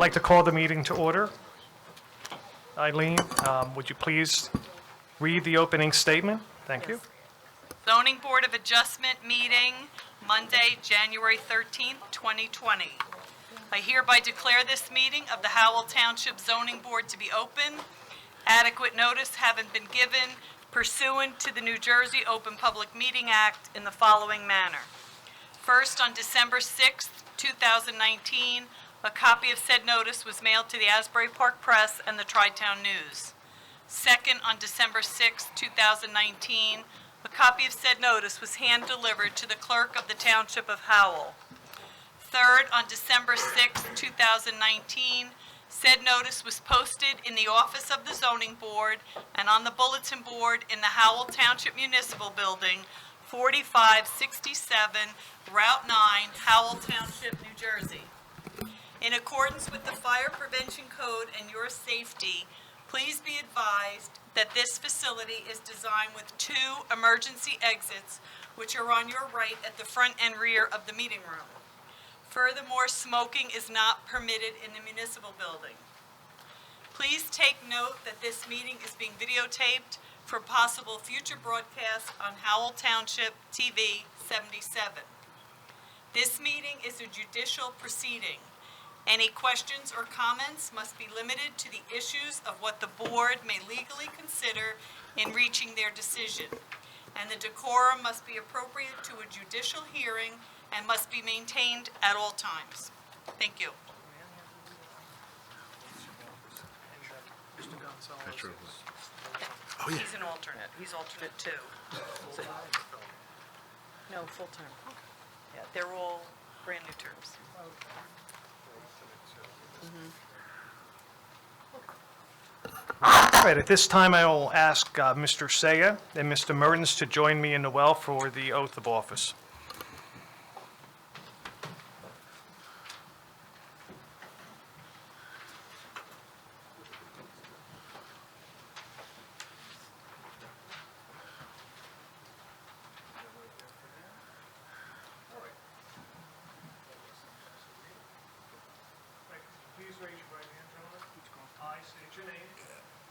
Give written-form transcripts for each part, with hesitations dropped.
like to call the meeting to order. Eileen, would you please read the opening statement? Thank you. Zoning Board of Adjustment meeting, Monday, January 13th, 2020. I hereby declare this meeting of the Howell Township Zoning Board to be open. Adequate notice having been given pursuant to the New Jersey Open Public Meeting Act in the following manner. First, on December 6th, 2019, a copy of said notice was mailed to the Asbury Park Press and the Tri-Town News. Second, on December 6th, 2019, a copy of said notice was hand-delivered to the clerk of the Township of Howell. Third, on December 6th, 2019, said notice was posted in the office of the Zoning Board and on the bulletin board in the Howell Township Municipal Building, 4567 Route 9, Howell Township, New Jersey. In accordance with the Fire Prevention Code and your safety, please be advised that this facility is designed with 2 emergency exits, which are on your right at the front and rear of the meeting room. Furthermore, smoking is not permitted in the municipal building. Please take note that this meeting is being videotaped for possible future broadcast on Howell Township TV 77. This meeting is a judicial proceeding. Any questions or comments must be limited to the issues of what the board may legally consider in reaching their decision, and the decorum must be appropriate to a judicial hearing and must be maintained at all times. Thank you. Oh, yeah. He's an alternate. He's alternate 2. No, full term. Yeah, they're all brand new terms. All right, at this time, I will ask Mr. Saya and Mr. Mertens to join me in the well for the oath of office. Please raise your right hand, gentlemen. I state your name.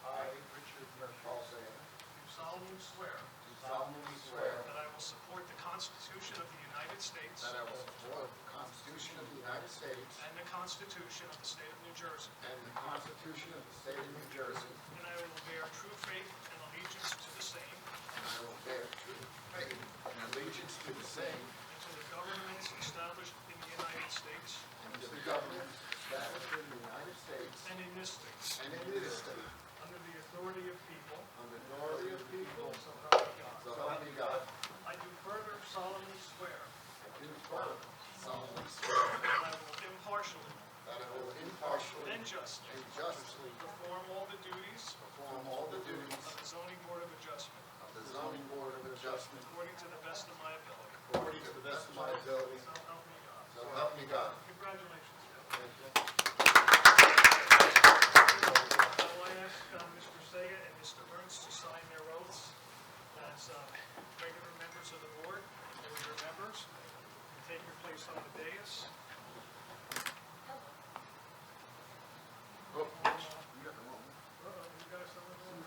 I, Richard Mertens, Do solemnly swear do solemnly swear that I will support the Constitution of the United States that I will support the Constitution of the United States and the Constitution of the State of New Jersey, and the Constitution of the State of New Jersey, and I will bear true faith and allegiance to the same and I will bear true faith and allegiance to the same and to the governments established in the United States and to the government established in the United States and in this state, and in this state, under the authority of people, under the authority of people, so help me God. so help me God. I do further solemnly swear I do further solemnly swear that I will impartially that I will impartially and justly and justly perform all the duties perform all the duties of the Zoning Board of Adjustment of the Zoning Board of Adjustment according to the best of my ability. according to the best of my ability, So help me God. so help me God. Congratulations. Thank you. I will ask Mr. Saya and Mr. Burns to sign their oaths as regular members of the board, or your members. Take your place on the dais. Oh, you got the wrong one. You guys some of them?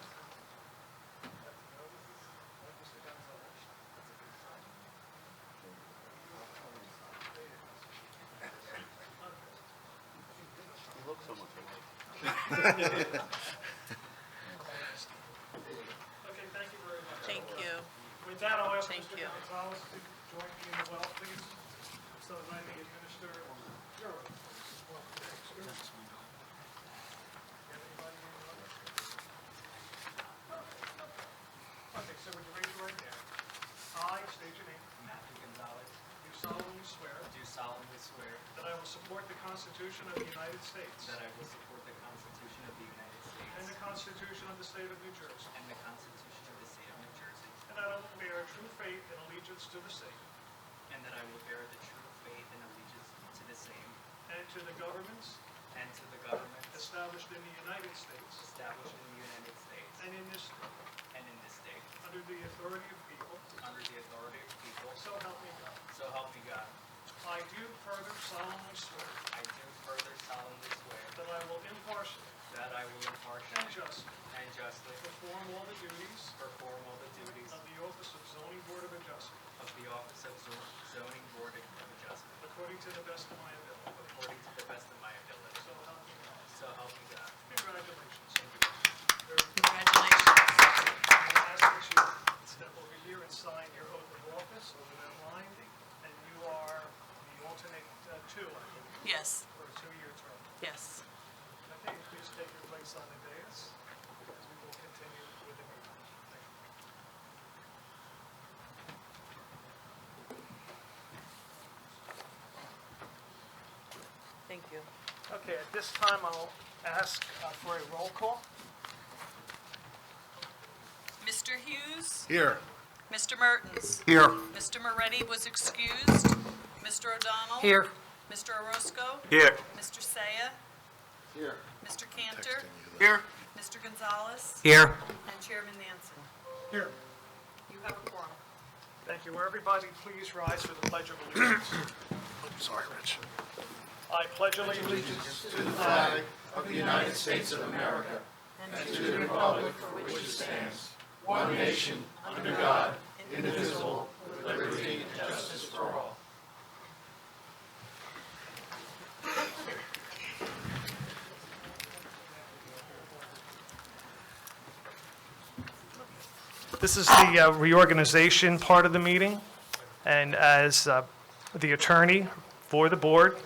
You look so much alike. Okay, thank you very much. Thank you. With that, I'll ask Thank Mr. you. Gonzalez to join me in the well, please, so that I may administer your oath. Okay, so would you raise your right hand? I state your name. Matthew Gonzalez, Do solemnly swear do solemnly swear that I will support the Constitution of the United States that I will support the Constitution of the United States and the Constitution of the State of New Jersey, and the Constitution of the State of New Jersey, and that I will bear true faith and allegiance to the same and that I will bear the true faith and allegiance to the same and to the governments and to the governments established in the United States established in the United States and in this state, and in this state, under the authority of people, under the authority of people, so help me God. so help me God. I do further solemnly swear I do further solemnly swear that I will impartially that I will impartially and justly perform all the duties perform all the duties of the office of zoning board of adjustment of the office of zoning board of adjustment according to the best of my ability. according to the best of my ability. So help me God. So help me God. Congratulations. Thank you. Congratulations. I ask that you step over here and sign your oath of office over that line. And you are the alternate two, I believe, Yes, for a 2-year term. yes. Okay, please take your place on the dais as we will continue with the meeting. Thank you. Thank you. Okay, at this time, I'll ask for a roll call. Mr. Hughes? Here. Mr. Mertens? Here. Mr. Moretti was excused. Mr. O'Donnell? Here. Mr. Orozco? Here. Mr. Saya? Here. Mr. Cantor? Here. Mr. Gonzalez? Here. And Chairman Nansen. Here. You have a quorum. Thank you. Will everybody please rise for the Pledge of Allegiance? Sorry, Rich. I pledge allegiance To the flag of the United States of America and to the republic for which it stands, one nation, under God, indivisible, with liberty and justice for all. This is the reorganization part of the meeting, and as the attorney for the board,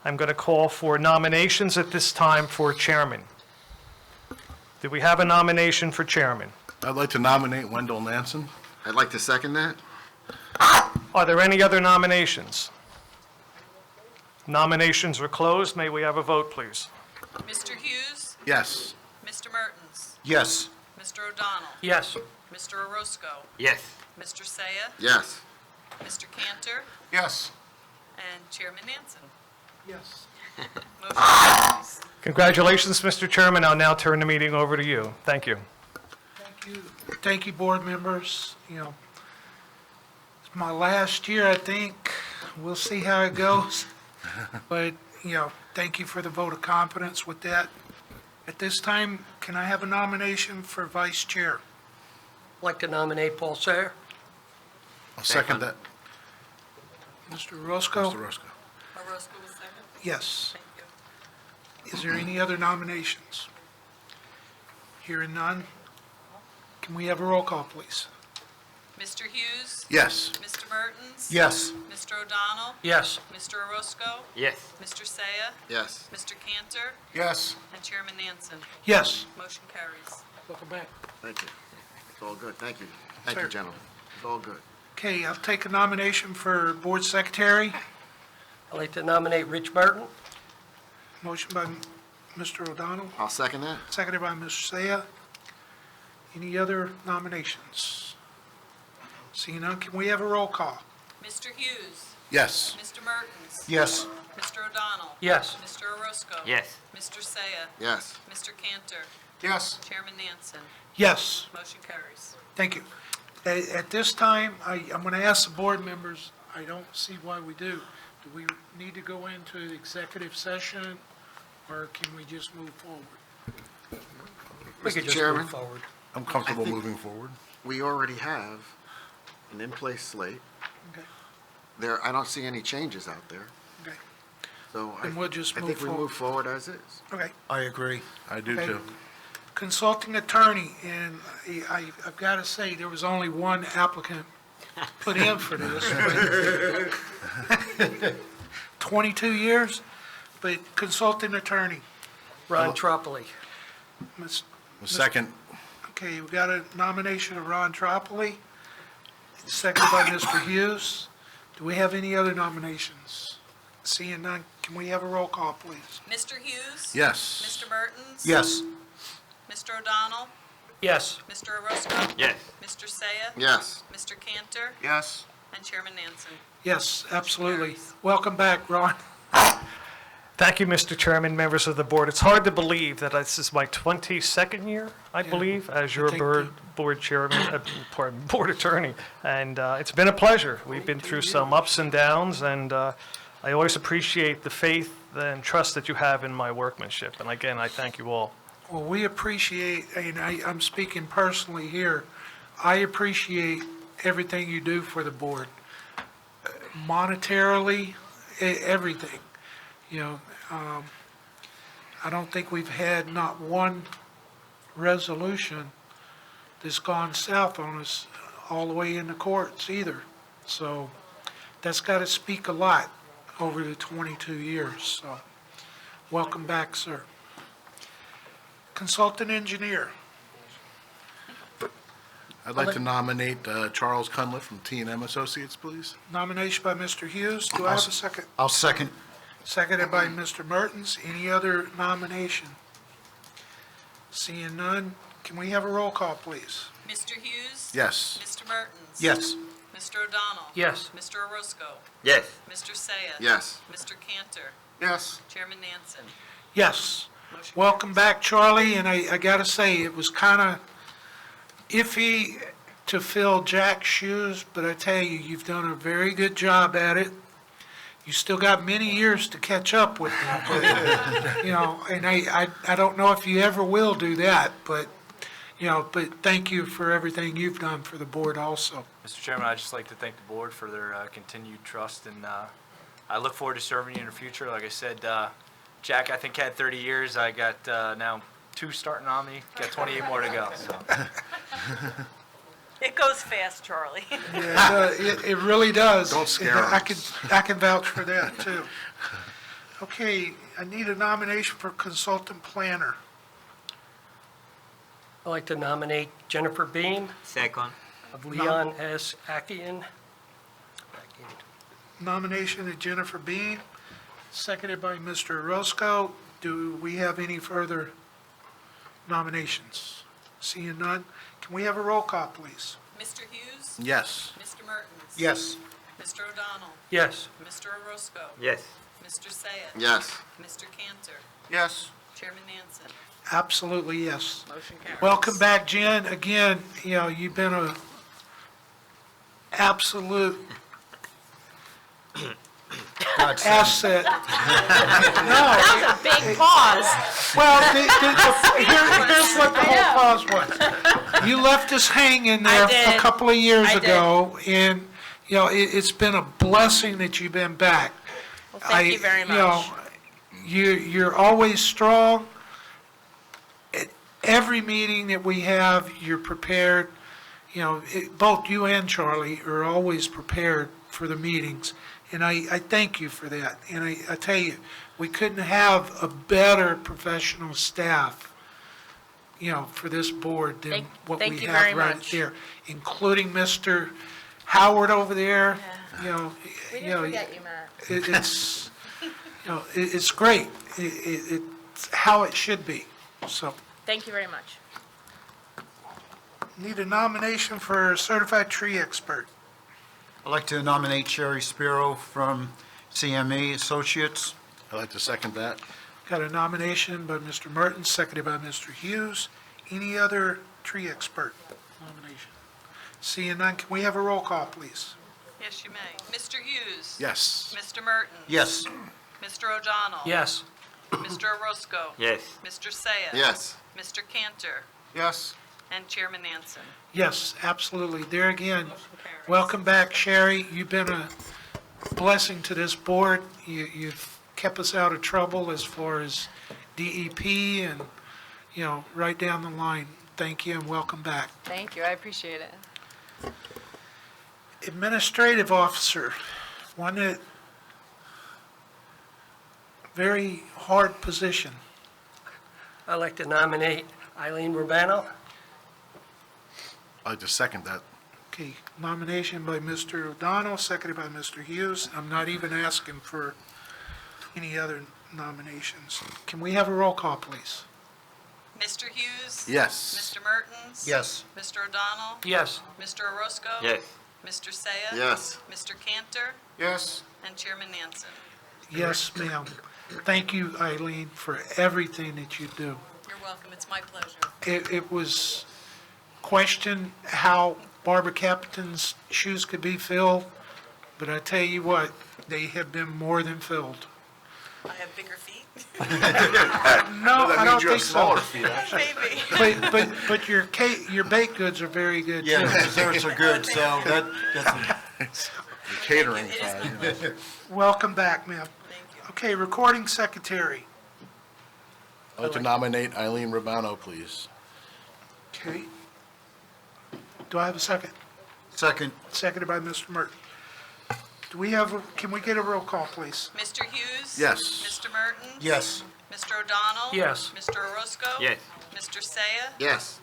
I'm going to call for nominations at this time for chairman. Do we have a nomination for chairman? I'd like to nominate Wendell Nansen. I'd like to second that. Are there any other nominations? Nominations are closed. May we have a vote, please? Mr. Hughes? Yes. Mr. Mertens? Yes. Mr. O'Donnell? Yes. Mr. Orozco? Yes. Mr. Saya? Yes. Mr. Cantor? Yes. And Chairman Nansen. Yes. Motion carries. Congratulations, Mr. Chairman. I'll now turn the meeting over to you. Thank you. Thank you. Thank you, board members. It's my last year, I think. We'll see how it goes. But, thank you for the vote of confidence with that. At this time, can I have a nomination for vice chair? I'd like to nominate Paul Sayer. I'll second that. Mr. Roscoe? Mr. Roscoe. Orozco was second. Yes. Thank you. Is there any other nominations? Hearing none, can we have a roll call, please? Mr. Hughes? Yes. Mr. Mertens? Yes. Mr. O'Donnell? Yes. Mr. Orozco? Yes. Mr. Saya? Yes. Mr. Cantor? Yes. And Chairman Nansen. Yes. Motion carries. Welcome back. Thank you. It's all good. Thank you. Thank Sir. you, gentlemen. It's all good. Okay, I'll take a nomination for board secretary. I'd like to nominate Rich Burton. Motion by Mr. O'Donnell. I'll second that. Seconded by Mr. Saya. Any other nominations? Seeing none, can we have a roll call? Mr. Hughes? Yes. Mr. Mertens? Yes. Mr. O'Donnell? Yes. Mr. Orozco? Yes. Mr. Saya? Yes. Mr. Cantor? Yes. Chairman Nansen. Yes, Motion carries. thank you. At this time, I'm going to ask the board members, I don't see why we do. Do we need to go into executive session, or can we just move forward? We could Mr. just Chairman. move forward. I'm comfortable I think- moving forward. We already have an in-place slate. Okay, I don't see any changes out there. okay, So Then we'll just I move think we forward. move forward as is. okay. I agree. I do Okay. too. Consulting attorney, and I've got to say, there was only one applicant put in for this. but 22 years, but consulting attorney. Ron Tropoli. Ms. Second. Okay, we got a nomination of Ron Tropoli, seconded by Mr. Hughes. Do we have any other nominations? Seeing none, can we have a roll call, please? Mr. Hughes? Yes. Mr. Mertens? Yes. Mr. O'Donnell? Yes. Mr. Orozco? Yes. Mr. Saya? Yes. Mr. Cantor? Yes. And Chairman Nansen. Yes, absolutely. Welcome back, Ron. Thank you, Mr. Chairman, members of the board. It's hard to believe that this is my 22nd year, I believe, as your think board chairman, board attorney. And it's been a pleasure. We've been through some ups and downs, and I always appreciate the faith and trust that you have in my workmanship. And again, I thank you all. Well, we appreciate, and I'm speaking personally here, I appreciate everything you do for the board. Monetarily, everything. You know, I don't think we've had not one resolution that's gone south on us all the way in the courts either. So that's got to speak a lot over the 22 years. So welcome back, sir. Consultant engineer. I'd like to nominate Charles Cunliffe from T&M Associates, please. Nomination by Mr. Hughes. Do I have a second? I'll second. Seconded by Mr. Mertens. Any other nomination? Seeing none, can we have a roll call, please? Mr. Hughes? Yes. Mr. Mertens? Yes. Mr. O'Donnell? Yes. Mr. Orozco? Yes. Mr. Saya? Yes. Mr. Cantor? Yes. Chairman Nansen? Yes. Motion Welcome back, Charlie, and I gotta say, it was kind of iffy to fill Jack's shoes, but I tell you, you've done a very good job at it. You still got many years to catch up with him, but, you know, and I don't know if you ever will do that, but, you know, but thank you for everything you've done for the board also. Mr. Chairman, I'd just like to thank the board for their continued trust, and I look forward to serving you in the future. Like I said, Jack, I think, had 30 years. I got now 2 starting on me, got 28 more to go. So. It goes fast, Charlie. Yeah, it really does. Don't scare I us. can vouch for that, too. Okay, I need a nomination for consultant planner. I'd like to nominate Jennifer Beam Second. of Leon S. Akian. Nomination of Jennifer Bean, seconded by Mr. Roscoe. Do we have any further nominations? Seeing none, can we have a roll call, please? Mr. Hughes? Yes. Mr. Mertens? Yes. Mr. O'Donnell? Yes. Mr. Orozco? Yes. Mr. Saya? Yes. Mr. Cantor? Yes. Chairman Nansen? Absolutely, yes. Motion carries. Welcome back, Jen. Again, you know, you've been a absolute asset. That was a big pause. Well, here's what the whole cause was. You left us hanging there I did. a couple of years I did. ago, and, you know, it's been a blessing that you've been back. Well, thank you very You know, much. you're always strong. At every meeting that we have, you're prepared. You know, both you and Charlie are always prepared for the meetings, and I thank you for that. And I tell you, we couldn't have a better professional staff, you know, for this board than what thank we you have very right much. there, including Mr. Howard over there. You know, We you know, didn't forget you, Matt. it's, you know, it's great. It's how it should be. So, Thank you very much. need a nomination for certified tree expert. I'd like to nominate Sherry Spiro from CME Associates. I'd like to second that. Got a nomination by Mr. Mertens, seconded by Mr. Hughes. Any other tree expert nomination? Seeing none, can we have a roll call, please? Yes, you may. Mr. Hughes? Yes. Mr. Mertens? Yes. Mr. O'Donnell? Yes. Mr. Orozco? Yes. Mr. Saya? Yes. Mr. Cantor? Yes. And Chairman Nansen? Yes, absolutely. There again, Motion carries. welcome back, Sherry. You've been a blessing to this board. You've kept us out of trouble as far as DEP and, you know, right down the line. Thank you and welcome back. Thank you, I appreciate it. Administrative officer, one that, very hard position. I'd like to nominate Eileen Urbano. I'd like to second that. Okay, nomination by Mr. O'Donnell, seconded by Mr. Hughes. I'm not even asking for any other nominations. Can we have a roll call, please? Mr. Hughes? Yes. Mr. Mertens? Yes. Mr. O'Donnell? Yes. Mr. Orozco? Yes. Mr. Saya? Yes. Mr. Cantor? Yes. And Chairman Nansen? Yes, ma'am. Thank you, Eileen, for everything that you do. You're welcome, it's my pleasure. It was questioned how Barbara Captain's shoes could be filled, but I tell you what, they have been more than filled. I have bigger feet? No, That I means don't you have think smaller so. feet, actually. Maybe. But your baked goods are very good, Yeah, the too. desserts are good, so that's The catering It is side. my pleasure. Welcome back, ma'am. Thank you. Okay, recording secretary. I'd like to nominate Eileen Rabano, please. Okay. Do I have a second? second. Seconded by Mr. Merton. Can we get a roll call, please? Mr. Hughes? Yes. Mr. Mertens? Yes. Mr. O'Donnell? Yes. Mr. Orozco? Yes. Mr. Saya? Yes.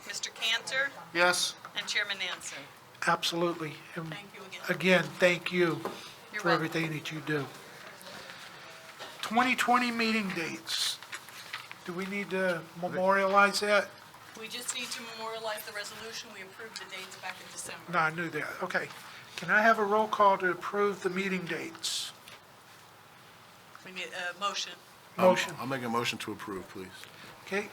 Mr. Cantor? Yes. And Chairman Nansen? Absolutely. And Thank you again. again, thank you You're for welcome. everything that you do. 2020 meeting dates. Do we need to memorialize that? We just need to memorialize the resolution. We approved the dates back in December. No, I knew that. Okay. Can I have a roll call to approve the meeting dates? We need a motion. Motion. I'll make a motion to approve, please. Okay.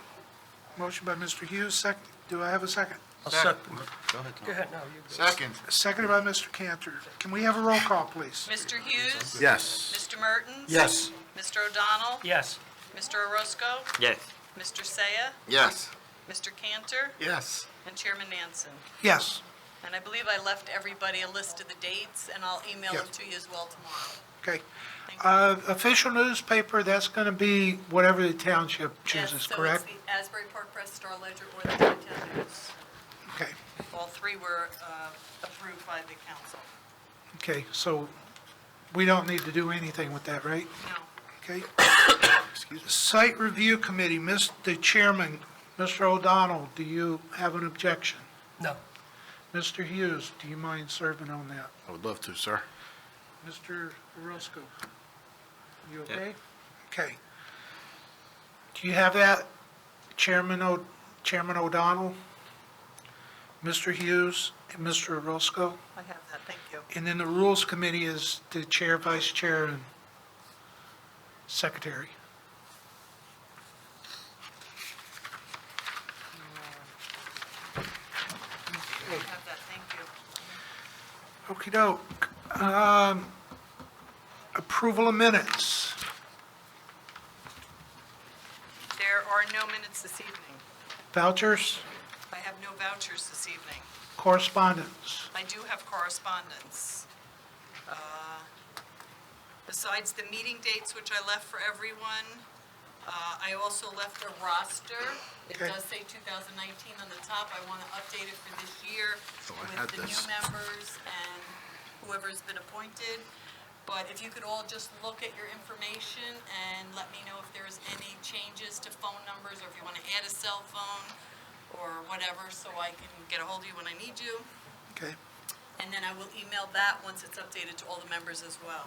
Motion by Mr. Hughes, second. Do I have a second? I'll second. Go ahead, Go ahead, no, you're good. Second. Seconded by Mr. Cantor. Can we have a roll call, please? Mr. Hughes? Yes. Mr. Mertens? Yes. Mr. O'Donnell? Yes. Mr. Orozco? Yes. Mr. Saya? Yes. Mr. Cantor? Yes. And Chairman Nansen? Yes. And I believe I left everybody a list of the dates, and I'll email them to you as well tomorrow. Okay. Thank you. Official newspaper, that's going to be whatever the township Yes, chooses, so correct? it's the Asbury Park Press, Star Ledger, or the Downtown News. Okay. All three were approved by the council. Okay, so we don't need to do anything with that, right? No. Okay. Site Review Committee, the chairman, Mr. O'Donnell, do you have an objection? No. Mr. Hughes, do you mind serving on that? I would love to, sir. Mr. Orozco, you okay? Okay. Do you have that, Chairman O'Donnell, Mr. Hughes, and Mr. Orozco? I have that, thank you. And then the Rules Committee is the chair, vice chair, and secretary. I have that, thank you. Okey-doke. Approval of minutes. There are no minutes this evening. Vouchers, I have no vouchers this evening. correspondence. I do have correspondence. Besides the meeting dates, which I left for everyone, I also left a roster. It Okay. does say 2019 on the top. I want to update it for this year Oh, I had with the new this. members and whoever's been appointed. But if you could all just look at your information and let me know if there's any changes to phone numbers, or if you want to add a cell phone or whatever, so I can get a hold of you when I need you. Okay. And then I will email that once it's updated to all the members as well.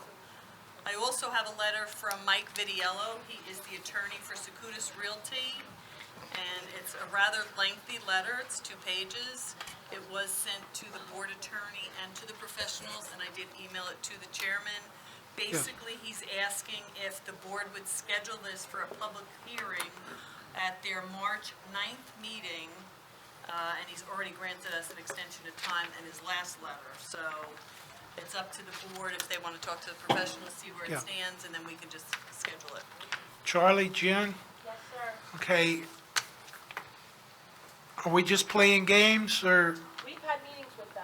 I also have a letter from Mike Vidiello. He is the attorney for Secudis Realty, and it's a rather lengthy letter. It's 2 pages. It was sent to the board attorney and to the professionals, and I did email it to the chairman. Basically, he's asking if the board would schedule this for a public hearing at their March 9th meeting, and he's already granted us an extension of time in his last letter. So it's up to the board if they want to talk to the professionals, see where Yeah. it stands, and then we can just schedule it. Charlie, Jen? Yes, sir. Okay. Are we just playing games, or, We've had meetings with them.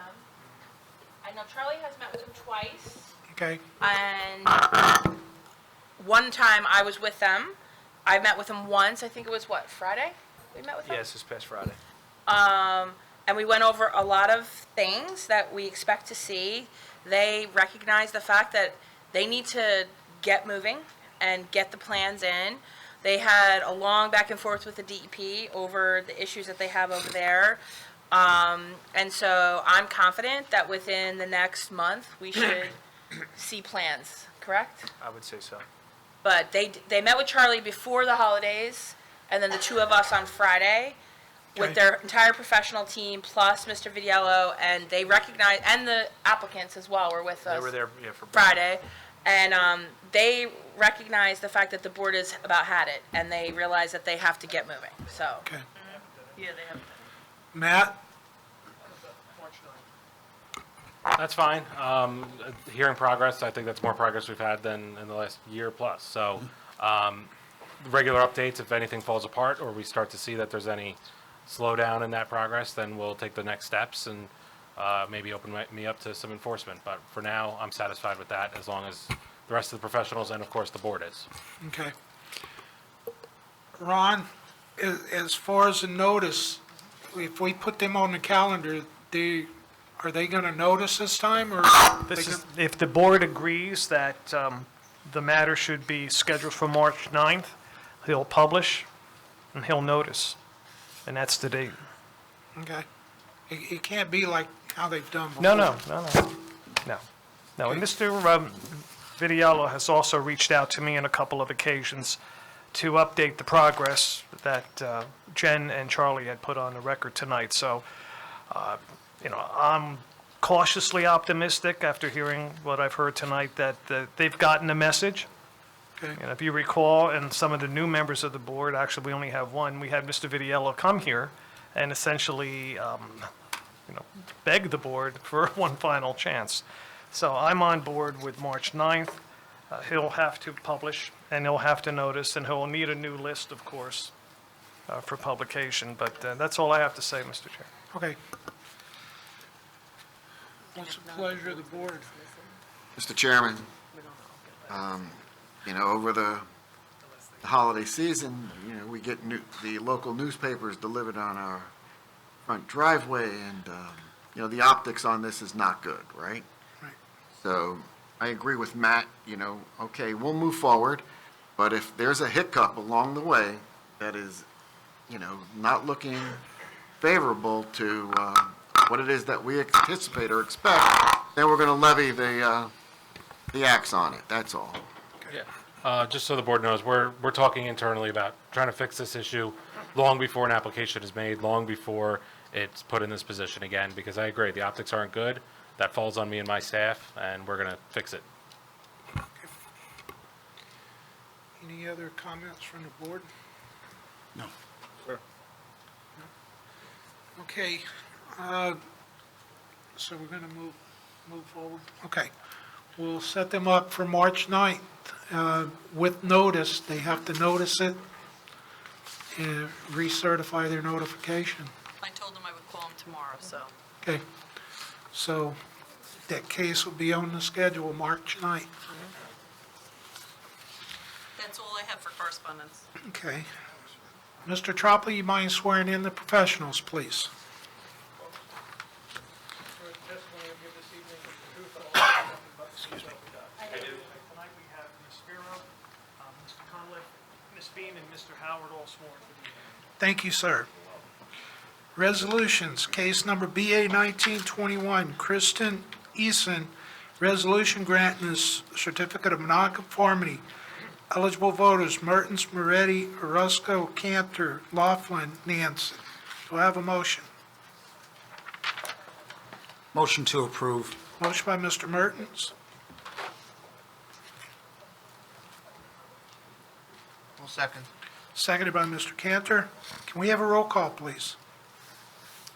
I know Charlie has met with them twice. okay? And one time I was with them. I met with them once. I think it was, what, Friday? We met with them? Yes, this past Friday. And we went over a lot of things that we expect to see. They recognize the fact that they need to get moving and get the plans in. They had a long back and forth with the DEP over the issues that they have over there. And so I'm confident that within the next month, we should see plans, correct? I would say so. But they met with Charlie before the holidays, and then the two of us on Friday with Okay. their entire professional team, plus Mr. Vidiello, and they recognize, and the applicants as well were with us. They were there, yeah, for. Friday, and they recognize the fact that the board has about had it, and they realize that they have to get moving, so. Okay. Yeah, they have. Matt? That's fine. Hearing progress, I think that's more progress we've had than in the last year plus. So, regular updates, if anything falls apart or we start to see that there's any slowdown in that progress, then we'll take the next steps and maybe open me up to some enforcement. But for now, I'm satisfied with that as long as the rest of the professionals and, of course, the board is. Okay. Ron, as far as the notice, if we put them on the calendar, are they going to notice this time, or? If the board agrees that the matter should be scheduled for March 9th, he'll publish and he'll notice, and that's the date. Okay. It can't be like how they've done before. No. And Mr. Vitiello has also reached out to me on a couple of occasions to update the progress that Jen and Charlie had put on the record tonight. So, I'm cautiously optimistic after hearing what I've heard tonight that they've gotten the message. Okay. And if you recall, and some of the new members of the board, actually, we only have one, we had Mr. Vitiello come here and essentially, beg the board for one final chance. So I'm on board with March 9th. He'll have to publish, and he'll have to notice, and he'll need a new list, of course, for publication. But that's all I have to say, Mr. Chair. Okay. What's the pleasure of the board? Mr. Chairman, over the holiday season, we get the local newspapers delivered on our front driveway, and, the optics on this is not good, right? Right. So I agree with Matt, okay, we'll move forward, but if there's a hiccup along the way that is, not looking favorable to what it is that we anticipate or expect, then we're going to levy the axe on it, that's all. Yeah. Just so the board knows, we're talking internally about trying to fix this issue long before an application is made, long before it's put in this position again, because I agree, the optics aren't good. That falls on me and my staff, and we're going to fix it. Any other comments from the board? No. Okay, so we're going to move forward? Okay. We'll set them up for March 9th with notice. They have to notice it and recertify their notification. I told them I would call him tomorrow, so. Okay, so that case will be on the schedule, March 9th. That's all I have for correspondence. Okay. Mr. Tropoli, you mind swearing in the professionals, please? Tonight we have Ms. Spiro, Mr. Conliffe, Ms. Bean, and Mr. Howard all sworn for the evening. Thank you, sir. Resolutions, case number BA 1921, Kristen Eason, resolution granting a certificate of nonconformity. Eligible voters, Mertens, Moretti, Orozco, Cantor, Laughlin, Nancy. Do I have a motion? Motion to approve. Motion by Mr. Mertens, I'll second. seconded by Mr. Cantor. Can we have a roll call, please?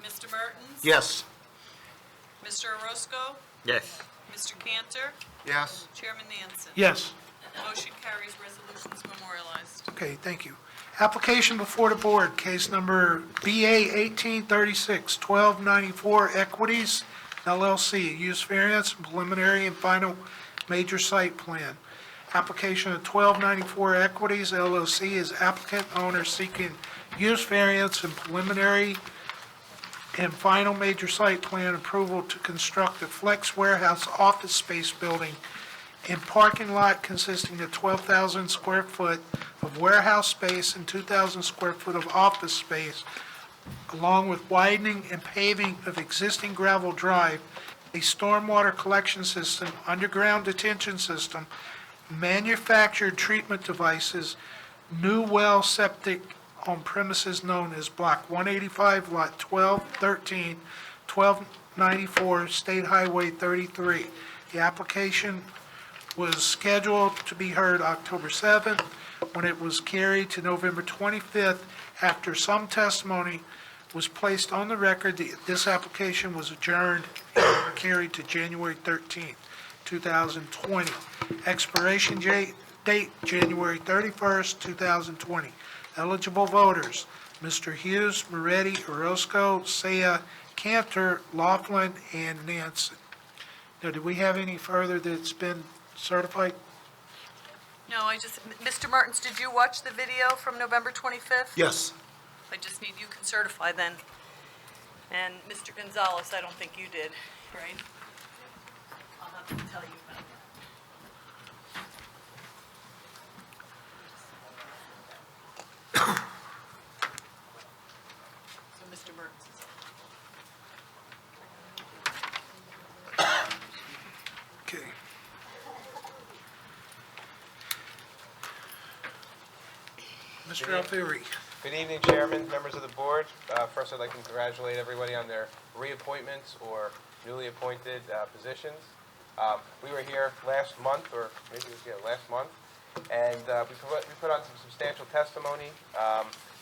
Mr. Mertens? Yes. Mr. Orozco? Yes. Mr. Cantor? Yes. Chairman Nansen? Yes. Motion carries, resolutions memorialized. Okay, thank you. Application before the board, case number BA 1836, 1294 Equities LLC, use variance, preliminary and final major site plan. Application of 1294 Equities LLC is applicant owner seeking use variance and preliminary and final major site plan approval to construct a flex warehouse office space building and parking lot consisting of 12,000 square foot of warehouse space and 2,000 square foot of office space, along with widening and paving of existing gravel drive, a stormwater collection system, underground detention system, manufactured treatment devices, new well septic on premises known as Block 185, Lot 1213, 1294, State Highway 33. The application was scheduled to be heard October 7th. When it was carried to November 25th, after some testimony was placed on the record, this application was adjourned carried to January 13th, 2020. Expiration date, January 31st, 2020. Eligible voters, Mr. Hughes, Moretti, Orozco, Saya, Cantor, Laughlin, and Nansen. Now, do we have any further that's been certified? No, Mr. Martins, did you watch the video from November 25th? Yes. I just need you can certify then. And Mr. Gonzalez, I don't think you did, right? I'll have to tell you about that. So Mr. Mertens is Okay. Mr. Alfieri. Good evening, Chairman, members of the board. First, I'd like to congratulate everybody on their reappointments or newly appointed positions. We were here last month, or maybe it was last month, and we put on some substantial testimony.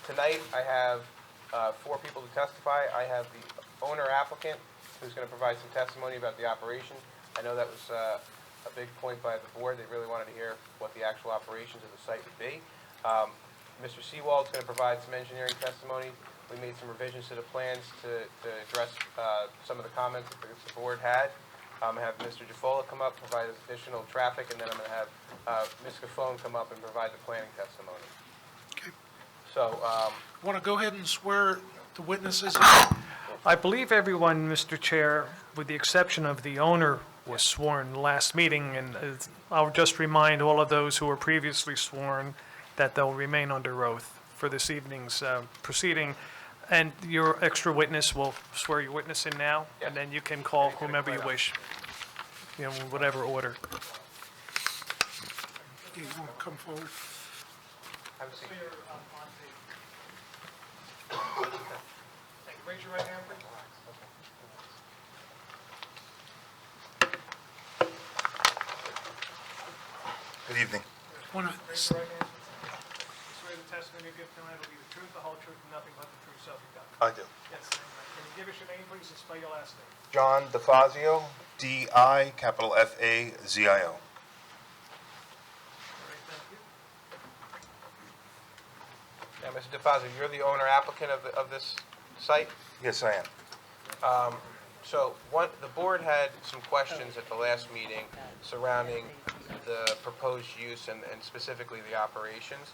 Tonight, I have 4 people to testify. I have the owner applicant, who's going to provide some testimony about the operation. I know that was a big point by the board. They really wanted to hear what the actual operations of the site would be. Mr. Seawald is going to provide some engineering testimony. We made some revisions to the plans to address some of the comments that the board had. Have Mr. Jafola come up, provide additional traffic, and then I'm going to have Ms. Gaffone come up and provide the planning testimony. Okay. So, Want to go ahead and swear the witnesses? I believe everyone, Mr. Chair, with the exception of the owner, was sworn last meeting, and I'll just remind all of those who were previously sworn that they'll remain under oath for this evening's proceeding. And your extra witness will swear your witness in now, and then you can call whomever you wish, in whatever order. You want to come forward? have a seat. Raise your right hand, please. Good evening. Want to, Raise your right hand. Swear the testimony you give tonight will be the truth, the whole truth, and nothing but the truth, so help you God. I do. Yes. Can you give us your name, please, and spell your last name? John DeFazio, D-I-F-A-Z-I-O. All right, thank you. Now, Mr. DeFazio, you're the owner applicant of this site? Yes, I am. So the board had some questions at the last meeting surrounding the proposed use and specifically the operations.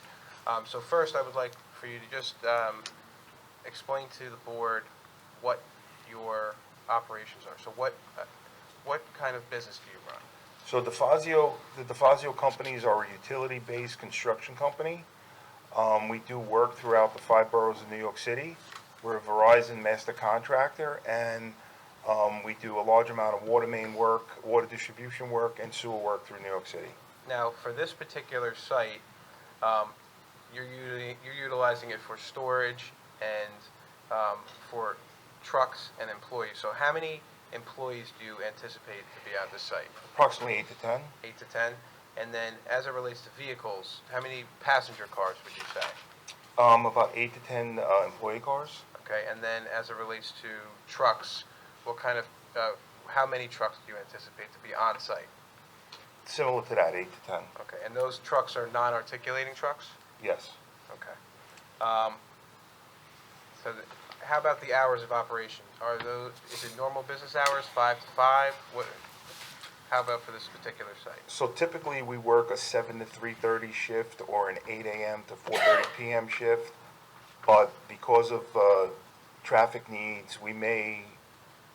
So first, I would like for you to just explain to the board what your operations are. So what kind of business do you run? So the DeFazio companies are a utility-based construction company. We do work throughout the 5 boroughs of New York City. We're a Verizon master contractor, and we do a large amount of water main work, water distribution work, and sewer work through New York City. Now, for this particular site, you're utilizing it for storage and for trucks and employees. So how many employees do you anticipate to be at the site? Approximately 8 to 10. 8 to 10. And then as it relates to vehicles, how many passenger cars would you say? About 8 to 10 employee cars. Okay, and then as it relates to trucks, what kind of, how many trucks do you anticipate to be on site? Similar to that, 8 to 10. Okay, and those trucks are non-articulating trucks? Yes. Okay. How about the hours of operation? Is it normal business hours, 5 to 5? How about for this particular site? So typically, we work a 7 to 3:30 shift or an 8 a.m. to 4:30 p.m. shift. But because of traffic needs, we may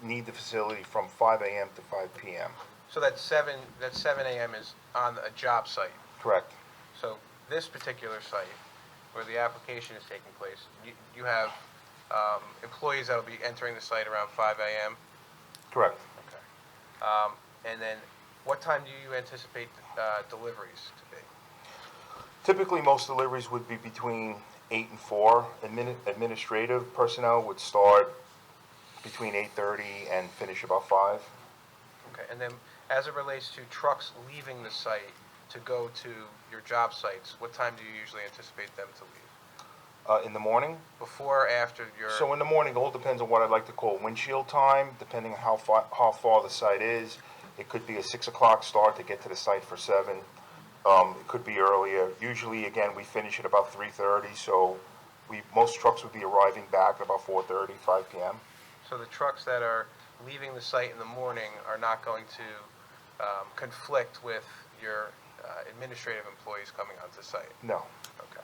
need the facility from 5 a.m. to 5 p.m. So that 7 a.m. is on a job site? Correct. So this particular site, where the application is taking place, you have employees that will be entering the site around 5 a.m.? Correct. Okay. And then what time do you anticipate deliveries to be? Typically, most deliveries would be between 8 and 4. Administrative personnel would start between 8:30 and finish about 5. Okay, and then as it relates to trucks leaving the site to go to your job sites, what time do you usually anticipate them to leave? In the morning? Before or after your? So in the morning, it all depends on what I'd like to call windshield time, depending on how far the site is. It could be a 6 o'clock start to get to the site for 7. It could be earlier. Usually, again, we finish at about 3:30, so most trucks would be arriving back at about 4:30, 5 p.m. So the trucks that are leaving the site in the morning are not going to conflict with your administrative employees coming onto site? No. Okay.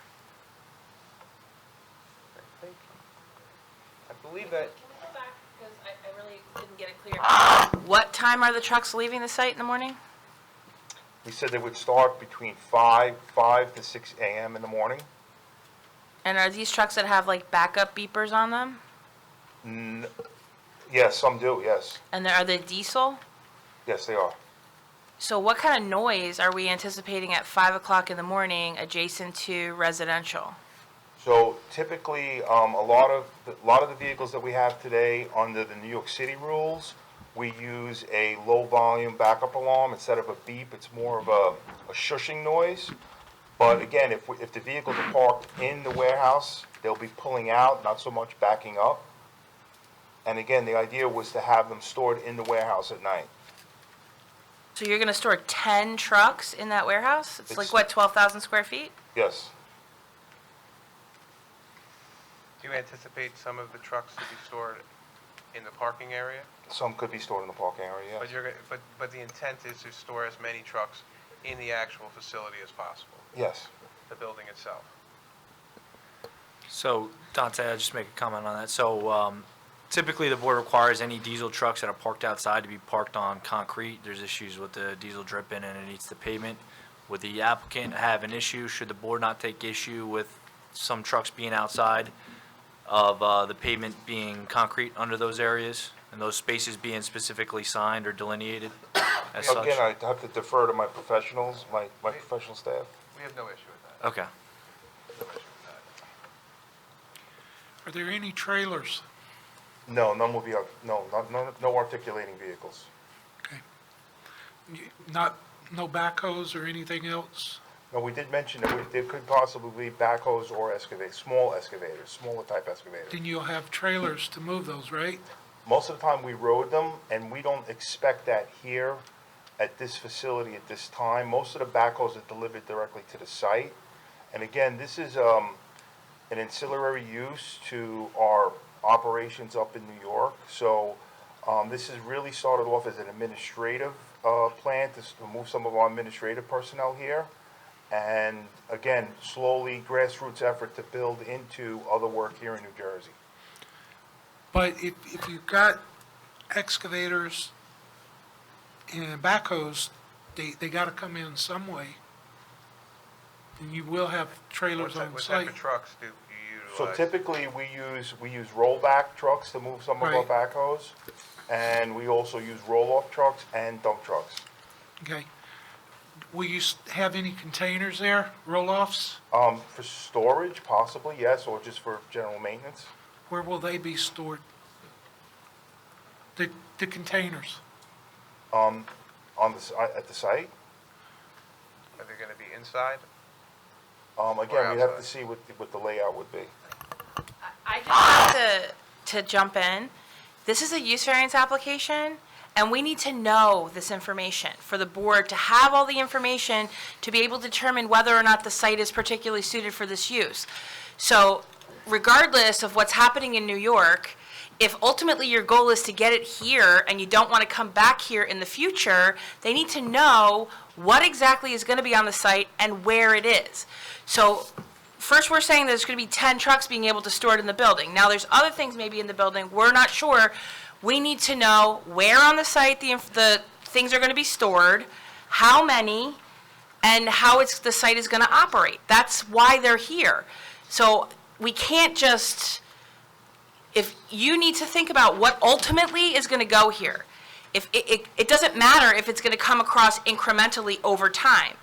Thank you. I believe that, Can we go back, because I really didn't get it clear. What time are the trucks leaving the site in the morning? We said they would start between 5 to 6 a.m. in the morning. And are these trucks that have like backup beepers on them? Yes, some do, yes. And are they diesel? Yes, they are. So what kind of noise are we anticipating at 5 o'clock in the morning adjacent to residential? So typically, a lot of the vehicles that we have today under the New York City rules, we use a low volume backup alarm instead of a beep. It's more of a shushing noise. But again, if the vehicles are parked in the warehouse, they'll be pulling out, not so much backing up. And again, the idea was to have them stored in the warehouse at night. So you're going to store 10 trucks in that warehouse? It's like, It's- what, 12,000 square feet? Yes. do you anticipate some of the trucks to be stored in the parking area? Some could be stored in the parking area, But yes. but the intent is to store as many trucks in the actual facility as possible, Yes. the building itself. So, Dante, I'll just make a comment on that. So, typically, the board requires any diesel trucks that are parked outside to be parked on concrete. There's issues with the diesel dripping and it eats the pavement. Would the applicant have an issue? Should the board not take issue with some trucks being outside of the pavement being concrete under those areas and those spaces being specifically signed or delineated as such? Again, I'd have to defer to my professionals, my professional staff. We have no issue with that. Okay. No issue with that. Are there any trailers? No, none will be, no articulating vehicles. Okay. No backhoes or anything else? No, we did mention that there could possibly be backhoes or excavators, smaller type excavators. Then you'll have trailers to move those, right? Most of the time, we road them, and we don't expect that here at this facility at this time. Most of the backhoes are delivered directly to the site. And again, this is an ancillary use to our operations up in New York. So this has really started off as an administrative plan to move some of our administrative personnel here. And again, slowly grassroots effort to build into other work here in New Jersey. But if you've got excavators and backhoes, they got to come in some way. And you will have trailers on What site. type of trucks do you So utilize? typically, we use rollback trucks to move some of our Right. backhoes. And we also use roll-off trucks and dump trucks. Okay. Will you have any containers there, roll-offs? For storage, possibly, yes, or just for general maintenance. Where will they be stored? The containers? At the site. Are they going to be inside? Again, we'd have to outside? see what the layout would be. I just have to jump in. This is a use variance application, and we need to know this information for the board to have all the information to be able to determine whether or not the site is particularly suited for this use. So regardless of what's happening in New York, if ultimately your goal is to get it here and you don't want to come back here in the future, they need to know what exactly is going to be on the site and where it is. So first, we're saying there's going to be 10 trucks being able to store it in the building. Now, there's other things maybe in the building. We're not sure. We need to know where on the site the things are going to be stored, how many, and how the site is going to operate. That's why they're here. So we can't just, if you need to think about what ultimately is going to go here. If it doesn't matter if it's going to come across incrementally over time.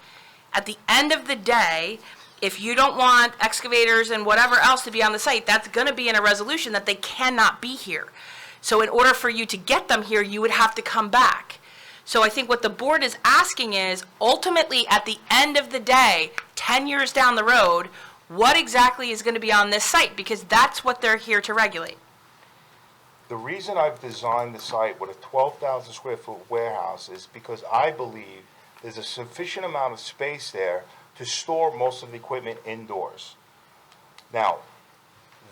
At the end of the day, if you don't want excavators and whatever else to be on the site, that's going to be in a resolution that they cannot be here. So in order for you to get them here, you would have to come back. So I think what the board is asking is, ultimately, at the end of the day, 10 years down the road, What exactly is going to be on this site? Because that's what they're here to regulate. The reason I've designed the site with a 12,000 square foot warehouse is because I believe there's a sufficient amount of space there to store most of the equipment indoors. Now,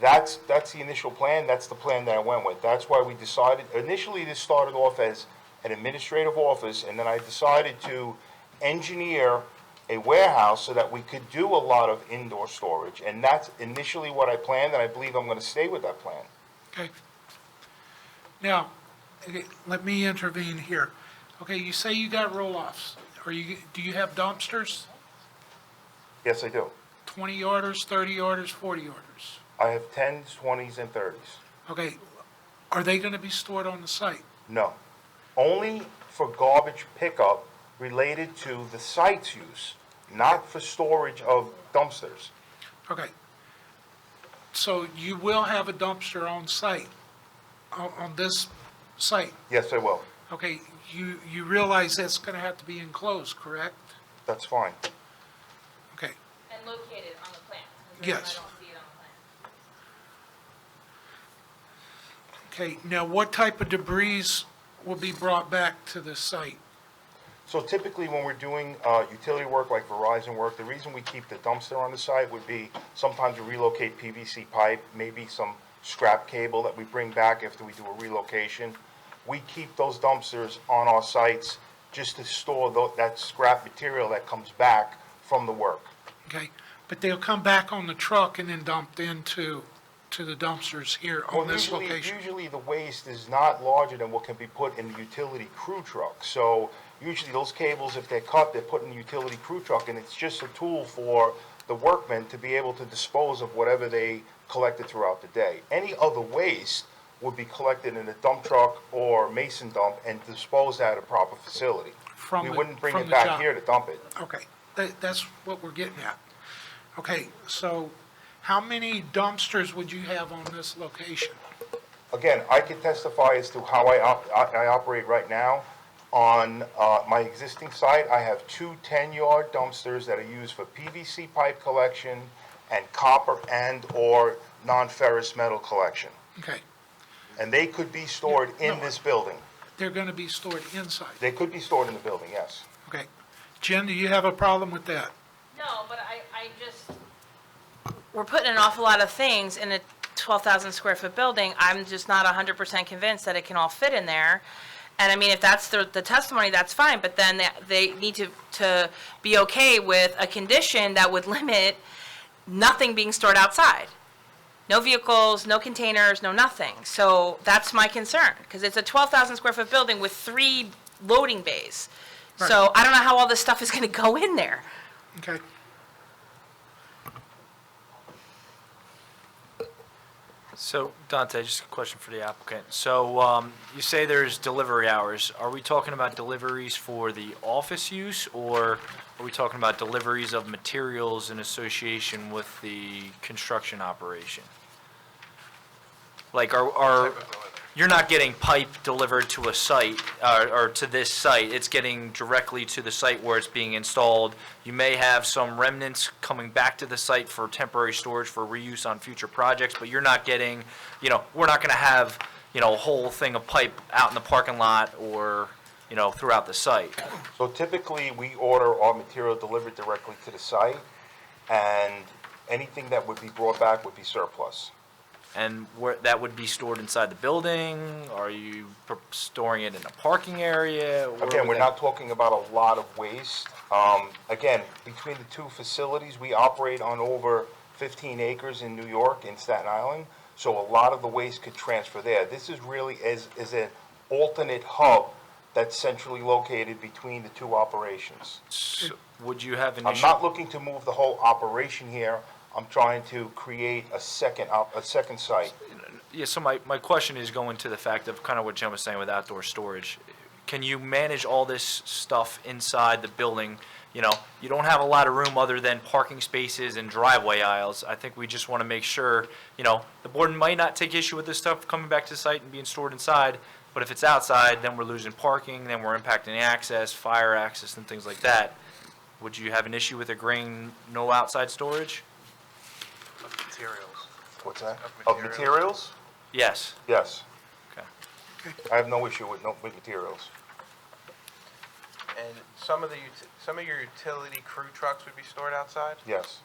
that's the initial plan, that's the plan that I went with. That's why we decided, initially this started off as an administrative office, and then I decided to engineer a warehouse so that we could do a lot of indoor storage. And that's initially what I planned, and I believe I'm going to stay with that plan. Okay. Now, okay, let me intervene here. Okay, you say you got roll-offs. Do you have dumpsters? Yes, I do. 20-yarders, 30-yarders, 40-yarders? I have 10s, 20s, and 30s. Okay, are they going to be stored on the site? No. Only for garbage pickup related to the site's use, not for storage of dumpsters. Okay. So you will have a dumpster on site, on this site? Yes, I will. Okay, you realize that's going to have to be enclosed, correct? That's fine. Okay, And located on the plan. Yes. I don't see it on the plan. okay. Now, what type of debris will be brought back to the site? So typically, when we're doing utility work like Verizon work, the reason we keep the dumpster on the site would be sometimes we relocate PVC pipe, maybe some scrap cable that we bring back after we do a relocation. We keep those dumpsters on our sites just to store that scrap material that comes back from the work. Okay, but they'll come back on the truck and then dumped into the dumpsters here on this location? Usually the waste is not larger than what can be put in the utility crew truck. So usually those cables, if they're cut, they're put in the utility crew truck, and it's just a tool for the workmen to be able to dispose of whatever they collected throughout the day. Any other waste would be collected in a dump truck or mason dump and disposed at a proper facility. We wouldn't bring it back here to dump it. Okay, that's what we're getting at. Okay, so how many dumpsters would you have on this location? Again, I can testify as to how I operate right now. On my existing site, I have two 10-yard dumpsters that are used for PVC pipe collection and copper and/or non-ferrous metal collection. Okay, And they could be stored in this building. they're going to be stored inside. They could be stored in the building, yes. Okay. Jen, do you have a problem with that? No, but I just, we're putting an awful lot of things in a 12,000 square foot building. I'm just not 100% convinced that it can all fit in there. And I mean, if that's the testimony, that's fine, but then they need to be okay with a condition that would limit nothing being stored outside. No vehicles, no containers, no nothing. So that's my concern, because it's a 12,000 square foot building with 3 loading bays. So I don't know how all this stuff is going to go in there. Okay. So Dante, just a question for the applicant. So you say there's delivery hours. Are we talking about deliveries for the office use, or are we talking about deliveries of materials in association with the construction operation? Like, you're not getting pipe delivered to a site, or to this site, it's getting directly to the site where it's being installed. You may have some remnants coming back to the site for temporary storage for reuse on future projects, but you're not getting, we're not gonna have, a whole thing of pipe out in the parking lot or, throughout the site. So typically, we order our material delivered directly to the site, and anything that would be brought back would be surplus. And where, that would be stored inside the building? Are you storing it in a parking area? Where Again, would we're that- not talking about a lot of waste. Again, between the two facilities, we operate on over 15 acres in New York, in Staten Island, so a lot of the waste could transfer there. This is really is an alternate hub that's centrally located between the two operations. So would you have an I'm issue? not looking to move the whole operation here. I'm trying to create a second site. Yeah, so my question is going to the fact of kind of what Jim was saying with outdoor storage. Can you manage all this stuff inside the building? You don't have a lot of room other than parking spaces and driveway aisles. I think we just want to make sure, the board might not take issue with this stuff coming back to the site and being stored inside, but if it's outside, then we're losing parking, then we're impacting access, fire access, and things like that. Would you have an issue with agreeing no outside storage? materials. What's that? Of Of materials? Yes. Yes. Okay. I have no issue with materials. And some of your utility crew trucks would be stored outside? Yes.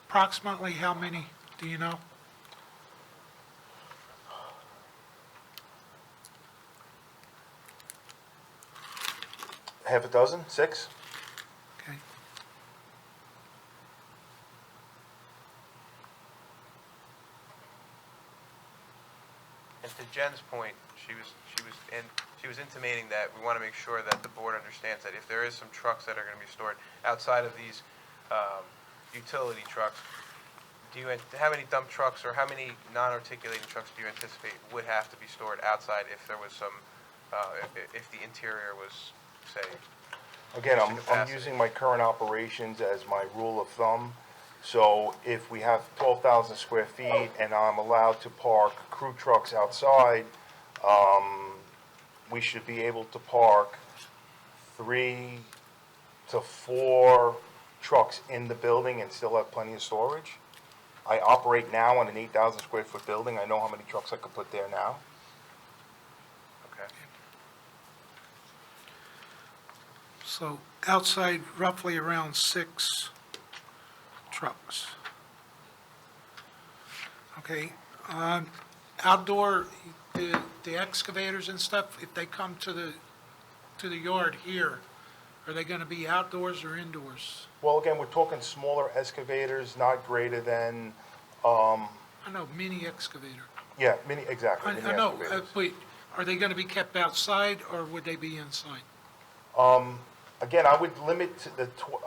Approximately how many, do you know? Half a dozen? 6? Okay. And to Jen's point, she was intimating that we want to make sure that the board understands that if there is some trucks that are going to be stored outside of these utility trucks, how many dump trucks or how many non-articulating trucks do you anticipate would have to be stored outside if there was some, if the interior was, say, Again, I'm capacity? using my current operations as my rule of thumb. So if we have 12,000 square feet and I'm allowed to park crew trucks outside, we should be able to park 3 to 4 trucks in the building and still have plenty of storage. I operate now on an 8,000 square foot building. I know how many trucks I could put there now. Okay. So outside, roughly around 6 trucks. Okay, outdoor, the excavators and stuff, if they come to the yard here, are they gonna be outdoors or indoors? Well, again, we're talking smaller excavators, not greater than, I know, mini excavator. yeah, exactly. mini I know, excavators. but are they gonna be kept outside or would they be inside? Again, I would limit to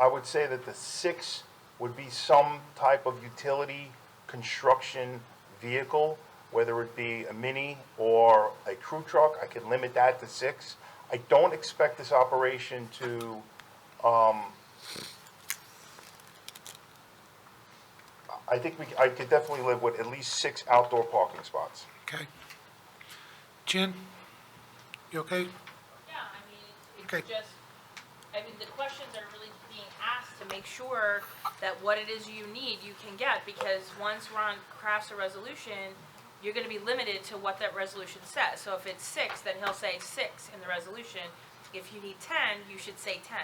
I would say that the 6 would be some type of utility construction vehicle, whether it be a mini or a crew truck. I could limit that to 6. I don't expect this operation to, I think I could definitely live with at least 6 outdoor parking spots. Okay. Jen, you okay? Yeah, I mean, Okay. it's just, I mean, the questions are really being asked to make sure that what it is you need, you can get, because once Ron crafts a resolution, you're gonna be limited to what that resolution says. So if it's 6, then he'll say 6 in the resolution. If you need 10, you should say 10.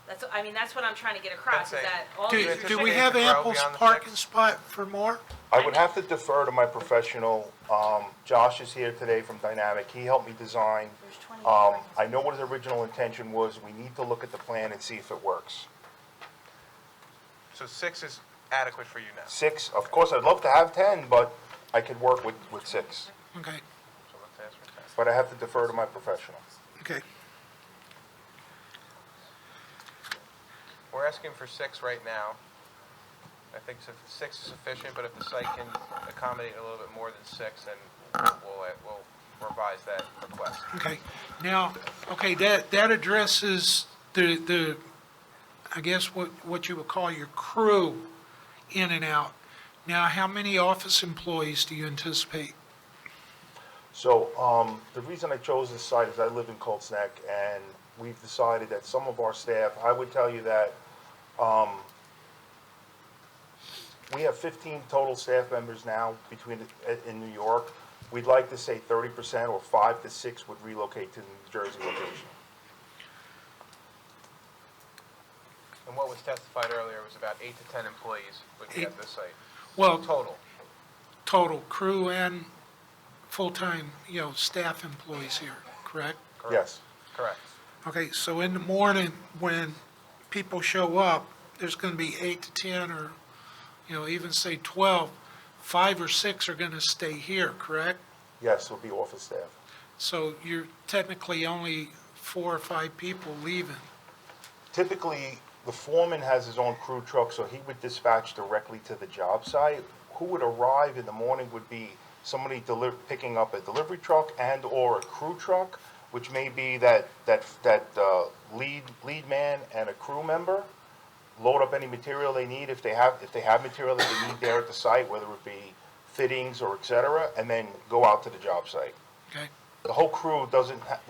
That's what I'm trying to get across, is Let's say- that all Do these do restrictions. we have grow ample beyond the parking 6? spot for more? I would have to defer to my professional. Josh is here today from Dynamic. He helped me design. There's 20 I know what his original intention was. We need to look at the plan and see if it works. So 6 is adequate for you now? 6, of course, I'd love to have 10, but I could work with 6. Okay, So let's ask for 10. But I have to defer to my professional. okay. We're asking for 6 right now. I think 6 is sufficient, but if the site can accommodate a little bit more than 6, then we'll revise that request. Okay, now, okay, that addresses the, I guess what you would call your crew in and out. Now, how many office employees do you anticipate? So the reason I chose this site is I live in Colts Neck, and we've decided that some of our staff, I would tell you that we have 15 total staff members now in New York. We'd like to say 30% or 5 to 6 would relocate to the New Jersey location. And what was testified earlier was about 8 to 10 employees would be at this site. Well, Total. crew and full-time, staff employees here, correct? Yes. Correct. Okay, so in the morning, when people show up, there's gonna be 8 to 10, or, even say 12, 5 or 6 are gonna stay here, correct? Yes, it'll be office staff. So you're technically only 4 or 5 people leaving. Typically, the foreman has his own crew truck, so he would dispatch directly to the job site. Who would arrive in the morning would be somebody picking up a delivery truck and/or a crew truck, which may be that lead man and a crew member. Load up any material they need if they have material that they need there at the site, whether it be fittings or et cetera, and then go out to the job site. Okay, The whole crew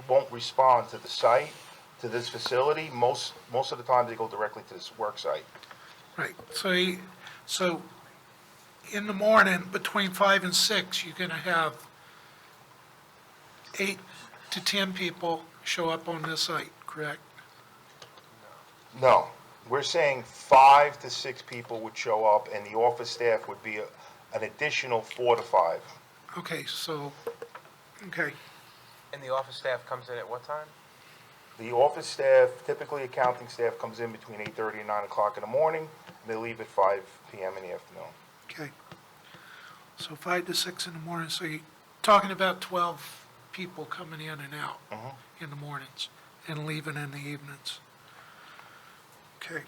won't respond to the site, to this facility. Most of the time, they go directly to this work site. right. So in the morning, between 5 and 6, you're going to have 8 to 10 people show up on this site, correct? No, we're saying 5 to 6 people would show up, and the office staff would be an additional 4 to 5. Okay, so, okay. And the office staff comes in at what time? The office staff, typically accounting staff, comes in between 8:30 and 9 o'clock in the morning, and they leave at 5 PM in the afternoon. Okay. So 5 to 6 in the morning, so you're talking about 12 people coming in and out in the mornings and leaving in the evenings. Okay.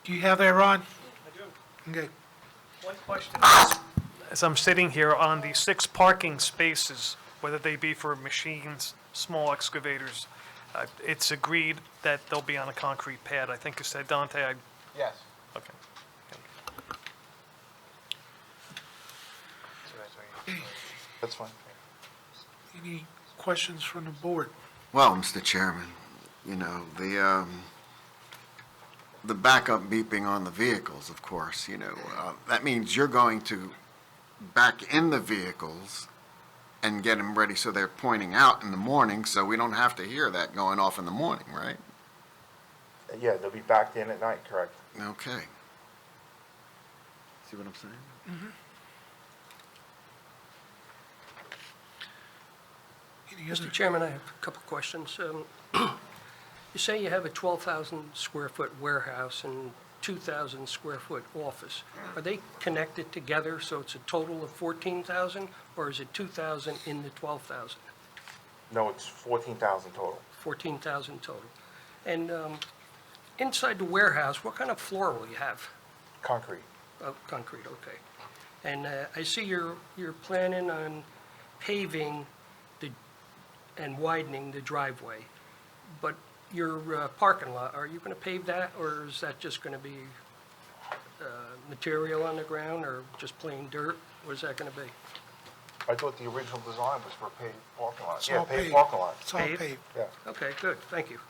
Do you have that, Ron? I do. Okay. One question is, as I'm sitting here on the 6 parking spaces, whether they be for machines, small excavators, it's agreed that they'll be on a concrete pad. I think you said, Dante, Yes. okay. That's fine. Any questions from the board? Well, Mr. Chairman, you know, the backup beeping on the vehicles, of course, you know, that means you're going to back in the vehicles and get them ready so they're pointing out in the morning, so we don't have to hear that going off in the morning, right? Yeah, they'll be backed in at night, correct? Okay. See what I'm saying? Any other? Mr. Chairman, I have a couple questions. You say you have a 12,000 square foot warehouse and 2,000 square foot office. Are they connected together, so it's a total of 14,000, or is it 2,000 in the 12,000? No, it's 14,000 total. 14,000 total. And inside the warehouse, what kind of floor will you have? Concrete. Oh, concrete, okay. And I see you're planning on paving and widening the driveway, but your parking lot, are you going to pave that, or is that just going to be material on the ground, or just plain dirt? What is that going to be? I thought the original design was for paved parking lot. It's Yeah, all paved paved. parking lot. It's all Paved? paved. Yeah. Okay, good, thank you.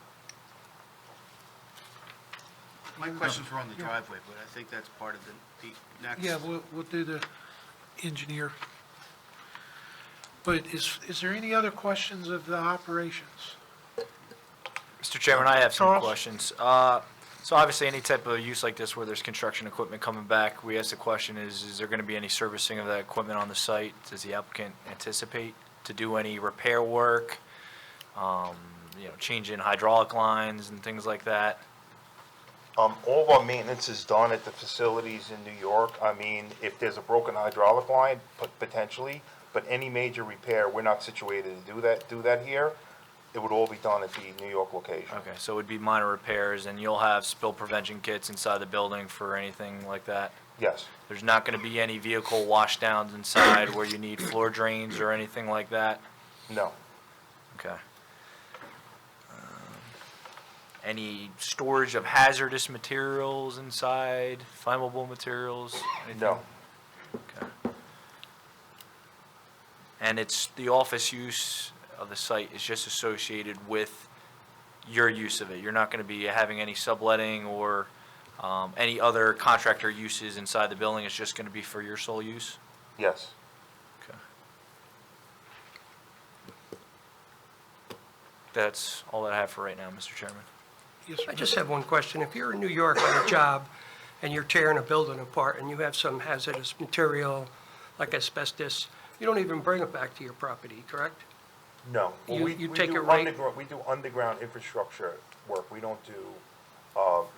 My questions were on the driveway, but I think that's part of the next. Yeah, we'll do the engineer. But is there any other questions of the operations? Mr. Chairman, I have some Charles? questions. So obviously, any type of use like this where there's construction equipment coming back, we ask the question is there going to be any servicing of that equipment on the site? Does the applicant anticipate to do any repair work, change in hydraulic lines and things like that? All of our maintenance is done at the facilities in New York. I mean, if there's a broken hydraulic line, potentially, but any major repair, we're not situated to do that here. It would all be done at the New York location. Okay, so it would be minor repairs, and you'll have spill prevention kits inside the building for anything like that? Yes. There's not going to be any vehicle washdowns inside where you need floor drains or anything like that? No. Okay. Any storage of hazardous materials inside, flammable materials? Anything? No. Okay. And it's, the office use of the site is just associated with your use of it? You're not going to be having any subletting or any other contractor uses inside the building? It's just going to be for your sole use? Yes. Okay. That's all that I have for right now, Mr. Chairman. Yes, sir. I just have one question. If you're in New York on a job and you're tearing a building apart and you have some hazardous material like asbestos, you don't even bring it back to your property, correct? No. Well, You take it right- We do underground infrastructure work. We don't do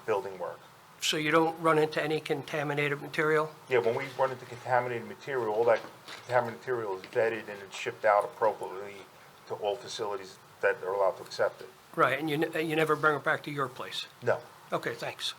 building work. So you don't run into any contaminated material? Yeah, when we run into contaminated material, all that contaminated material is vetted and it's shipped out appropriately to all facilities that are allowed to accept it. Right, and you never bring it back to your place? No. Okay, thanks.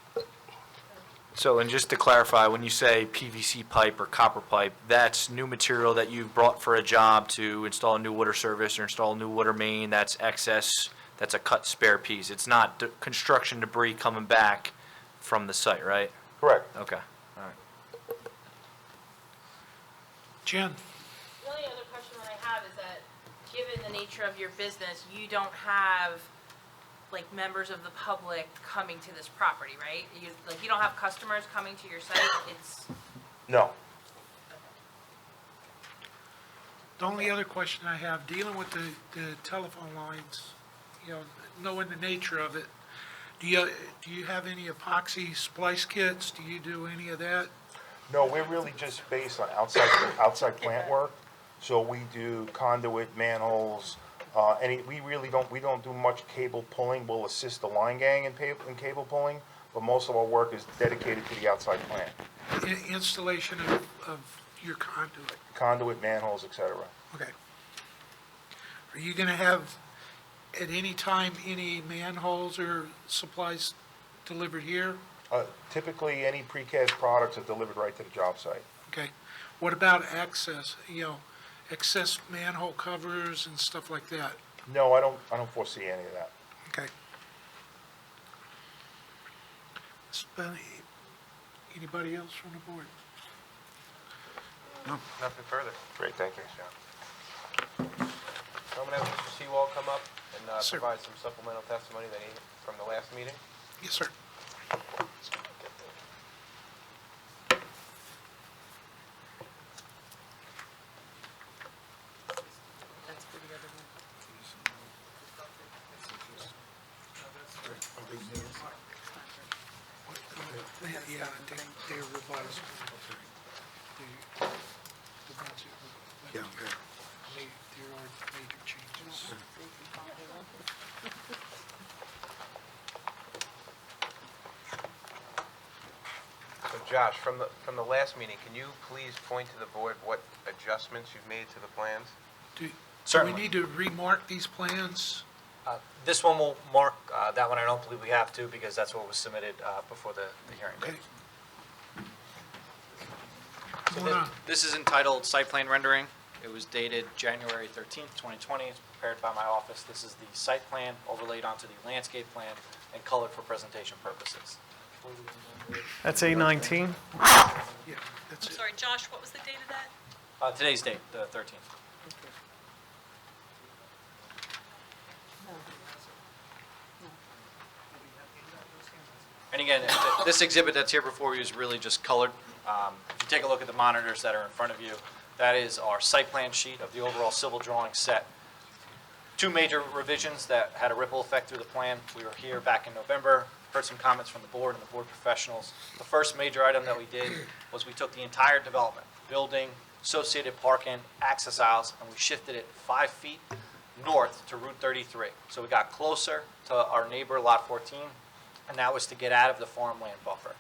So, and just to clarify, when you say PVC pipe or copper pipe, that's new material that you've brought for a job to install a new water service or install a new water main, that's excess, that's a cut spare piece. It's not construction debris coming back from the site, right? Correct. Okay, all right. Jen? The only other question that I have is that, given the nature of your business, you don't have, like, members of the public coming to this property, right? You don't have customers coming to your site? It's, No. The only other question I have, dealing with the telephone lines, knowing the nature of it, do you have any epoxy splice kits? Do you do any of that? No, we're really just based on outside plant work. So we do conduit, manholes, we don't do much cable pulling. We'll assist the line gang in cable pulling, but most of our work is dedicated to the outside plant. Installation of your conduit? Conduit, manholes, et cetera. Okay. Are you going to have, at any time, any manholes or supplies delivered here? Typically, any precast products are delivered right to the job site. Okay. What about access, excess manhole covers and stuff like that? No, I don't foresee any of that. Okay. Anybody else from the board? Nothing further. Great, thank you. So I'm going to have Mr. Seawall come up and Sir. provide some supplemental testimony that he, from the last meeting. Yes, sir. Yeah, they're revised. Yeah. There are major changes. So Josh, from the last meeting, can you please point to the board what adjustments you've made to the plans? Do we Certainly. need to remark these plans? This one will mark, that one I don't believe we have to, because that's what was submitted before the hearing Okay. date. Wanna- This is entitled Site Plan Rendering. It was dated January 13th, 2020. It's prepared by my office. This is the site plan overlaid onto the landscape plan and colored for presentation purposes. That's A19. Yeah, that's I'm it. sorry, Josh, what was the date of that? Today's date, the 13th. And again, this exhibit that's here before you is really just colored. If you take a look at the monitors that are in front of you, that is our site plan sheet of the overall civil drawing set. Two major revisions that had a ripple effect through the plan. We were here back in November, heard some comments from the board and the board professionals. The first major item that we did was we took the entire development, building, associated parking, access aisles, and we shifted it 5 feet north to Route 33. So we got closer to our neighbor, Lot 14, and that was to get out of the farmland buffer.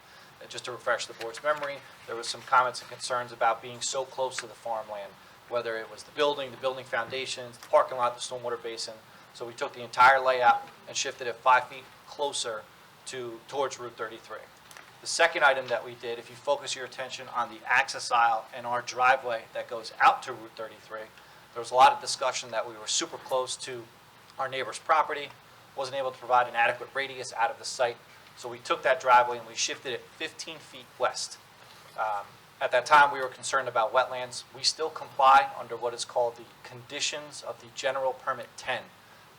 Just to refresh the board's memory, there was some comments and concerns about being so close to the farmland, whether it was the building foundations, the parking lot, the stormwater basin. So we took the entire layout and shifted it 5 feet closer towards Route 33. The second item that we did, if you focus your attention on the access aisle and our driveway that goes out to Route 33, there was a lot of discussion that we were super close to our neighbor's property, wasn't able to provide an adequate radius out of the site. So we took that driveway and we shifted it 15 feet west. At that time, we were concerned about wetlands. We still comply under what is called the conditions of the General Permit 10.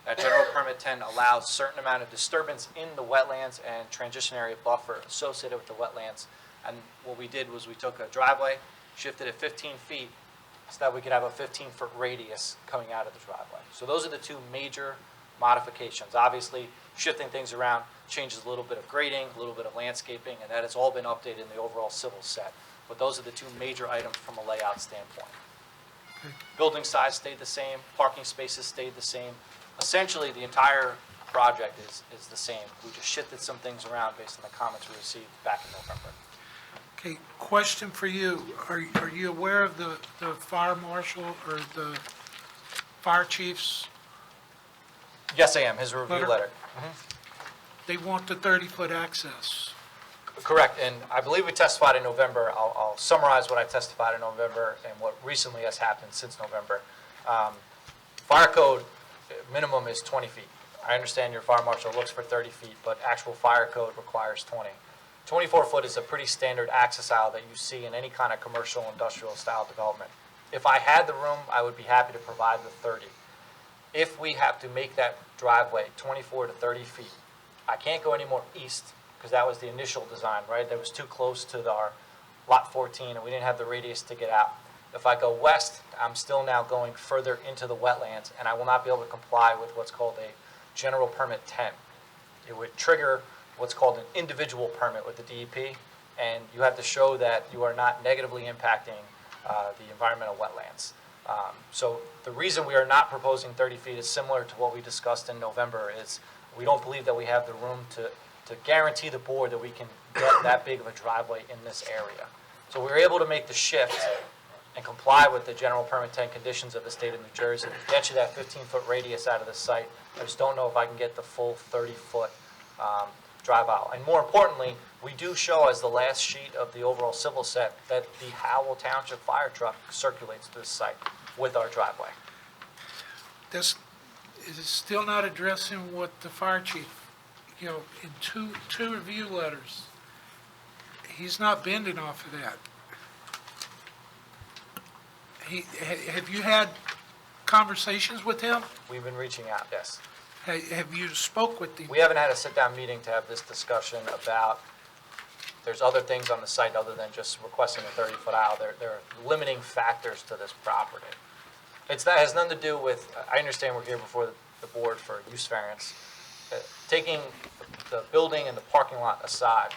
That General Permit 10 allows certain amount of disturbance in the wetlands and transition area buffer associated with the wetlands. And what we did was we took a driveway, shifted it 15 feet so that we could have a 15-foot radius coming out of the driveway. So those are the two major modifications. Obviously, shifting things around changes a little bit of grading, a little bit of landscaping, and that has all been updated in the overall civil set. But those are the two major items from a layout standpoint. Building size stayed the same, parking spaces stayed the same. Essentially, the entire project is the same. We just shifted some things around based on the comments we received back in November. Okay, question for you. Are you aware of the fire marshal or the fire chief's? Yes, I am. His review letter. They want the 30-foot access. Correct, and I believe we testified in November. I'll summarize what I testified in November and what recently has happened since November. Fire code minimum is 20 feet. I understand your fire marshal looks for 30 feet, but actual fire code requires 20. 24 foot is a pretty standard access aisle that you see in any kind of commercial industrial style development. If I had the room, I would be happy to provide the 30. If we have to make that driveway 24 to 30 feet, I can't go any more east because that was the initial design, right? That was too close to our lot 14 and we didn't have the radius to get out. If I go west, I'm still now going further into the wetlands, and I will not be able to comply with what's called a general permit 10. It would trigger what's called an individual permit with the DEP, and you have to show that you are not negatively impacting the environmental wetlands. So the reason we are not proposing 30 feet is similar to what we discussed in November, is we don't believe that we have the room to guarantee the board that we can get that big of a driveway in this area. So we were able to make the shift and comply with the general permit 10 conditions of the state of New Jersey, get you that 15-foot radius out of the site. I just don't know if I can get the full 30-foot drive aisle. And more importantly, we do show as the last sheet of the overall civil set that the Howell Township fire truck circulates to this site with our driveway. This is still not addressing what the fire chief, in two review letters, he's not bending off of that. Have you had conversations with him? We've been reaching out, yes. Have you spoke with him? We haven't had a sit-down meeting to have this discussion about, there's other things on the site other than just requesting a 30-foot aisle. There are limiting factors to this property. That has nothing to do with, I understand we're here before the board for use variance. Taking the building and the parking lot aside,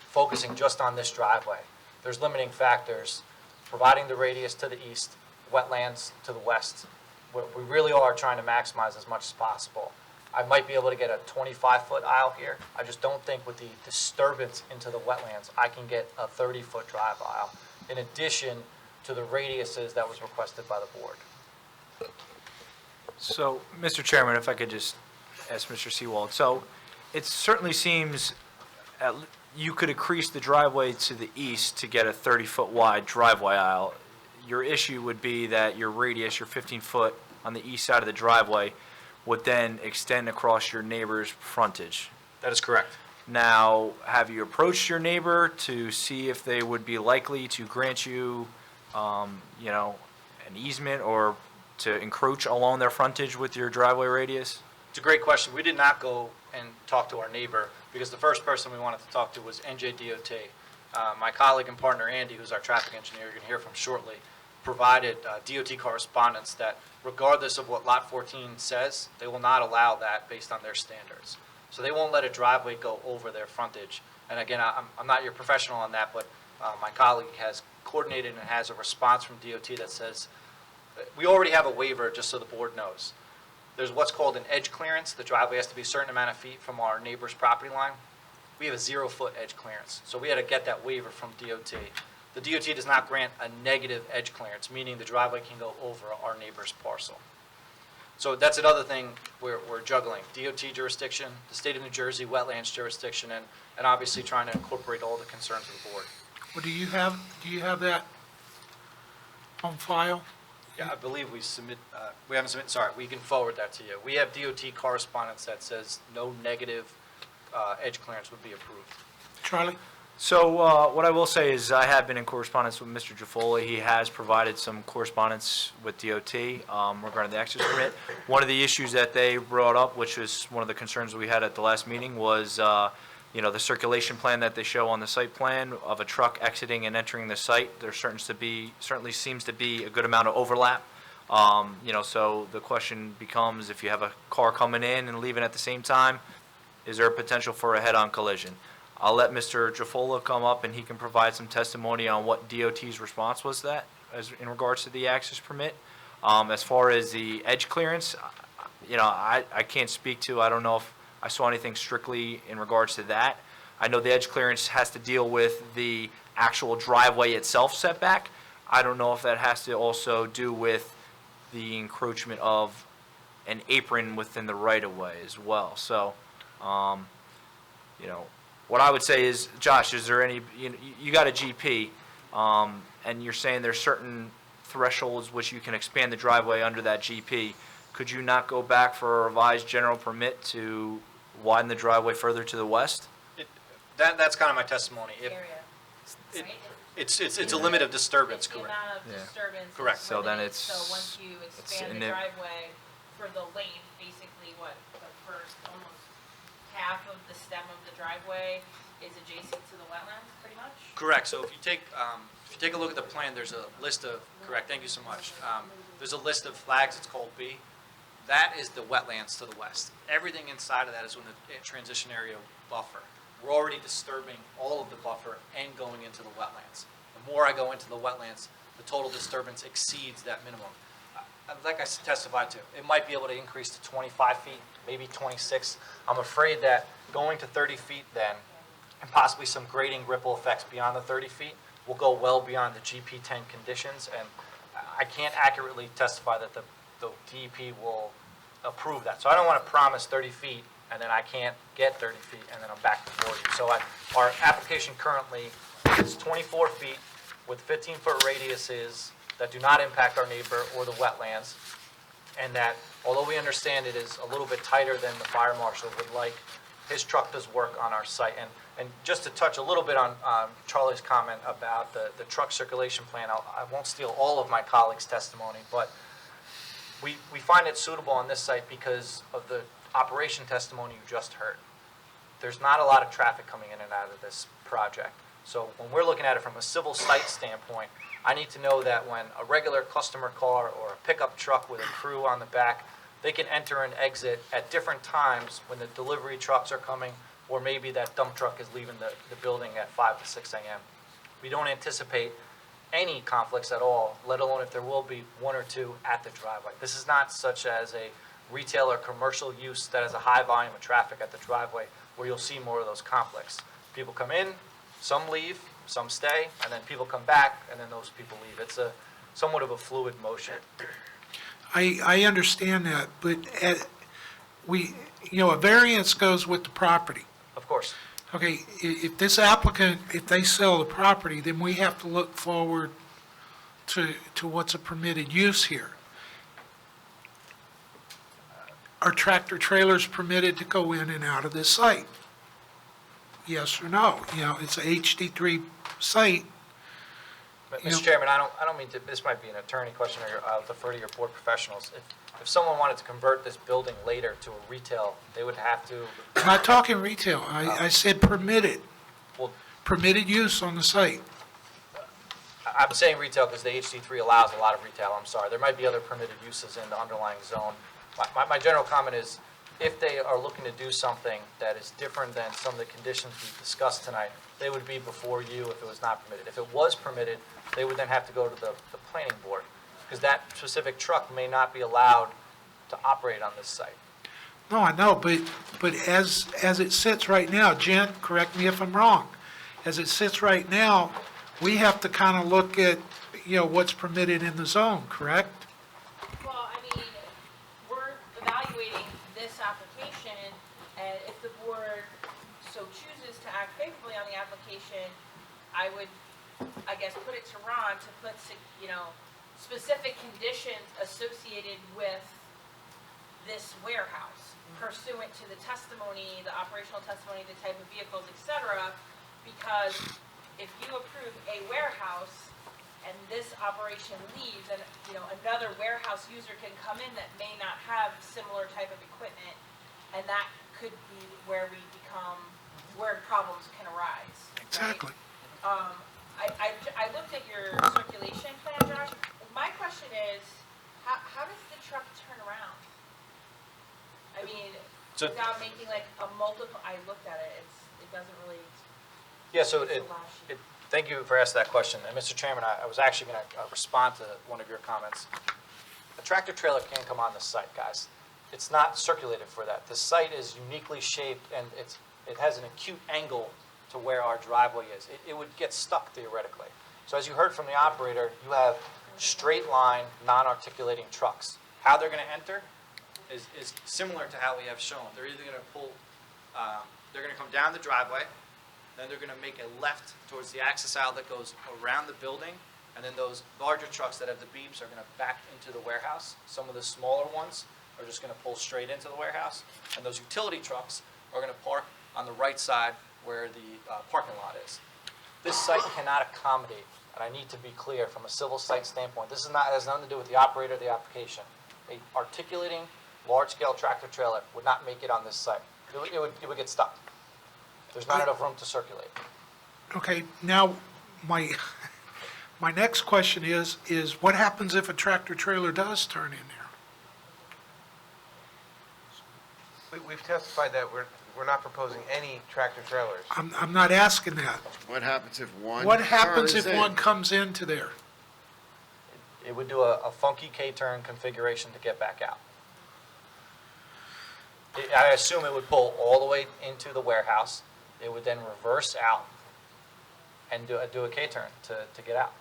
focusing just on this driveway, there's limiting factors, providing the radius to the east, wetlands to the west. We really are trying to maximize as much as possible. I might be able to get a 25-foot aisle here. I just don't think with the disturbance into the wetlands, I can get a 30-foot drive aisle, in addition to the radiuses that was requested by the board. So, Mr. Chairman, if I could just ask Mr. Seawald. So, it certainly seems you could increase the driveway to the east to get a 30-foot wide driveway aisle. Your issue would be that your radius, your 15-foot on the east side of the driveway, would then extend across your neighbor's frontage. That is correct. Now, have you approached your neighbor to see if they would be likely to grant you, an easement or to encroach along their frontage with your driveway radius? It's a great question. We did not go and talk to our neighbor because the first person we wanted to talk to was NJDOT. My colleague and partner, Andy, who's our traffic engineer, you're going to hear from shortly, provided DOT correspondence that regardless of what Lot 14 says, they will not allow that based on their standards. So they won't let a driveway go over their frontage. And again, I'm not your professional on that, but my colleague has coordinated and has a response from DOT that says, we already have a waiver, just so the board knows. There's what's called an edge clearance. The driveway has to be a certain amount of feet from our neighbor's property line. We have a 0-foot edge clearance, so we had to get that waiver from DOT. The DOT does not grant a negative edge clearance, meaning the driveway can go over our neighbor's parcel. So that's another thing we're juggling. DOT jurisdiction, the state of New Jersey wetlands jurisdiction, and obviously trying to incorporate all the concerns of the board. Well, do you have that on file? Yeah, I believe we haven't submitted, sorry, we can forward that to you. We have DOT correspondence that says no negative edge clearance would be approved. Charlie? So what I will say is I have been in correspondence with Mr. Jaffola. He has provided some correspondence with DOT regarding the access permit. One of the issues that they brought up, which was one of the concerns we had at the last meeting, was the circulation plan that they show on the site plan of a truck exiting and entering the site. There certainly seems to be a good amount of overlap. So the question becomes, if you have a car coming in and leaving at the same time, is there a potential for a head-on collision? I'll let Mr. Jaffola come up and he can provide some testimony on what DOT's response was that in regards to the access permit. As far as the edge clearance, I can't speak to, I don't know if I saw anything strictly in regards to that. I know the edge clearance has to deal with the actual driveway itself setback. I don't know if that has to also do with the encroachment of an apron within the right-of-way as well. So, what I would say is, Josh, is there any, you got a GP, and you're saying there's certain thresholds which you can expand the driveway under that GP. Could you not go back for a revised general permit to widen the driveway further to the west? That's kind of my testimony. Right? It's a limit of disturbance, It's the correct? amount of Yeah. disturbance. Correct. So then So it's- once you expand in the the- driveway for the length, basically the first almost half of the stem of the driveway is adjacent to the wetlands, pretty much? Correct. So if you take a look at the plan, there's a list of, correct, thank you so much. There's a list of flags, it's called B. That is the wetlands to the west. Everything inside of that is in the transition area buffer. We're already disturbing all of the buffer and going into the wetlands. The more I go into the wetlands, the total disturbance exceeds that minimum. Like I testified to, it might be able to increase to 25 feet, maybe 26. I'm afraid that going to 30 feet then, and possibly some grading ripple effects beyond the 30 feet, will go well beyond the GP10 conditions, and I can't accurately testify that the DEP will approve that. So I don't want to promise 30 feet, and then I can't get 30 feet, and then I'm back before you. So our application currently is 24 feet with 15-foot radiuses that do not impact our neighbor or the wetlands, and that although we understand it is a little bit tighter than the fire marshal would like, his truck does work on our site. And just to touch a little bit on Charlie's comment about the truck circulation plan, I won't steal all of my colleagues' testimony, but we find it suitable on this site because of the operation testimony you just heard. There's not a lot of traffic coming in and out of this project. So when we're looking at it from a civil site standpoint, I need to know that when a regular customer car or a pickup truck with a crew on the back, they can enter and exit at different times when the delivery trucks are coming, or maybe that dump truck is leaving the building at 5 to 6 a.m. We don't anticipate any conflicts at all, let alone if there will be one or two at the driveway. This is not such as a retail or commercial use that has a high volume of traffic at the driveway where you'll see more of those conflicts. People come in, some leave, some stay, and then people come back, and then those people leave. It's a somewhat of a fluid motion. I understand that, but a variance goes with the property. Of course. Okay, if this applicant, if they sell the property, then we have to look forward to what's a permitted use here. Are tractor trailers permitted to go in and out of this site? Yes or no? It's a HD3 site. Mr. Chairman, I don't mean to, this might be an attorney question, or I'll defer to your board professionals. If someone wanted to convert this building later to a retail, they would have to. I'm not talking retail. I said permitted. Well, permitted use on the site. I'm saying retail because the HD3 allows a lot of retail. I'm sorry. There might be other permitted uses in the underlying zone. My general comment is, if they are looking to do something that is different than some of the conditions we've discussed tonight, they would be before you if it was not permitted. If it was permitted, they would then have to go to the planning board, because that specific truck may not be allowed to operate on this site. No, I know, but as it sits right now, Jen, correct me if I'm wrong, as it sits right now, we have to kind of look at, what's permitted in the zone, correct? Well, I mean, we're evaluating this application, and if the board so chooses to act favorably on the application, I would, I guess, put it to Ron to put, specific conditions associated with this warehouse pursuant to the testimony, the operational testimony, the type of vehicles, et cetera, because if you approve a warehouse and this operation leaves, and, another warehouse user can come in that may not have similar type of equipment, and that could be where where problems can arise. Exactly. Right? I looked at your circulation plan, Josh. My question is, how does the truck turn around? I mean, without making like a multiple, I looked at it, it doesn't really. Yeah, so thank you for asking that question. And Mr. Chairman, I was actually going to respond to one of your comments. A tractor trailer can't come on the site, guys. It's not circulated for that. The site is uniquely shaped, and it has an acute angle to where our driveway is. It would get stuck theoretically. So as you heard from the operator, you have straight line, non-articulating trucks. How they're going to enter is similar to how we have shown. They're either going to pull, they're going to come down the driveway, then they're going to make a left towards the access aisle that goes around the building, and then those larger trucks that have the beeps are going to back into the warehouse. Some of the smaller ones are just going to pull straight into the warehouse, and those utility trucks are going to park on the right side where the parking lot is. This site cannot accommodate, and I need to be clear from a civil site standpoint, this has nothing to do with the operator of the application. A articulating large-scale tractor trailer would not make it on this site. It would get stuck. There's not enough room to circulate. Okay, now, my, my next question is what happens if a tractor trailer does turn in there? We've testified that we're not proposing any tractor trailers. I'm not asking that. What happens if one? What happens if turns in? one comes into there? It would do a funky K-turn configuration to get back out. I assume it would pull all the way into the warehouse. It would then reverse out and do a K-turn to get out.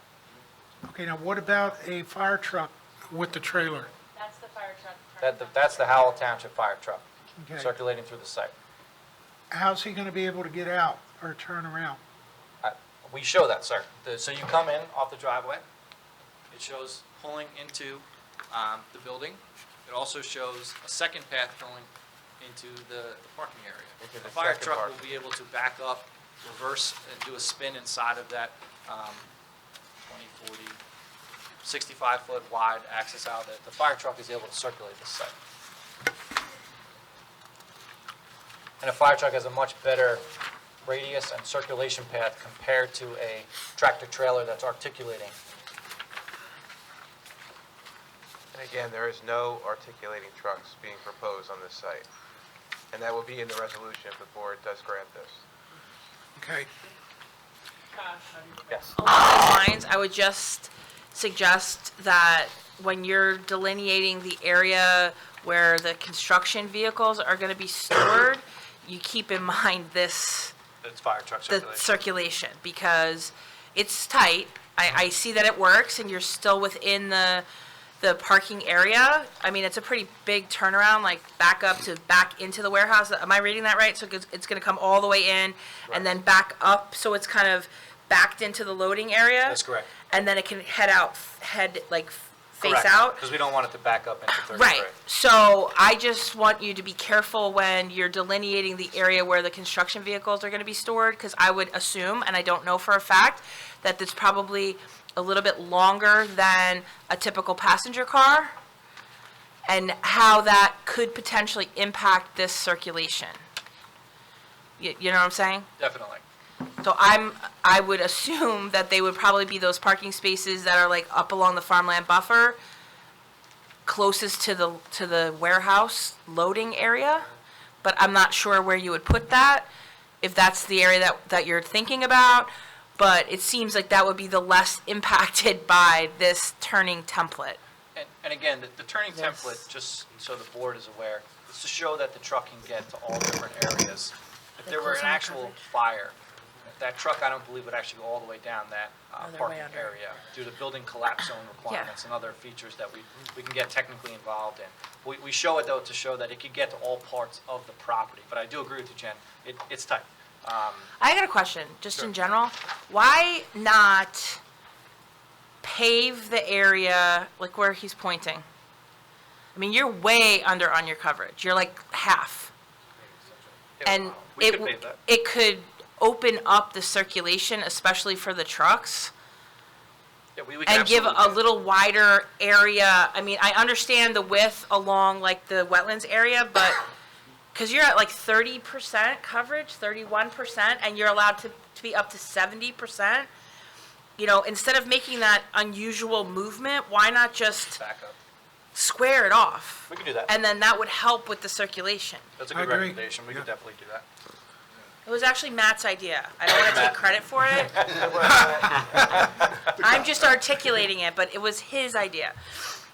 Okay, now what about a fire truck with the trailer? That's the fire truck. That's the Howell Township fire truck Okay. circulating through the site. How's he going to be able to get out or turn around? We show that, sir. So you come in off the driveway. It shows pulling into the building. It also shows a second path going into the parking area. Into the The fire second truck parking. will be able to back up, reverse, and do a spin inside of that 20, 40, 65-foot wide access outlet. The fire truck is able to circulate the site. And a fire truck has a much better radius and circulation path compared to a tractor trailer that's articulating. And again, there is no articulating trucks being proposed on this site. And that will be in the resolution if the board does grant this. Okay, Yes. Along those lines, I would just suggest that when you're delineating the area where the construction vehicles are going to be stored, you keep in mind this, It's fire truck the circulation. circulation, because it's tight. I see that it works, and you're still within the parking area. I mean, it's a pretty big turnaround, like back up to back into the warehouse. Am I reading that right? So it's going to come all the way in and then back up, so it's kind of backed into the loading area? That's correct. And then it can head face Correct. out? Because we don't want it to back up into 33. Right. So I just want you to be careful when you're delineating the area where the construction vehicles are going to be stored, because I would assume, and I don't know for a fact, that it's probably a little bit longer than a typical passenger car, and how that could potentially impact this circulation. You know what I'm saying? Definitely. So I would assume that they would probably be those parking spaces that are like up along the farmland buffer, closest to the warehouse loading area, but I'm not sure where you would put that, if that's the area that you're thinking about, but it seems like that would be the less impacted by this turning template. And again, the turning template, just so the board is aware, is to show that the truck can get to all different areas. If there were an actual fire, that truck, I don't believe, would actually go all the way down that they're parking way under. area due to building collapse zone requirements and other features that we can get technically involved in. We show it, though, to show that it could get to all parts of the property. But I do agree with you, Jen. It's tight. I got a question, just in general. Why not pave the area like where he's pointing? I mean, you're way under on your coverage. You're like half. And We could pave that. it could open up the circulation, especially for the trucks, Yeah, we can and give absolutely a do that. little wider area. I mean, I understand the width along like the wetlands area, but because you're at like 30% coverage, 31%, and you're allowed to be up to 70%, you know, instead of making that unusual movement, why not just Back up. square it off? We could do that. And then that would help with the circulation. That's a I good agree. recommendation. We could definitely do that. It was actually Matt's idea. I don't want to take credit for it. I'm just articulating it, but it was his idea.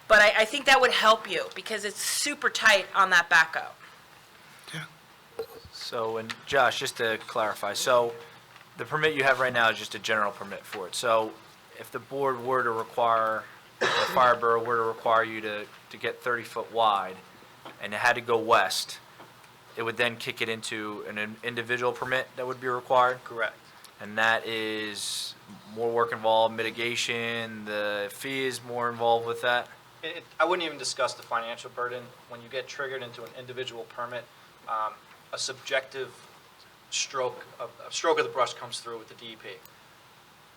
But I think that would help you, because it's super tight on that backup. So, and Josh, just to clarify, so the permit you have right now is just a general permit for it. So if the board were to require, the fire bureau were to require you to get 30-foot wide and it had to go west, it would then kick it into an individual permit that would be required? Correct. And that is more work involved, mitigation, the fee is more involved with that? I wouldn't even discuss the financial burden. When you get triggered into an individual permit, a subjective stroke of the brush comes through with the DEP.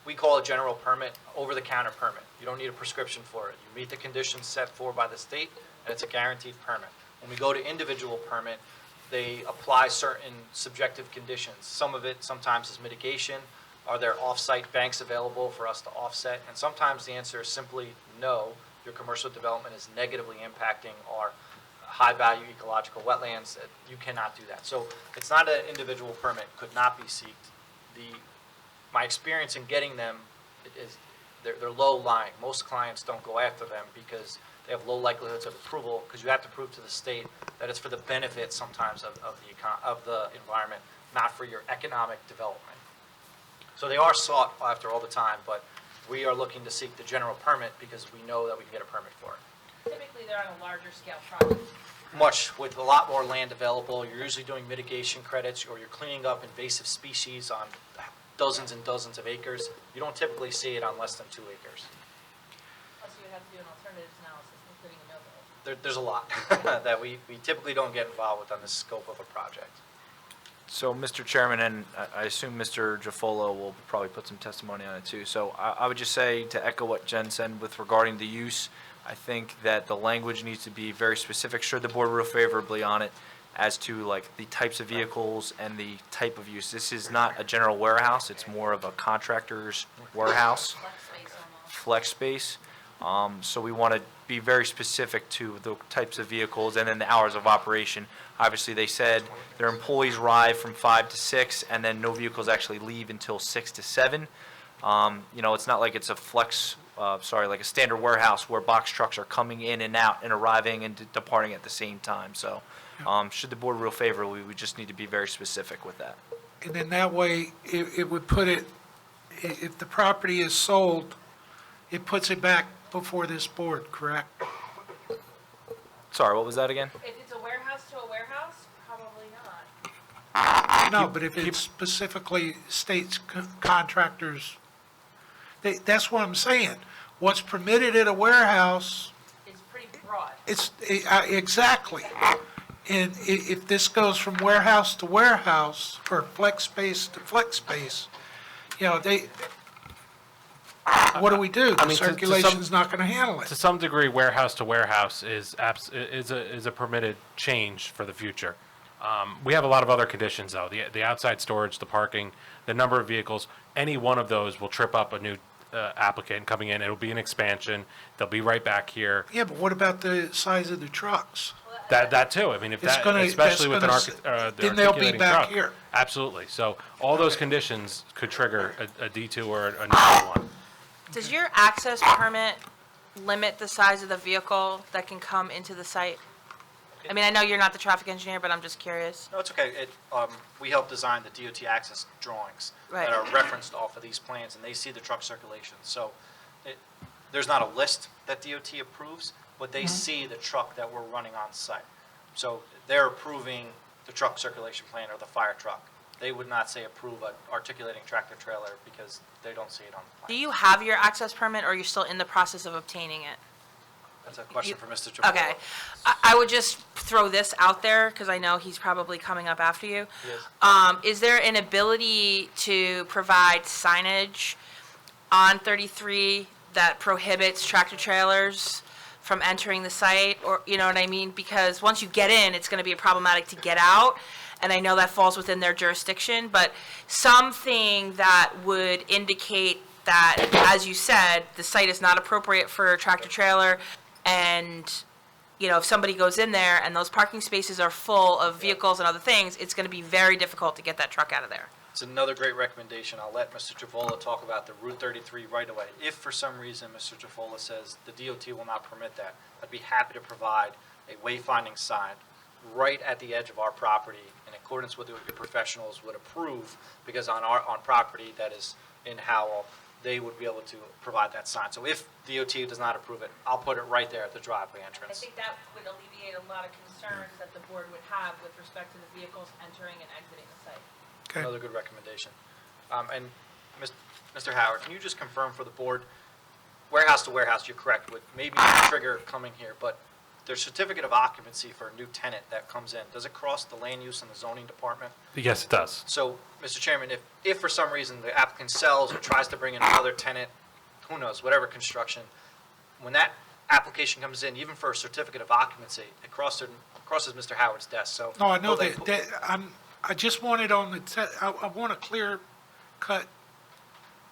We call a general permit over-the-counter permit. You don't need a prescription for it. You meet the conditions set for by the state, and it's a guaranteed permit. When we go to individual permit, they apply certain subjective conditions. Some of it sometimes is mitigation. Are there off-site banks available for us to offset? And sometimes the answer is simply no. Your commercial development is negatively impacting our high-value ecological wetlands. That you cannot do that. So it's not an individual permit, could not be seeked. My experience in getting them is they're low-lying. Most clients don't go after them because they have low likelihoods of approval, because you have to prove to the state that it's for the benefit sometimes of the environment, not for your economic development. So they are sought after all the time, but we are looking to seek the general permit because we know that we can get a permit for it. Typically, they're on a larger scale project. Much, with a lot more land available. You're usually doing mitigation credits, or you're cleaning up invasive species on dozens and dozens of acres. You don't typically see it on less than 2 acres. Plus, you would have to do an alternatives analysis, including a no-build. There's a lot that we typically don't get involved with on the scope of a project. So, Mr. Chairman, and I assume Mr. Jafolo will probably put some testimony on it too. So I would just say, to echo what Jen said with regarding the use, I think that the language needs to be very specific, should the board rule favorably on it, as to like the types of vehicles and the type of use. This is not a general warehouse, it's more of a contractor's warehouse, flex space. So we want to be very specific to the types of vehicles and then the hours of operation. Obviously, they said their employees arrive from 5 to 6, and then no vehicles actually leave until 6 to 7. It's not like it's a like a standard warehouse where box trucks are coming in and out and arriving and departing at the same time. So should the board rule favorably, we just need to be very specific with that. And then that way, it would put it, if the property is sold, it puts it back before this board, correct? Sorry, what was that again? If it's a warehouse to a warehouse, probably not. No, but if it specifically states contractors, that's what I'm saying. What's permitted at a warehouse, It's pretty broad. exactly. And if this goes from warehouse to warehouse, or flex space to flex space, what do we do? The circulation's not gonna handle To it. some degree, warehouse to warehouse is a permitted change for the future. We have a lot of other conditions, though. The outside storage, the parking, the number of vehicles, any one of those will trip up a new applicant coming in. It'll be an expansion. They'll be right back here. Yeah, but what about the size of the trucks? That too. I mean, if It's that, gonna- especially with that's the then they'll be articulating back truck. here. Absolutely. So all those conditions could trigger a D2 or a new one. Does your access permit limit the size of the vehicle that can come into the site? I mean, I know you're not the traffic engineer, but I'm just curious. No, it's okay. We help design the DOT access drawings Right. that are referenced off of these plans, and they see the truck circulation. So there's not a list that DOT approves, but they see the truck that we're running on site. So they're approving the truck circulation plan or the fire truck. They would not say approve an articulating tractor trailer because they don't see it on the plan. Do you have your access permit, or are you still in the process of obtaining it? That's a question for Mr. Trevolo. Okay. I would just throw this out there, because I know he's probably coming up after you. Yes. Is there an ability to provide signage on 33 that prohibits tractor trailers from entering the site, or, you know what I mean? Because once you get in, it's going to be problematic to get out, and I know that falls within their jurisdiction, but something that would indicate that, as you said, the site is not appropriate for a tractor trailer, and, if somebody goes in there and those parking spaces are full of vehicles and other things, it's going to be very difficult to get that truck out of there. It's another great recommendation. I'll let Mr. Javola talk about the Route 33 right away. If for some reason Mr. Javola says the DOT will not permit that, I'd be happy to provide a wayfinding sign right at the edge of our property in accordance with what your professionals would approve, because on property that is in Howell, they would be able to provide that sign. So if DOT does not approve it, I'll put it right there at the driveway I entrance. think that would alleviate a lot of concerns that the board would have with respect to the vehicles entering and exiting the site. Okay. Another good recommendation. And Mr. Howard, can you just confirm for the board, warehouse to warehouse, you're correct, would maybe trigger coming here, but their certificate of occupancy for a new tenant that comes in, does it cross the land use and the zoning department? Yes, it does. So, Mr. Chairman, if for some reason the applicant sells or tries to bring in another tenant, who knows, whatever construction, when that application comes in, even for a certificate of occupancy, it crosses crosses Mr. Howard's desk, so. No, I know they'll that, I just want it on the, I want a clear-cut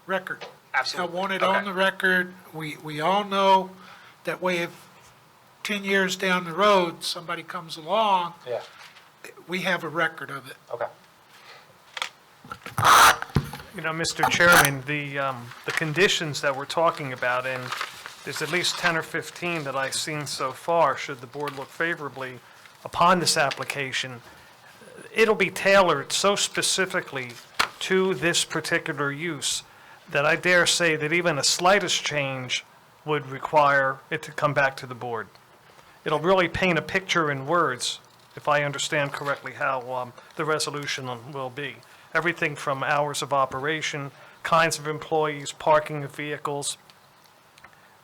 record. Absolutely. I want it on Okay. the record. We all know that way if 10 years down the road, somebody comes along, Yeah, we have a record of it. okay. You know, Mr. Chairman, the conditions that we're talking about, and there's at least 10 or 15 that I've seen so far, should the board look favorably upon this application, it'll be tailored so specifically to this particular use that I dare say that even a slightest change would require it to come back to the board. It'll really paint a picture in words, if I understand correctly, how the resolution will be. Everything from hours of operation, kinds of employees, parking of vehicles,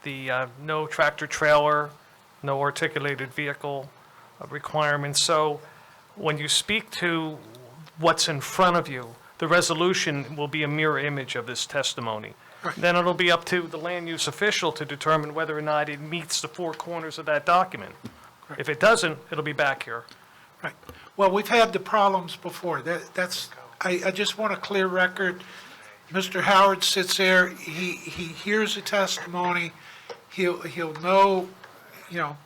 the no tractor-trailer, no articulated vehicle requirements. So when you speak to what's in front of you, the resolution will be a mirror image of this testimony. Then it'll be up to the land use official to determine whether or not it meets the four corners of that document. If it doesn't, it'll be back here. Right. Well, we've had the problems before. I just want a clear record. Mr. Howard sits there, he hears the testimony, he'll know, you know,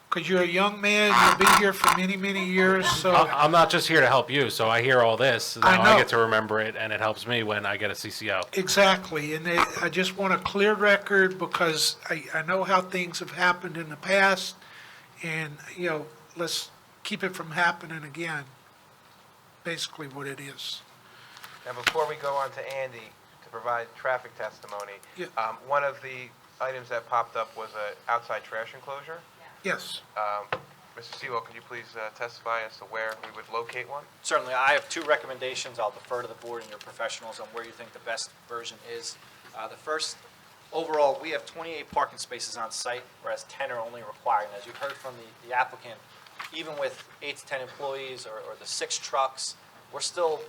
because you're a young man, you'll be here for many, many years, so. I'm not just here to help you, so I hear all this, now I I know. get to remember it, and it helps me when I get a CCO. Exactly, and I just want a clear record because I know how things have happened in the past, and, you know, let's keep it from happening again, basically what it is. Now, before we go on to Andy to provide traffic testimony, Yeah. One of the items that popped up was an outside trash enclosure. Yes. Mr. Sewell, could you please testify as to where we would locate one? Certainly, I have two recommendations. I'll defer to the board and your professionals on where you think the best version is. The first, overall, we have 28 parking spaces on site, whereas 10 are only required. And as you've heard from the applicant, even with 8 to 10 employees or the 6 trucks, we're still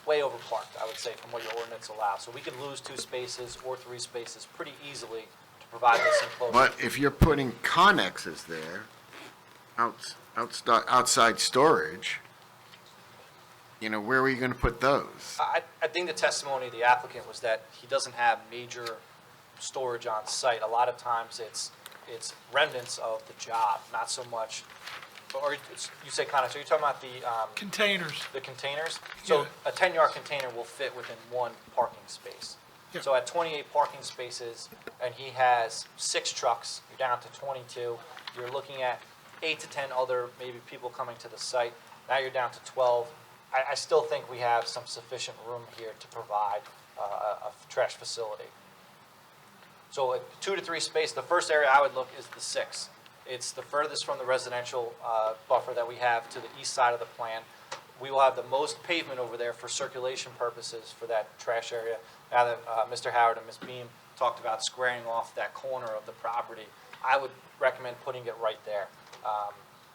way overparked, I would say, from what your ordinance allows. So we could lose 2 spaces or 3 spaces pretty easily to provide this enclosure. But if you're putting connexes there, outside storage, you know, where are you going to put those? I think the testimony of the applicant was that he doesn't have major storage on site. A lot of times it's remnants of the job, not so much, or you say kind of, so you're talking about Containers. the containers? So Yeah. a 10-yard container will fit within 1 parking space. Yeah. So at 28 parking spaces, and he has 6 trucks, you're down to 22. You're looking at 8 to 10 other maybe people coming to the site. Now you're down to 12. I still think we have some sufficient room here to provide a trash facility. So a 2 to 3 space, the first area I would look is the 6. It's the furthest from the residential buffer that we have to the east side of the plan. We will have the most pavement over there for circulation purposes for that trash area. Now that Mr. Howard and Ms. Beam talked about squaring off that corner of the property, I would recommend putting it right there.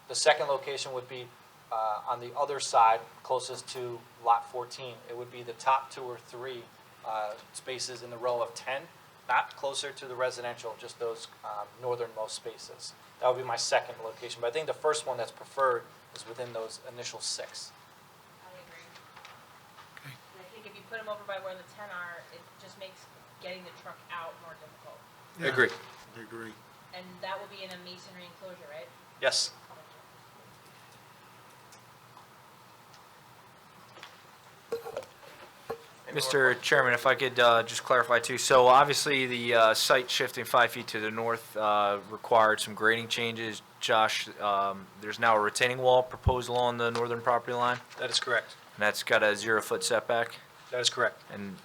The second location would be on the other side, closest to lot 14. It would be the top 2 or 3 spaces in the row of 10, not closer to the residential, just those northernmost spaces. That would be my second location. But I think the first one that's preferred is within those initial 6. I agree. And I think if you put them over by where the 10 are, it just makes getting the truck out more difficult. Yeah. Agree. I agree. And that will be in a masonry enclosure, right? Yes. Mr. Chairman, if I could just clarify too, so obviously the site shifting 5 feet to the north required some grading changes. Josh, there's now a retaining wall proposed along the northern property line, That is correct. and that's got a 0-foot setback. That is correct. And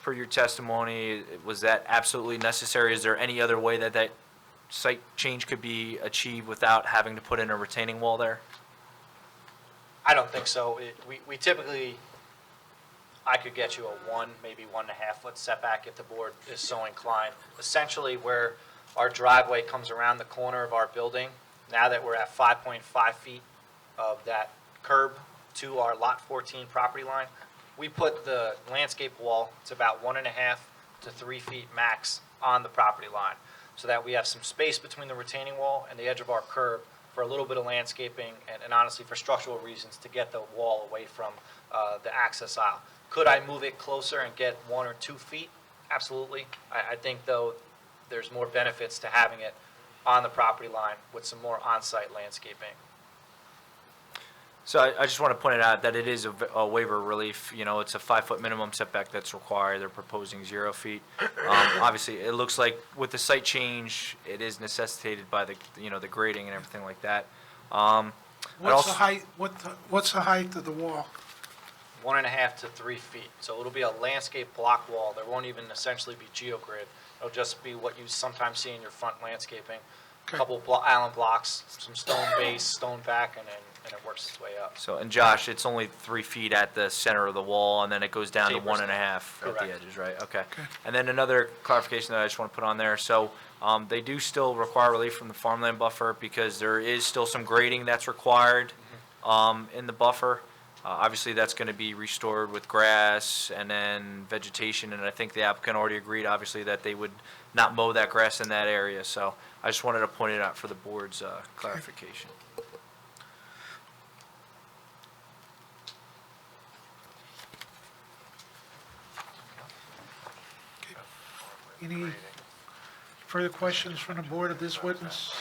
per your testimony, was that absolutely necessary? Is there any other way that that site change could be achieved without having to put in a retaining wall there? I don't think so. We typically, I could get you a 1, maybe 1.5 foot setback if the board is so inclined. Essentially, where our driveway comes around the corner of our building, now that we're at 5.5 feet of that curb to our lot 14 property line, we put the landscape wall, it's about 1.5 to 3 feet max on the property line, so that we have some space between the retaining wall and the edge of our curb for a little bit of landscaping and honestly for structural reasons to get the wall away from the access aisle. Could I move it closer and get 1 or 2 feet? Absolutely. I think, though, there's more benefits to having it on the property line with some more on-site landscaping. So I just want to point it out that it is a waiver relief. You know, it's a 5-foot minimum setback that's required. They're proposing 0 feet. Obviously, it looks like with the site change, it is necessitated by the, you know, the grading and everything like that. What's the height, what's the height of the wall? 1.5 to 3 feet. So it'll be a landscape block wall. There won't even essentially be geogrid. It'll just be what you sometimes see in your front landscaping. A couple island blocks, some stone base, stone back, and it works its way up. So, and Josh, it's only 3 feet at the center of the wall, and then it goes down to Tapers 1.5 at Correct. the edges, right? Okay. And then another clarification that I just want to put on there. So, they do still require relief from the farmland buffer because there is still some grading that's required in the buffer. Obviously, that's going to be restored with grass and then vegetation, and I think the applicant already agreed, obviously, that they would not mow that grass in that area. So I just wanted to point it out for the board's clarification. Any further questions from the board of this witness?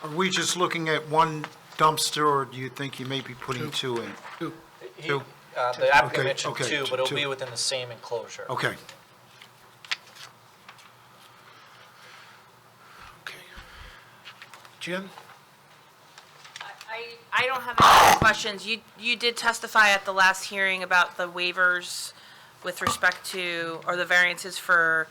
Are we just looking at one dumpster, or do you think you may be putting two in? Two. Two? The applicant Okay, mentioned okay, 2, but it'll two. be within the same enclosure. Okay. Okay. Jen? I don't have any other questions. You did testify at the last hearing about the waivers with respect to, or the variances for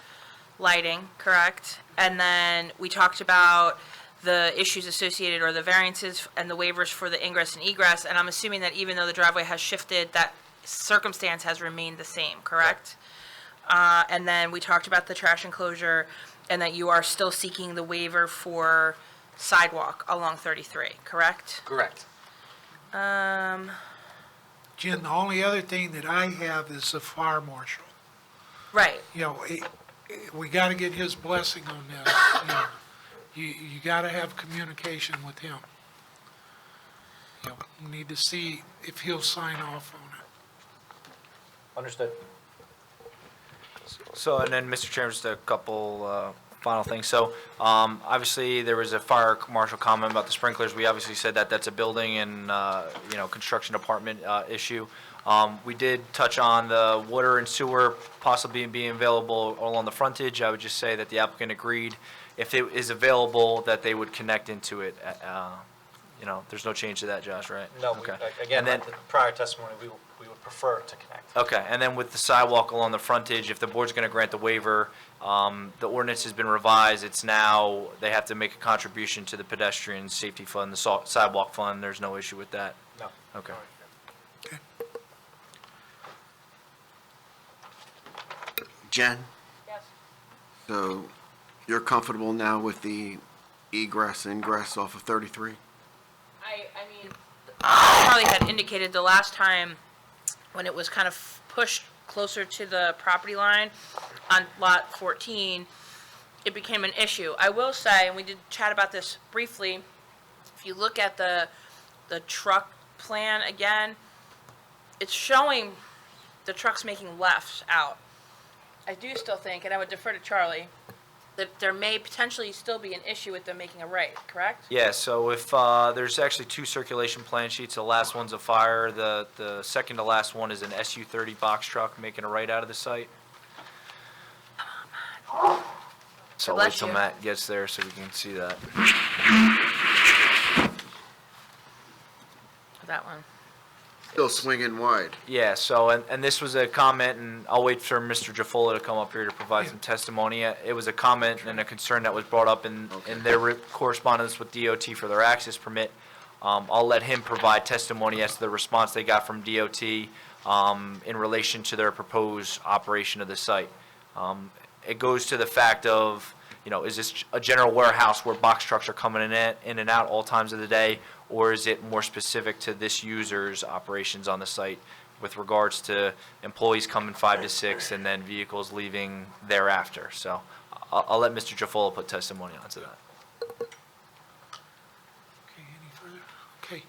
lighting, correct? And then we talked about the issues associated, or the variances and the waivers for the ingress and egress, and I'm assuming that even though the driveway has shifted, that circumstance has remained the same, correct? And then we talked about the trash enclosure, and that you are still seeking the waiver for sidewalk along 33, correct? Correct. Jen, the only other thing that I have is the fire marshal. Right. You know, we got to get his blessing on this. You know, you got to have communication with him. You know, we need to see if he'll sign off on it. Understood. So, and then, Mr. Chairman, just a couple final things. So, obviously, there was a fire marshal comment about the sprinklers. We obviously said that that's a building and, you know, construction department issue. We did touch on the water and sewer possibly being available along the frontage. I would just say that the applicant agreed, if it is available, that they would connect into it. You know, there's no change to that, Josh, right? No, Okay. again, And then- like the prior testimony, we would prefer to connect. Okay, and then with the sidewalk along the frontage, if the board's going to grant the waiver, the ordinance has been revised. It's now, they have to make a contribution to the pedestrian safety fund, the sidewalk fund. There's no issue with that? No. Okay. Jen, Yes. so you're comfortable now with the egress, ingress off of 33? I mean, Charlie had indicated the last time when it was kind of pushed closer to the property line on lot 14, it became an issue. I will say, and we did chat about this briefly, if you look at the truck plan again, it's showing the trucks making lefts out. I do still think, and I would defer to Charlie, that there may potentially still be an issue with them making a right, correct? Yeah, so if, there's actually 2 circulation plan sheets. The last one's a fire. The second to last one is an SU-30 box truck making a right out of the site. So I'll wait Bless till you. Matt gets there so we can see that. That one. Still swinging wide. Yeah, so, and this was a comment, and I'll wait for Mr. Jafola to come up here to provide some testimony. It was a comment and a concern that was brought up in their correspondence with DOT for their access permit. I'll let him provide testimony as to the response they got from DOT in relation to their proposed operation of the site. It goes to the fact of, you know, is this a general warehouse where box trucks are coming in and out all times of the day? Or is it more specific to this user's operations on the site with regards to employees coming 5 to 6 and then vehicles leaving thereafter? So I'll let Mr. Jafola put testimony onto that. Okay,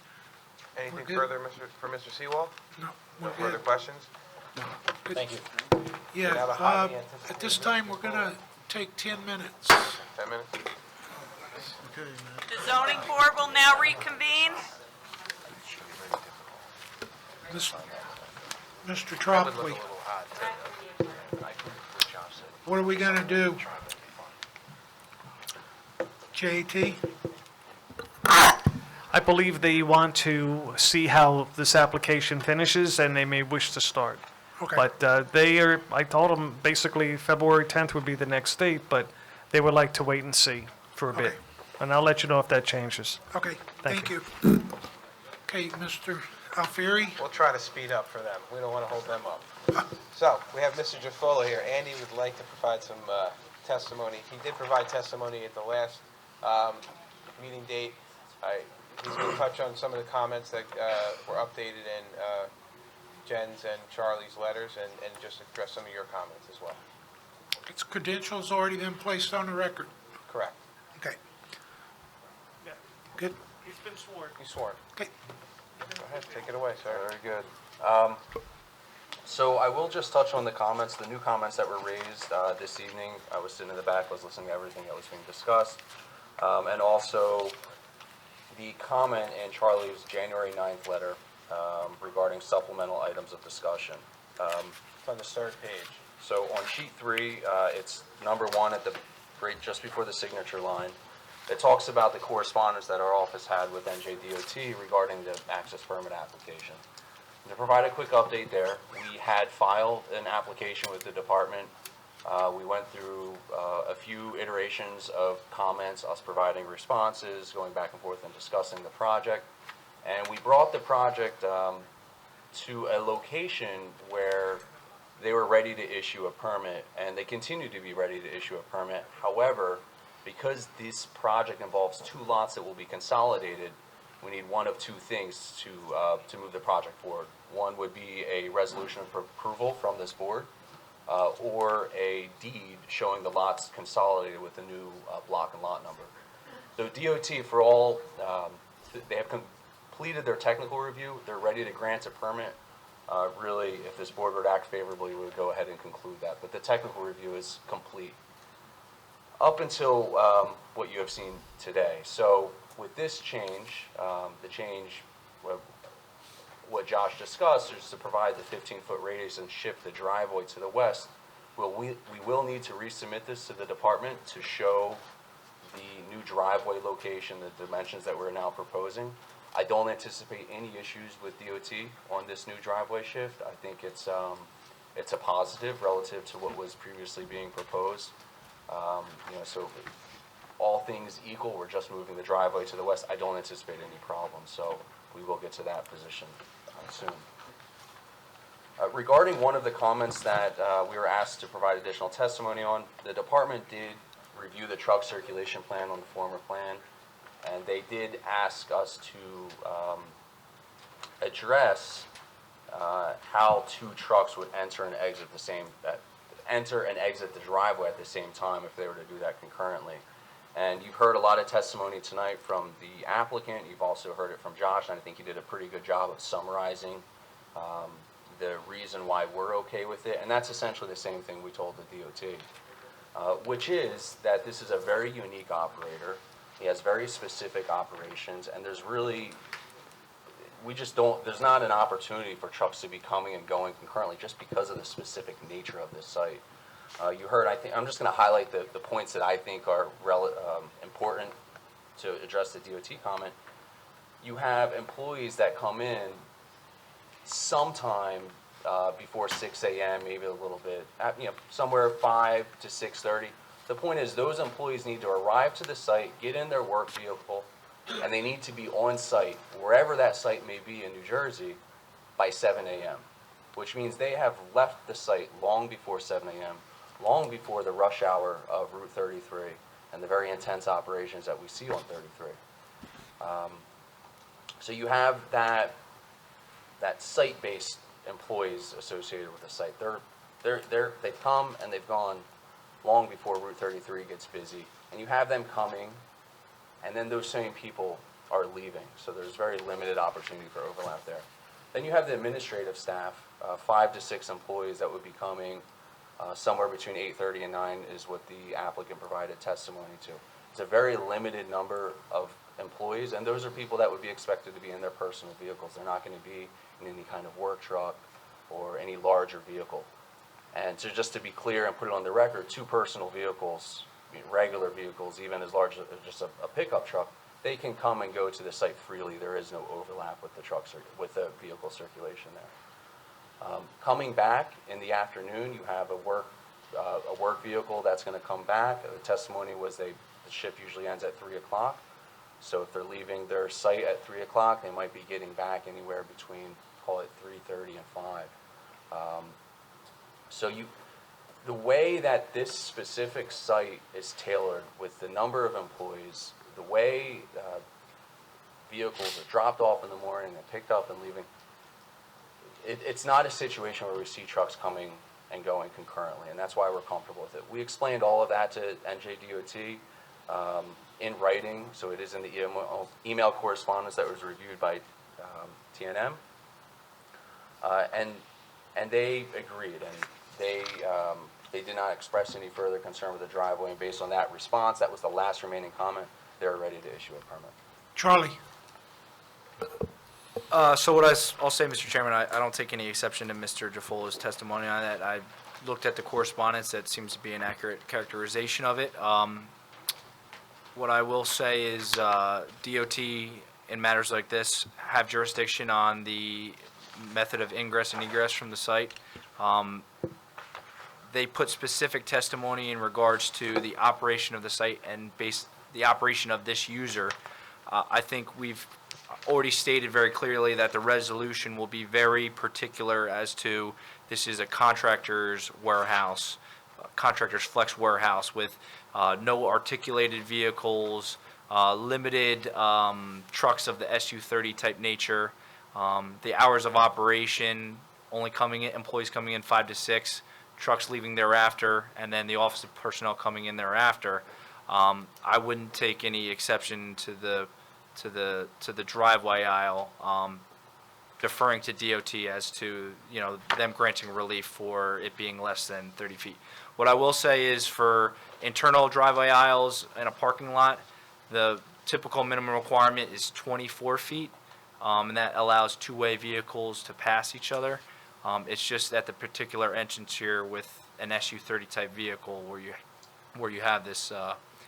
Anything good. further, for Mr. Seawald? no, No we're further good. questions? Good. Thank you. Yeah, Now the hotly at this time, we're gonna take 10 minutes. 10 minutes? The zoning board will now reconvene. Mr. That would look a Tropoli, little odd, too. what are we gonna do? JT? I believe they want to see how this application finishes, and they may wish to start. Okay. But I told them basically February 10th would be the next date, but they would like to wait and see for a bit. Okay. And I'll let you know if that changes. Okay, Thank thank you. Okay, Mr. Alfieri? We'll try to speed up for them. We don't want to hold them up. So, we have Mr. Jafola here. Andy would like to provide some testimony. He did provide testimony at the last meeting date. He's going to touch on some of the comments that were updated in Jen's and Charlie's letters and just address some of your comments as well. Its credentials already been placed on the record. Correct. Okay. Good? He's been sworn. You sworn. Okay. Go ahead, take it away, sir. Very good. So I will just touch on the comments, the new comments that were raised this evening. I was sitting in the back, was listening to everything that was being discussed. And also the comment in Charlie's January 9th letter regarding supplemental items of discussion. It's on the third page. So on sheet 3, it's number 1 at the right just before the signature line. It talks about the correspondence that our office had with NJDOT regarding the access permit application. To provide a quick update there, we had filed an application with the department. We went through a few iterations of comments, us providing responses, going back and forth and discussing the project. And we brought the project to a location where they were ready to issue a permit, and they continue to be ready to issue a permit. However, because this project involves 2 lots that will be consolidated, we need one of 2 things to move the project forward. One would be a resolution of approval from this board, or a deed showing the lots consolidated with the new block and lot number. So DOT, for all, they have completed their technical review. They're ready to grant a permit. Really, if this board would act favorably, we would go ahead and conclude that. But the technical review is complete up until what you have seen today. So with this change, the change, what Josh discussed, is to provide the 15-foot radius and shift the driveway to the west. We will need to resubmit this to the department to show the new driveway location, the dimensions that we're now proposing. I don't anticipate any issues with DOT on this new driveway shift. I think it's a positive relative to what was previously being proposed. So all things equal, we're just moving the driveway to the west. I don't anticipate any problems, so we will get to that position soon. Regarding one of the comments that we were asked to provide additional testimony on, the department did review the truck circulation plan on the former plan, and they did ask us to address how 2 trucks would enter and exit the driveway at the same time if they were to do that concurrently. And you've heard a lot of testimony tonight from the applicant. You've also heard it from Josh, and I think he did a pretty good job of summarizing the reason why we're okay with it. And that's essentially the same thing we told the DOT, which is that this is a very unique operator. He has very specific operations, and there's not an opportunity for trucks to be coming and going concurrently just because of the specific nature of this site. You heard, I'm just going to highlight the points that I think are important to address the DOT comment. You have employees that come in sometime before 6 a.m., maybe a little bit, somewhere 5 to 6:30. The point is those employees need to arrive to the site, get in their work vehicle, and they need to be on site, wherever that site may be in New Jersey, by 7 a.m., which means they have left the site long before 7 a.m., long before the rush hour of Route 33 and the very intense operations that we see on 33. So you have that site-based employees associated with the site. They've come and they've gone long before Route 33 gets busy. And you have them coming, and then those same people are leaving. So there's very limited opportunity for overlap there. Then you have the administrative staff, 5 to 6 employees that would be coming somewhere between 8:30 and 9 is what the applicant provided testimony to. It's a very limited number of employees, and those are people that would be expected to be in their personal vehicles. They're not going to be in any kind of work truck or any larger vehicle. And so just to be clear and put it on the record, 2 personal vehicles, regular vehicles, even as large as just a pickup truck, they can come and go to the site freely. There is no overlap with the trucks or with the vehicle circulation there. Coming back in the afternoon, you have a work vehicle that's going to come back. The testimony was the shift usually ends at 3 o'clock. So if they're leaving their site at 3 o'clock, they might be getting back anywhere between, call it 3:30 and 5. So the way that this specific site is tailored with the number of employees, the way vehicles are dropped off in the morning and picked up and leaving, it's not a situation where we see trucks coming and going concurrently, and that's why we're comfortable with it. We explained all of that to NJDOT in writing, so it is in the email correspondence that was reviewed by TNM, and they agreed, and they did not express any further concern with the driveway, and based on that response, that was the last remaining comment, they're ready to issue a permit. Charlie? So what I'll say, Mr. Chairman, I don't take any exception to Mr. Jafolo's testimony on that. I looked at the correspondence. That seems to be an accurate characterization of it. What I will say is DOT, in matters like this, have jurisdiction on the method of ingress and egress from the site. They put specific testimony in regards to the operation of the site and the operation of this user. I think we've already stated very clearly that the resolution will be very particular as to this is a contractor's warehouse, contractor's flex warehouse with no articulated vehicles, limited trucks of the SU-30 type nature. The hours of operation, only employees coming in 5 to 6, trucks leaving thereafter, and then the office of personnel coming in thereafter. I wouldn't take any exception to the driveway aisle, deferring to DOT as to, them granting relief for it being less than 30 feet. What I will say is for internal driveway aisles in a parking lot, the typical minimum requirement is 24 feet, and that allows two-way vehicles to pass each other. It's just at the particular entrance here with an SU-30 type vehicle where you have this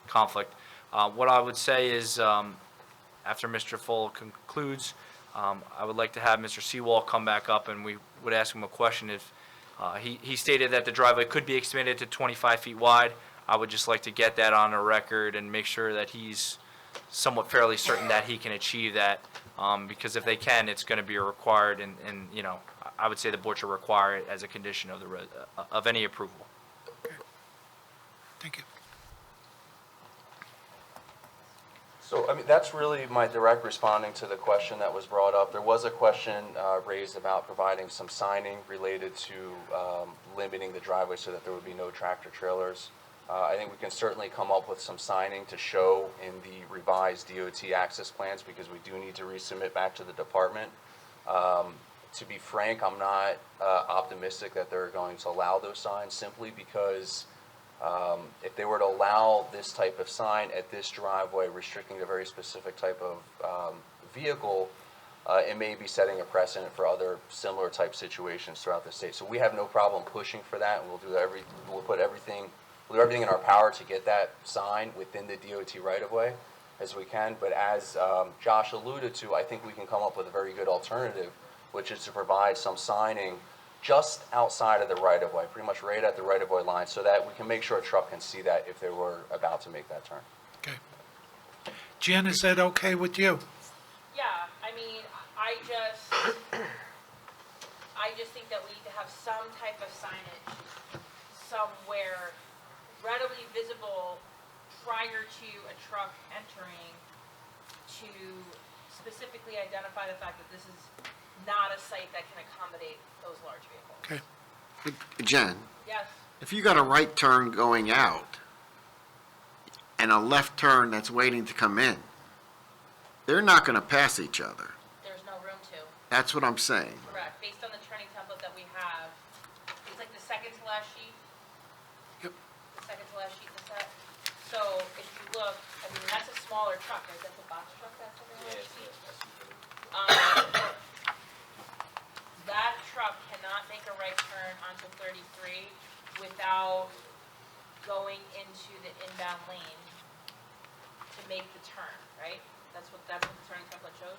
conflict. What I would say is, after Mr. Full concludes, I would like to have Mr. Seawall come back up, and we would ask him a question. If he stated that the driveway could be expanded to 25 feet wide, I would just like to get that on a record and make sure that he's somewhat fairly certain that he can achieve that, because if they can, it's going to be required, and I would say the board should require it as a condition of any approval. Thank you. So, that's really my direct responding to the question that was brought up. There was a question raised about providing some signing related to limiting the driveway so that there would be no tractor trailers. I think we can certainly come up with some signing to show in the revised DOT access plans, because we do need to resubmit back to the department. To be frank, I'm not optimistic that they're going to allow those signs, simply because if they were to allow this type of sign at this driveway restricting a very specific type of vehicle, it may be setting a precedent for other similar type situations throughout the state. So we have no problem pushing for that, and we'll do everything in our power to get that sign within the DOT right-of-way as we can. But as Josh alluded to, I think we can come up with a very good alternative, which is to provide some signing just outside of the right-of-way, pretty much right at the right-of-way line, so that we can make sure a truck can see that if they were about to make that turn. Okay. Jen, is that okay with you? Yeah, I just think that we need to have some type of signage somewhere readily visible prior to a truck entering to specifically identify the fact that this is not a site that can accommodate those large vehicles. Okay. Jen, Yes. if you got a right turn going out and a left turn that's waiting to come in, they're not going to pass each other. There's no room to. That's what I'm saying. Correct. Based on the turning template that we have, it's like the second to last sheet. Yep. The second to last sheet in the set. So if you look, I mean, that's a smaller truck, right? That's a box truck that's on the last sheet. That truck cannot make a right turn onto 33 without going into the inbound lane to make the turn, right? That's what the turning template shows?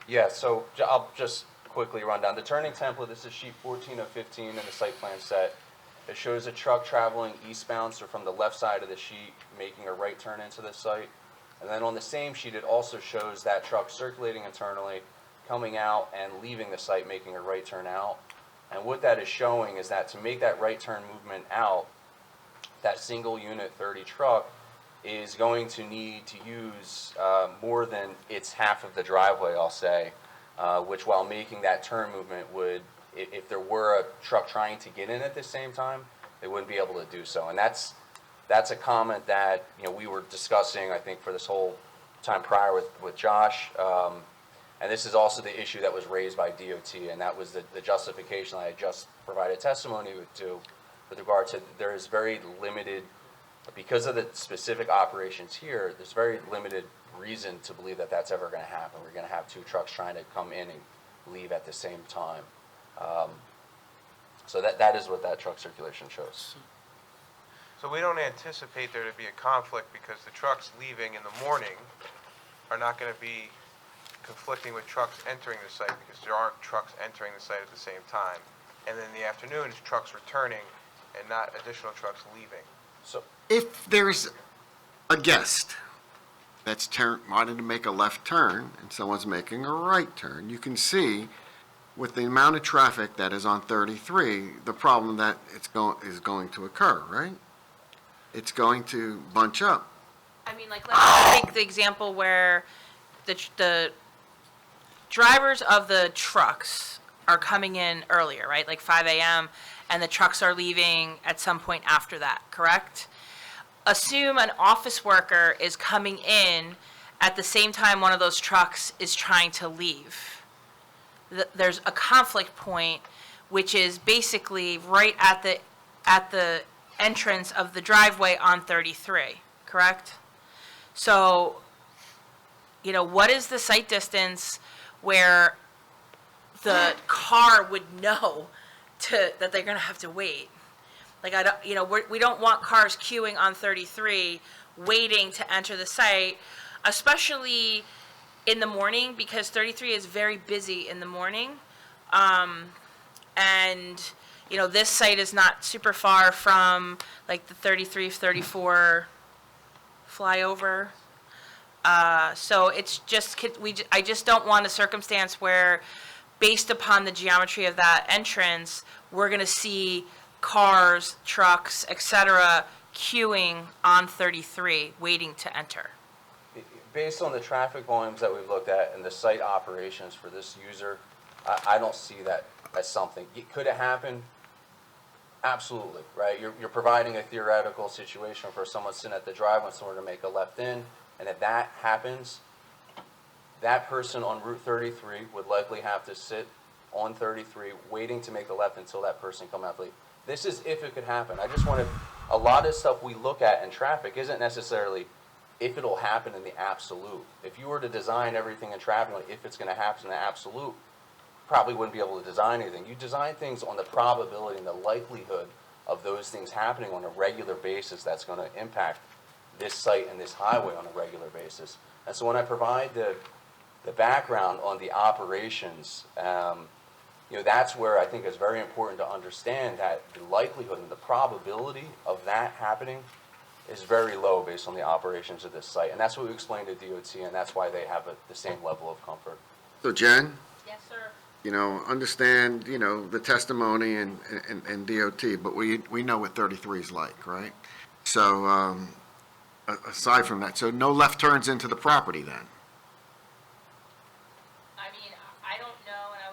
Yeah, so I'll just quickly run down. The turning template, this is sheet 14 of 15 in the site plan set. It shows a truck traveling eastbound, so from the left side of the sheet, making a right turn into the site. And then on the same sheet, it also shows that truck circulating internally, coming out and leaving the site, making a right turn out. And what that is showing is that to make that right turn movement out, that single unit 30 truck is going to need to use more than its half of the driveway, I'll say, which while making that turn movement would, if there were a truck trying to get in at the same time, they wouldn't be able to do so. And that's a comment that, you know, we were discussing, I think, for this whole time prior with Josh. And this is also the issue that was raised by DOT, and that was the justification I had just provided testimony to with regard to there is very limited, because of the specific operations here, there's very limited reason to believe that that's ever going to happen. We're going to have two trucks trying to come in and leave at the same time. So that is what that truck circulation shows. So we don't anticipate there to be a conflict because the trucks leaving in the morning are not going to be conflicting with trucks entering the site because there aren't trucks entering the site at the same time. And then in the afternoon, it's trucks returning and not additional trucks leaving. So If there's a guest that's wanting to make a left turn and someone's making a right turn, you can see with the amount of traffic that is on 33, the problem that is going to occur, right? It's going to bunch up. I mean, like, let's take the example where the drivers of the trucks are coming in earlier, right? Like 5 a.m., and the trucks are leaving at some point after that, correct? Assume an office worker is coming in at the same time one of those trucks is trying to leave. There's a conflict point, which is basically right at the entrance of the driveway on 33, correct? So, you know, what is the sight distance where the car would know that they're going to have to wait? Like, we don't want cars queuing on 33 waiting to enter the site, especially in the morning, because 33 is very busy in the morning. And, you know, this site is not super far from, like, the 33, 34 flyover. So it's just, I just don't want a circumstance where, based upon the geometry of that entrance, we're going to see cars, trucks, et cetera, queuing on 33, waiting to enter. Based on the traffic volumes that we've looked at and the site operations for this user, I don't see that as something. Could it happen? Absolutely, right? You're providing a theoretical situation for someone sitting at the drive when someone to make a left in, and if that happens, that person on Route 33 would likely have to sit on 33 waiting to make the left until that person come out late. This is if it could happen. I just want to, a lot of stuff we look at in traffic isn't necessarily if it'll happen in the absolute. If you were to design everything in traffic, like if it's going to happen in the absolute, probably wouldn't be able to design anything. You design things on the probability and the likelihood of those things happening on a regular basis that's going to impact this site and this highway on a regular basis. And so when I provide the background on the operations, you know, that's where I think it's very important to understand that the likelihood and the probability of that happening is very low based on the operations of this site. And that's what we explained to DOT, and that's why they have the same level of comfort. So Jen, Yes, sir. you know, understand, you know, the testimony and DOT, but we know what 33 is like, right? So aside from that, so no left turns into the property then? I mean, I don't know, and I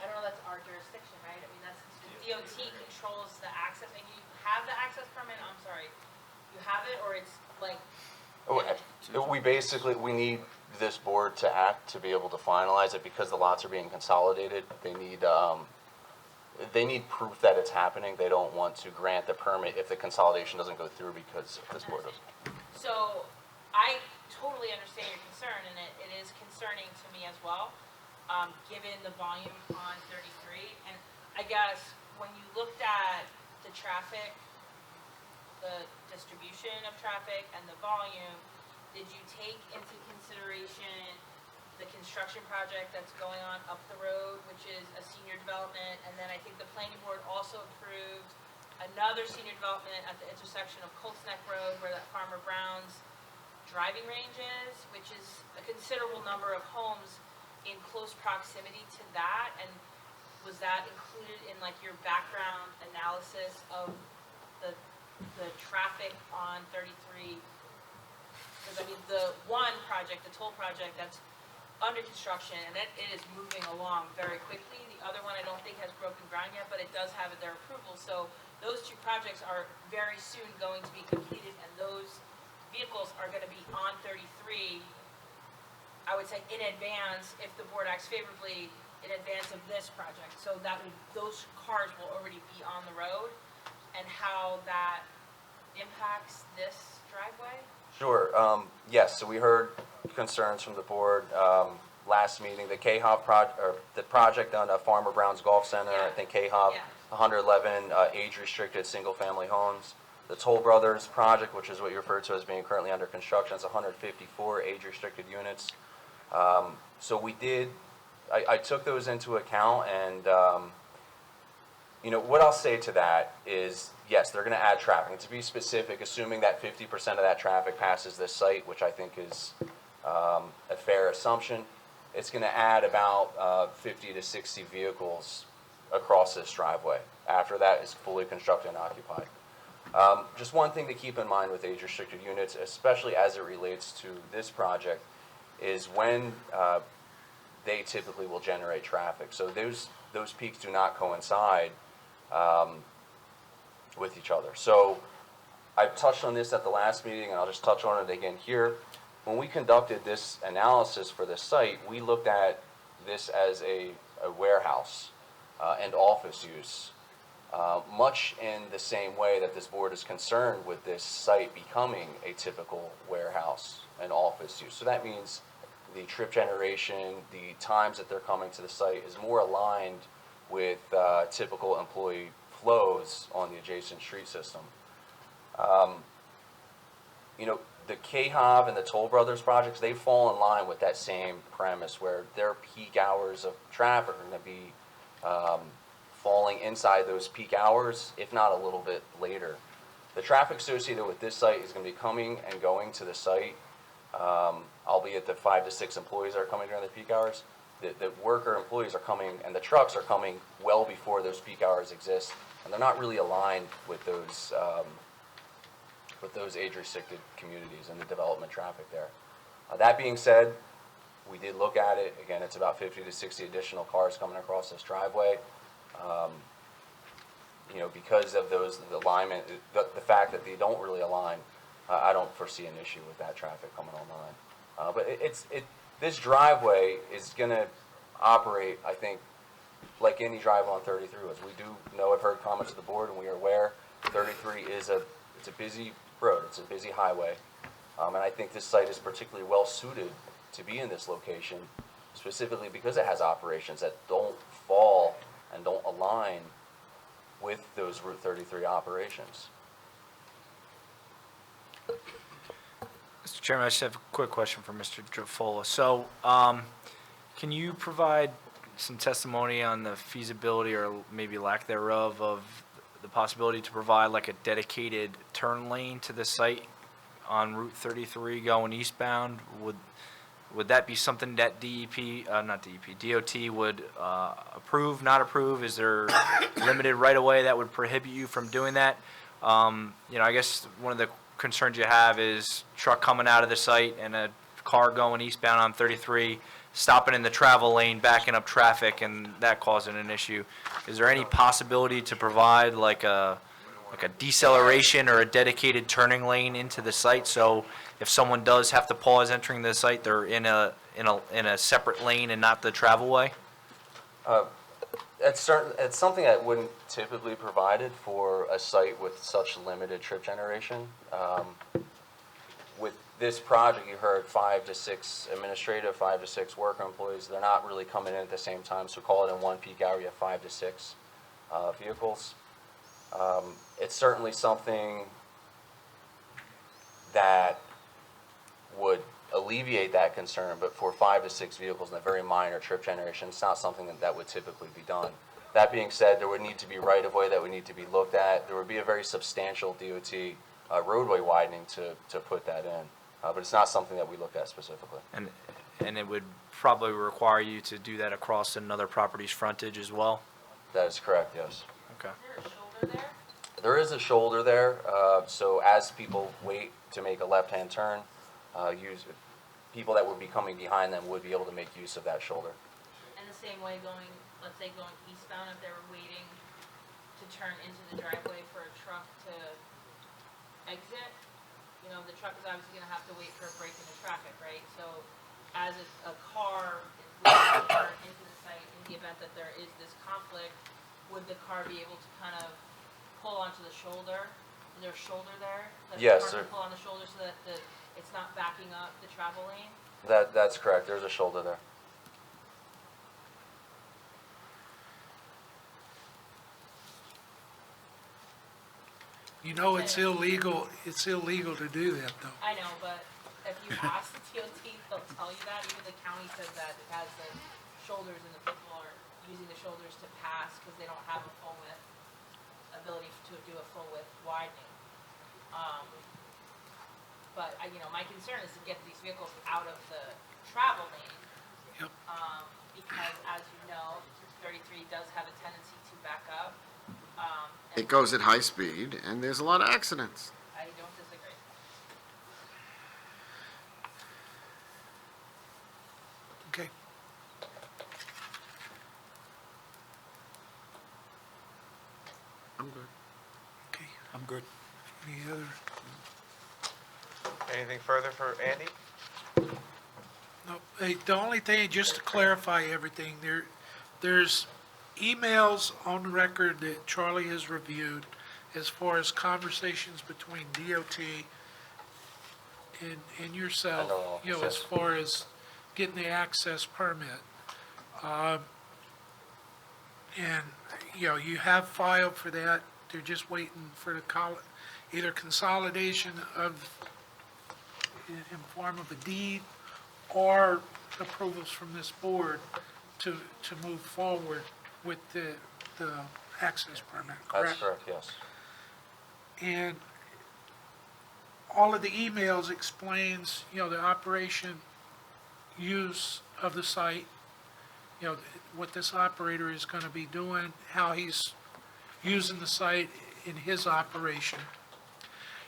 don't know, that's our jurisdiction, right? I mean, that's, DOT controls the access, and you have the access permit, I'm sorry, you have it, or it's like We basically, we need this board to act to be able to finalize it because the lots are being consolidated. They need proof that it's happening. They don't want to grant the permit if the consolidation doesn't go through because this board doesn't. So I totally understand your concern, and it is concerning to me as well, given the volume on 33. And I guess when you looked at the traffic, the distribution of traffic and the volume, did you take into consideration the construction project that's going on up the road, which is a senior development? And then I think the planning board also approved another senior development at the intersection of Colts Neck Road where that Farmer Brown's driving range is, which is a considerable number of homes in close proximity to that. And was that included in like your background analysis of the traffic on 33? Because I mean, the one project, the toll project, that's under construction, and it is moving along very quickly. The other one I don't think has broken ground yet, but it does have their approval. So those two projects are very soon going to be completed, and those vehicles are going to be on 33, I would say in advance, if the board acts favorably, in advance of this project. So that would, those cars will already be on the road, and how that impacts this driveway? Sure. Yes, so we heard concerns from the board last meeting. The K-Hop the project on Farmer Brown's Golf Center, I think K-Hop, 111 age-restricted single-family homes. The Toll Brothers project, which is what you referred to as being currently under construction, it's 154 age-restricted units. So we did, I took those into account, and you know, what I'll say to that is, yes, they're going to add traffic. And to be specific, assuming that 50% of that traffic passes this site, which I think is a fair assumption, it's going to add about 50 to 60 vehicles across this driveway. After that is fully constructed and occupied. Just one thing to keep in mind with age-restricted units, especially as it relates to this project, is when they typically will generate traffic. So those peaks do not coincide with each other. So I touched on this at the last meeting, and I'll just touch on it again here. When we conducted this analysis for this site, we looked at this as a warehouse and office use, much in the same way that this board is concerned with this site becoming a typical warehouse and office use. So that means the trip generation, the times that they're coming to the site is more aligned with typical employee flows on the adjacent street system. You know, the K-Hop and the Toll Brothers projects, they fall in line with that same premise where their peak hours of traffic are going to be falling inside those peak hours, if not a little bit later. The traffic associated with this site is going to be coming and going to the site, albeit the 5 to 6 employees are coming during the peak hours. The worker employees are coming, and the trucks are coming well before those peak hours exist, and they're not really aligned with those age-restricted communities and the development traffic there. That being said, we did look at it. Again, it's about 50 to 60 additional cars coming across this driveway. You know, because of the alignment, the fact that they don't really align, I don't foresee an issue with that traffic coming online. But this driveway is going to operate, I think, like any drive on 33 was. We do know, I've heard comments of the board, and we are aware 33 is it's a busy road, it's a busy highway, and I think this site is particularly well suited to be in this location, specifically because it has operations that don't fall and don't align with those Route 33 operations. Mr. Chairman, I just have a quick question for Mr. Jofola. So, can you provide some testimony on the feasibility or maybe lack thereof of the possibility to provide like a dedicated turn lane to the site on Route 33 going eastbound? Would that be something that DOT would approve, not approve? Is there limited right-of-way that would prohibit you from doing that? You know, I guess one of the concerns you have is truck coming out of the site and a car going eastbound on 33, stopping in the travel lane, backing up traffic, and that causing an issue. Is there any possibility to provide like a like a deceleration or a dedicated turning lane into the site, so if someone does have to pause entering the site, they're in a separate lane and not the travel way? It's something that wouldn't typically be provided for a site with such limited trip generation. With this project, you heard 5 to 6 administrative, 5 to 6 worker employees. They're not really coming in at the same time, so call it in one peak hour, you have 5 to 6 vehicles. It's certainly something that would alleviate that concern, but for 5 to 6 vehicles and a very minor trip generation, it's not something that would typically be done. That being said, there would need to be right-of-way that would need to be looked at. There would be a very substantial DOT roadway widening to put that in, but it's not something that we look at specifically. And it would probably require you to do that across another property's frontage as well? That is correct, yes. Okay. There is a shoulder there, so as people wait to make a left-hand turn, people that would be coming behind them would be able to make use of that shoulder. And the same way going, let's say going eastbound, if they were waiting to turn into the driveway for a truck to exit, you know, the truck is obviously gonna have to wait for a break in the traffic, right? So as a car is waiting to turn into the site, in the event that there is this conflict, would the car be able to kind of pull onto the shoulder? Is there a shoulder there? That Yes, the car sir. can pull on the shoulder so that it's not backing up the travel lane? That's correct. There's a shoulder there. You know, it's illegal to do that, though. I know, but if you ask the DOT, they'll tell you that. Even the county says that it has the shoulders and the people are using the shoulders to pass because they don't have a full width ability to do a full width widening. But my concern is to get these vehicles out of the travel lane. Yep. Because as you know, 33 does have a tendency to back up. It goes at high speed, and there's a lot of accidents. I don't disagree. Okay. I'm good. Okay. I'm good. Any other? Anything further for Andy? No, hey, the only thing, just to clarify everything, there's emails on the record that Charlie has reviewed as far as conversations between DOT and yourself, as far as getting the access permit. And, you have filed for that. They're just waiting for the either consolidation in form of a deed or approvals from this board to move forward with the access permit, correct? That's correct, yes. And all of the emails explains, the operation, use of the site, what this operator is going to be doing, how he's using the site in his operation.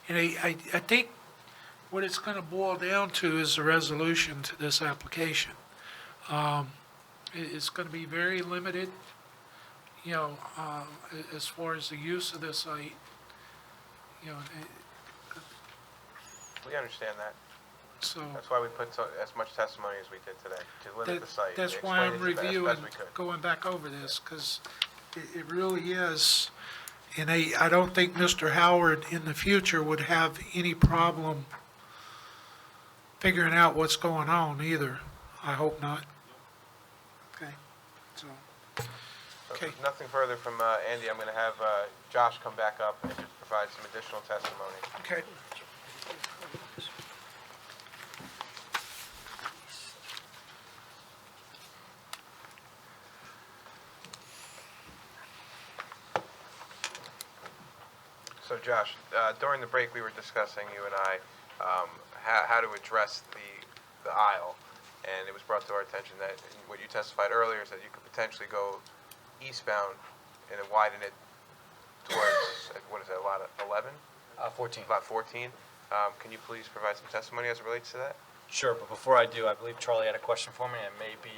And I think what it's going to boil down to is a resolution to this application. It's going to be very limited, as far as the use of the site. We understand that. So That's why we put as much testimony as we did today, to limit the site. that's and why explain I'm it as best reviewing, we could. going back over this, because it really is. And I don't think Mr. Howard in the future would have any problem figuring out what's going on either. I hope not. Okay, so, So if okay. there's nothing further from Andy, I'm going to have Josh come back up and just provide some additional testimony. Okay. So Josh, during the break, we were discussing, you and I, how to address the aisle. And it was brought to our attention that what you testified earlier is that you could potentially go eastbound and then widen it towards, what is that, lot 11? 14. Lot 14. Can you please provide some testimony as it relates to that? Sure, but before I do, I believe Charlie had a question for me, and it may be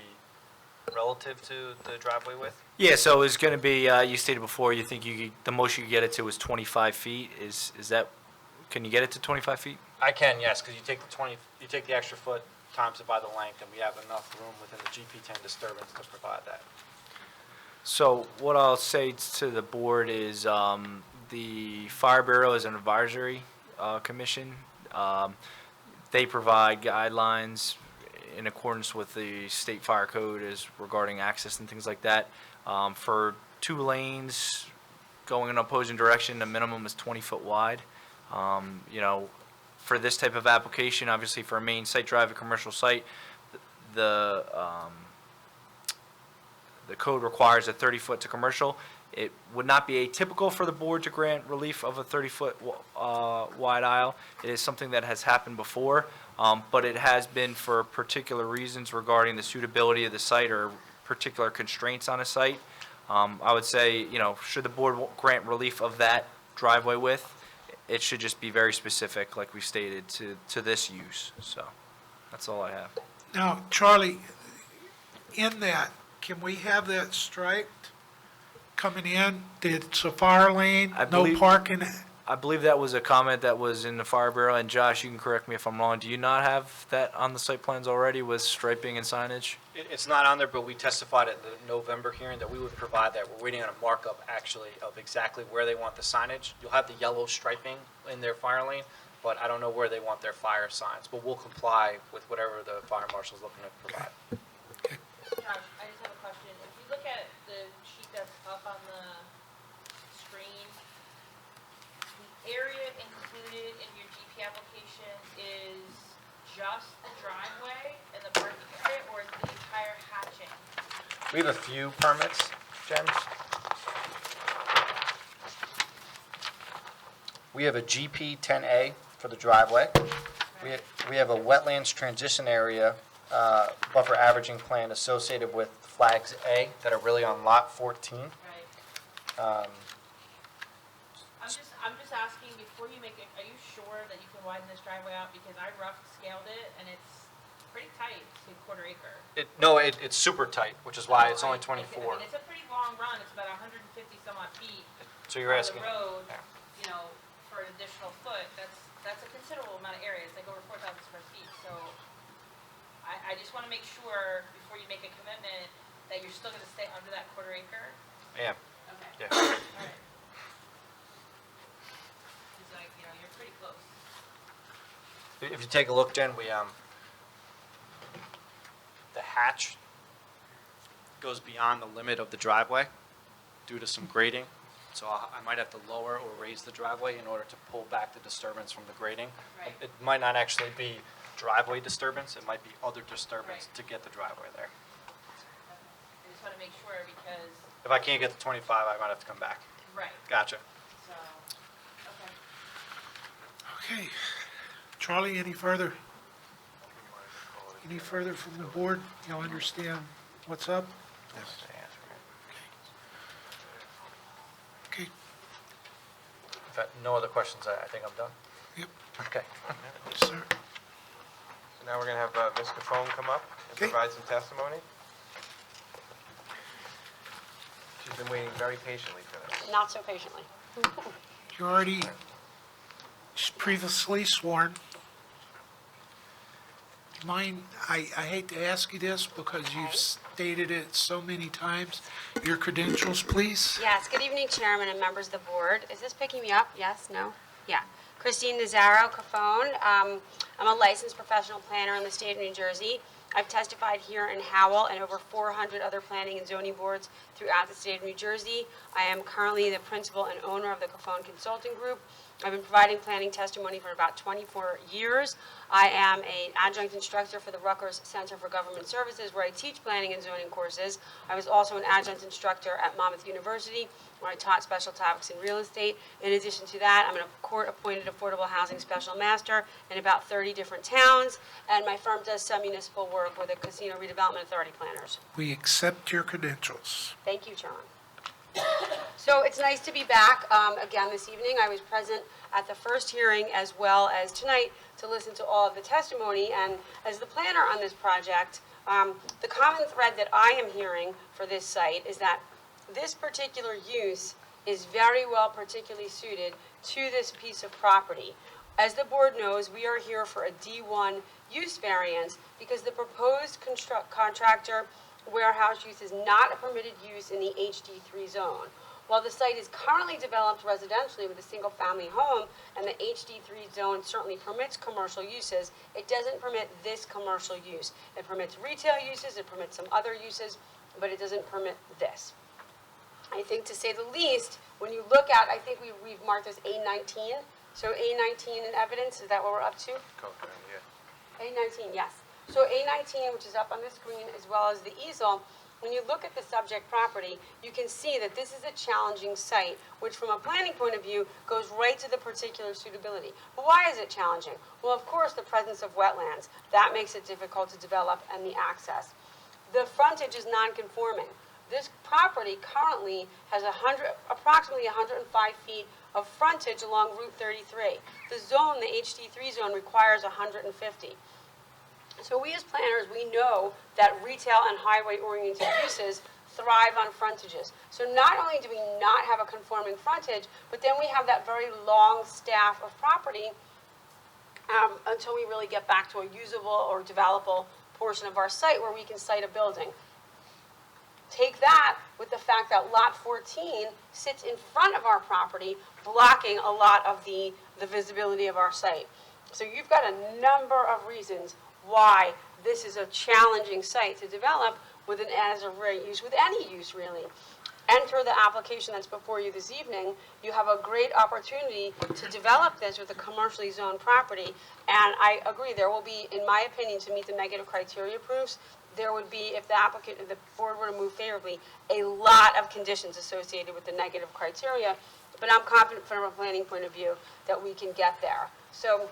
relative to the driveway width? Yeah, so it's going to be, you stated before, you think the most you could get it to is 25 feet. Is that, can you get it to 25 feet? I can, yes, because you take the extra foot, times it by the length, and we have enough room within the GP10 disturbance to provide that. So what I'll say to the board is the Fire Bureau is an advisory commission. They provide guidelines in accordance with the state fire code as regarding access and things like that. For 2 lanes going in opposing direction, the minimum is 20 foot wide. You know, for this type of application, obviously for a main site drive, a commercial site, the code requires a 30 foot to commercial. It would not be atypical for the board to grant relief of a 30-foot wide aisle. It is something that has happened before, but it has been for particular reasons regarding the suitability of the site or particular constraints on a site. I would say, you know, should the board grant relief of that driveway width, it should just be very specific, like we stated, to this use. So that's all I have. Now, Charlie, in that, can we have that striped coming in? It's a fire lane, no parking? I believe that was a comment that was in the Fire Bureau, and Josh, you can correct me if I'm wrong. Do you not have that on the site plans already with striping and signage? It's not on there, but we testified at the November hearing that we would provide that. We're waiting on a markup, actually, of exactly where they want the signage. You'll have the yellow striping in their fire lane, but I don't know where they want their fire signs. But we'll comply with whatever the fire marshal's looking to provide. Josh, I just have a question. If you look at the sheet that's up on the screen, the area included in your GP application is just the driveway and the parking area, or is the entire hatching? We have a few permits, Jen. We have a GP 10A for the driveway. We have a wetlands transition area buffer averaging plan associated with flags A that are really on lot 14. Right. I'm just asking, before you make it, are you sure that you can widen this driveway out? Because I rough scaled it and it's pretty tight to quarter acre. It's super tight, which is why it's only 24. I mean, it's a pretty long run. It's about 150 some odd feet. So you're on asking. the road, you know, for an additional foot, that's a considerable amount of area. It's like over 4,000 square feet. So I just want to make sure before you make a commitment that you're still going to stay under that quarter acre. Yeah. Okay. Yeah. All right. It's like, you know, you're pretty close. If you take a look, Jen, the hatch goes beyond the limit of the driveway due to some grading. So I might have to lower or raise the driveway in order to pull back the disturbance from the grading. Right. It might not actually be driveway disturbance, it might be other disturbance to get the driveway there. I just want to make sure because, If I can't get to 25, I might have to come back. right, Gotcha. so, okay. Okay. Charlie, any further? Any further from the board? Y'all understand what's up? Okay. If I have no other questions, I think I'm done. Yep. Okay. Yes, sir. So now we're going to have Ms. Cafone come up and Okay. provide some testimony. She's been waiting very patiently for this. Not so patiently. You already previously sworn. Mind, I hate to ask you this because you've stated it so many times. Your credentials, please. Yes, good evening, Chairman and members of the board. Is this picking me up? Yes, no? Yeah. Christine Nazaro Cafone. I'm a licensed professional planner in the state of New Jersey. I've testified here in Howell and over 400 other planning and zoning boards throughout the state of New Jersey. I am currently the principal and owner of the Cafone Consulting Group. I've been providing planning testimony for about 24 years. I am an adjunct instructor for the Rutgers Center for Government Services, where I teach planning and zoning courses. I was also an adjunct instructor at Monmouth University, where I taught special topics in real estate. In addition to that, I'm a court-appointed affordable housing special master in about 30 different towns, and my firm does some municipal work with the Casino Redevelopment Authority planners. We accept your credentials. Thank you, Chairman. So it's nice to be back again this evening. I was present at the first hearing as well as tonight to listen to all of the testimony. And as the planner on this project, The common thread that I am hearing for this site is that this particular use is very well particularly suited to this piece of property. As the board knows, we are here for a D1 use variance because the proposed contractor warehouse use is not a permitted use in the HD3 zone. While the site is currently developed residentially with a single-family home, and the HD3 zone certainly permits commercial uses, it doesn't permit this commercial use. It permits retail uses, it permits some other uses, but it doesn't permit this. I think, to say the least, when you look at, I think we've marked this A19, so A19 in evidence, is that what we're up to? A19, yes. So A19, which is up on the screen, as well as the easel, when you look at the subject property, you can see that this is a challenging site, which from a planning point of view goes right to the particular suitability. But why is it challenging? Well, of course, the presence of wetlands. That makes it difficult to develop, and the access. The frontage is non-conforming. This property currently has approximately 105 feet of frontage along Route 33. The zone, the HD3 zone, requires 150. So we as planners, we know that retail and highway-oriented uses thrive on frontages. So not only do we not have a conforming frontage, but then we have that very long staff of property until we really get back to a usable or developable portion of our site where we can site a building. Take that with the fact that Lot 14 sits in front of our property, blocking a lot of the visibility of our site. So you've got a number of reasons why this is a challenging site to develop with an as-of-right use, with any use really. Enter the application that's before you this evening. You have a great opportunity to develop this with a commercially zoned property, and I agree, there will be, in my opinion, to meet the negative criteria proofs, there would be, if the applicant, if the board were to move favorably, a lot of conditions associated with the negative criteria, but I'm confident from a planning point of view that we can get there. So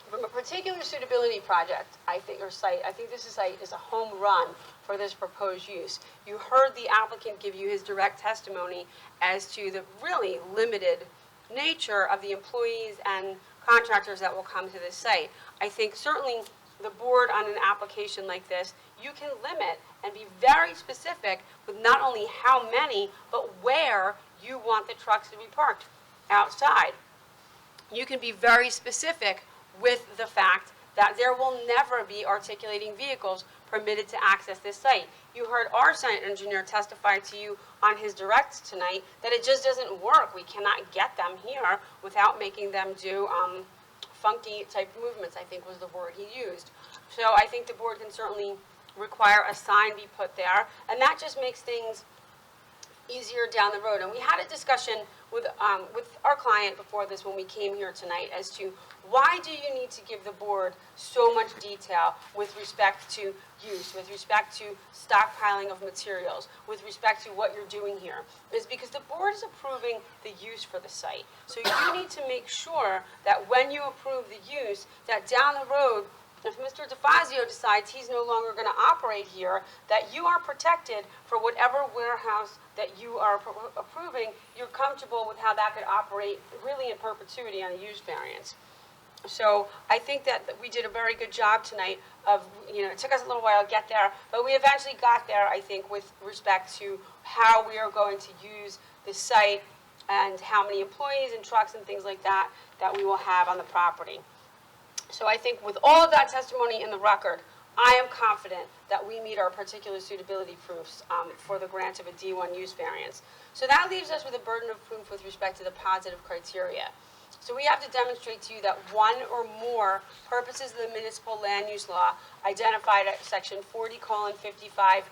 from a particular suitability project, I think this site is a home run for this proposed use. You heard the applicant give you his direct testimony as to the really limited nature of the employees and contractors that will come to this site. I think certainly the board on an application like this, you can limit and be very specific with not only how many, but where you want the trucks to be parked outside. You can be very specific with the fact that there will never be articulating vehicles permitted to access this site. You heard our site engineer testify to you on his direct tonight that it just doesn't work. We cannot get them here without making them do funky type movements, I think was the word he used. So I think the board can certainly require a sign be put there, and that just makes things easier down the road. And we had a discussion with our client before this when we came here tonight as to why do you need to give the board so much detail with respect to use, with respect to stockpiling of materials, with respect to what you're doing here. It's because the board is approving the use for the site. So you need to make sure that when you approve the use, that down the road, if Mr. DeFazio decides he's no longer going to operate here, that you are protected for whatever warehouse that you are approving, you're comfortable with how that could operate really in perpetuity on a use variance. So I think that we did a very good job tonight of, it took us a little while to get there, but we eventually got there, I think, with respect to how we are going to use the site and how many employees and trucks and things like that that we will have on the property. So I think with all of that testimony in the record, I am confident that we meet our particular suitability proofs for the grant of a D1 use variance. So that leaves us with a burden of proof with respect to the positive criteria. So we have to demonstrate to you that one or more purposes of the municipal land use law identified at section 40:55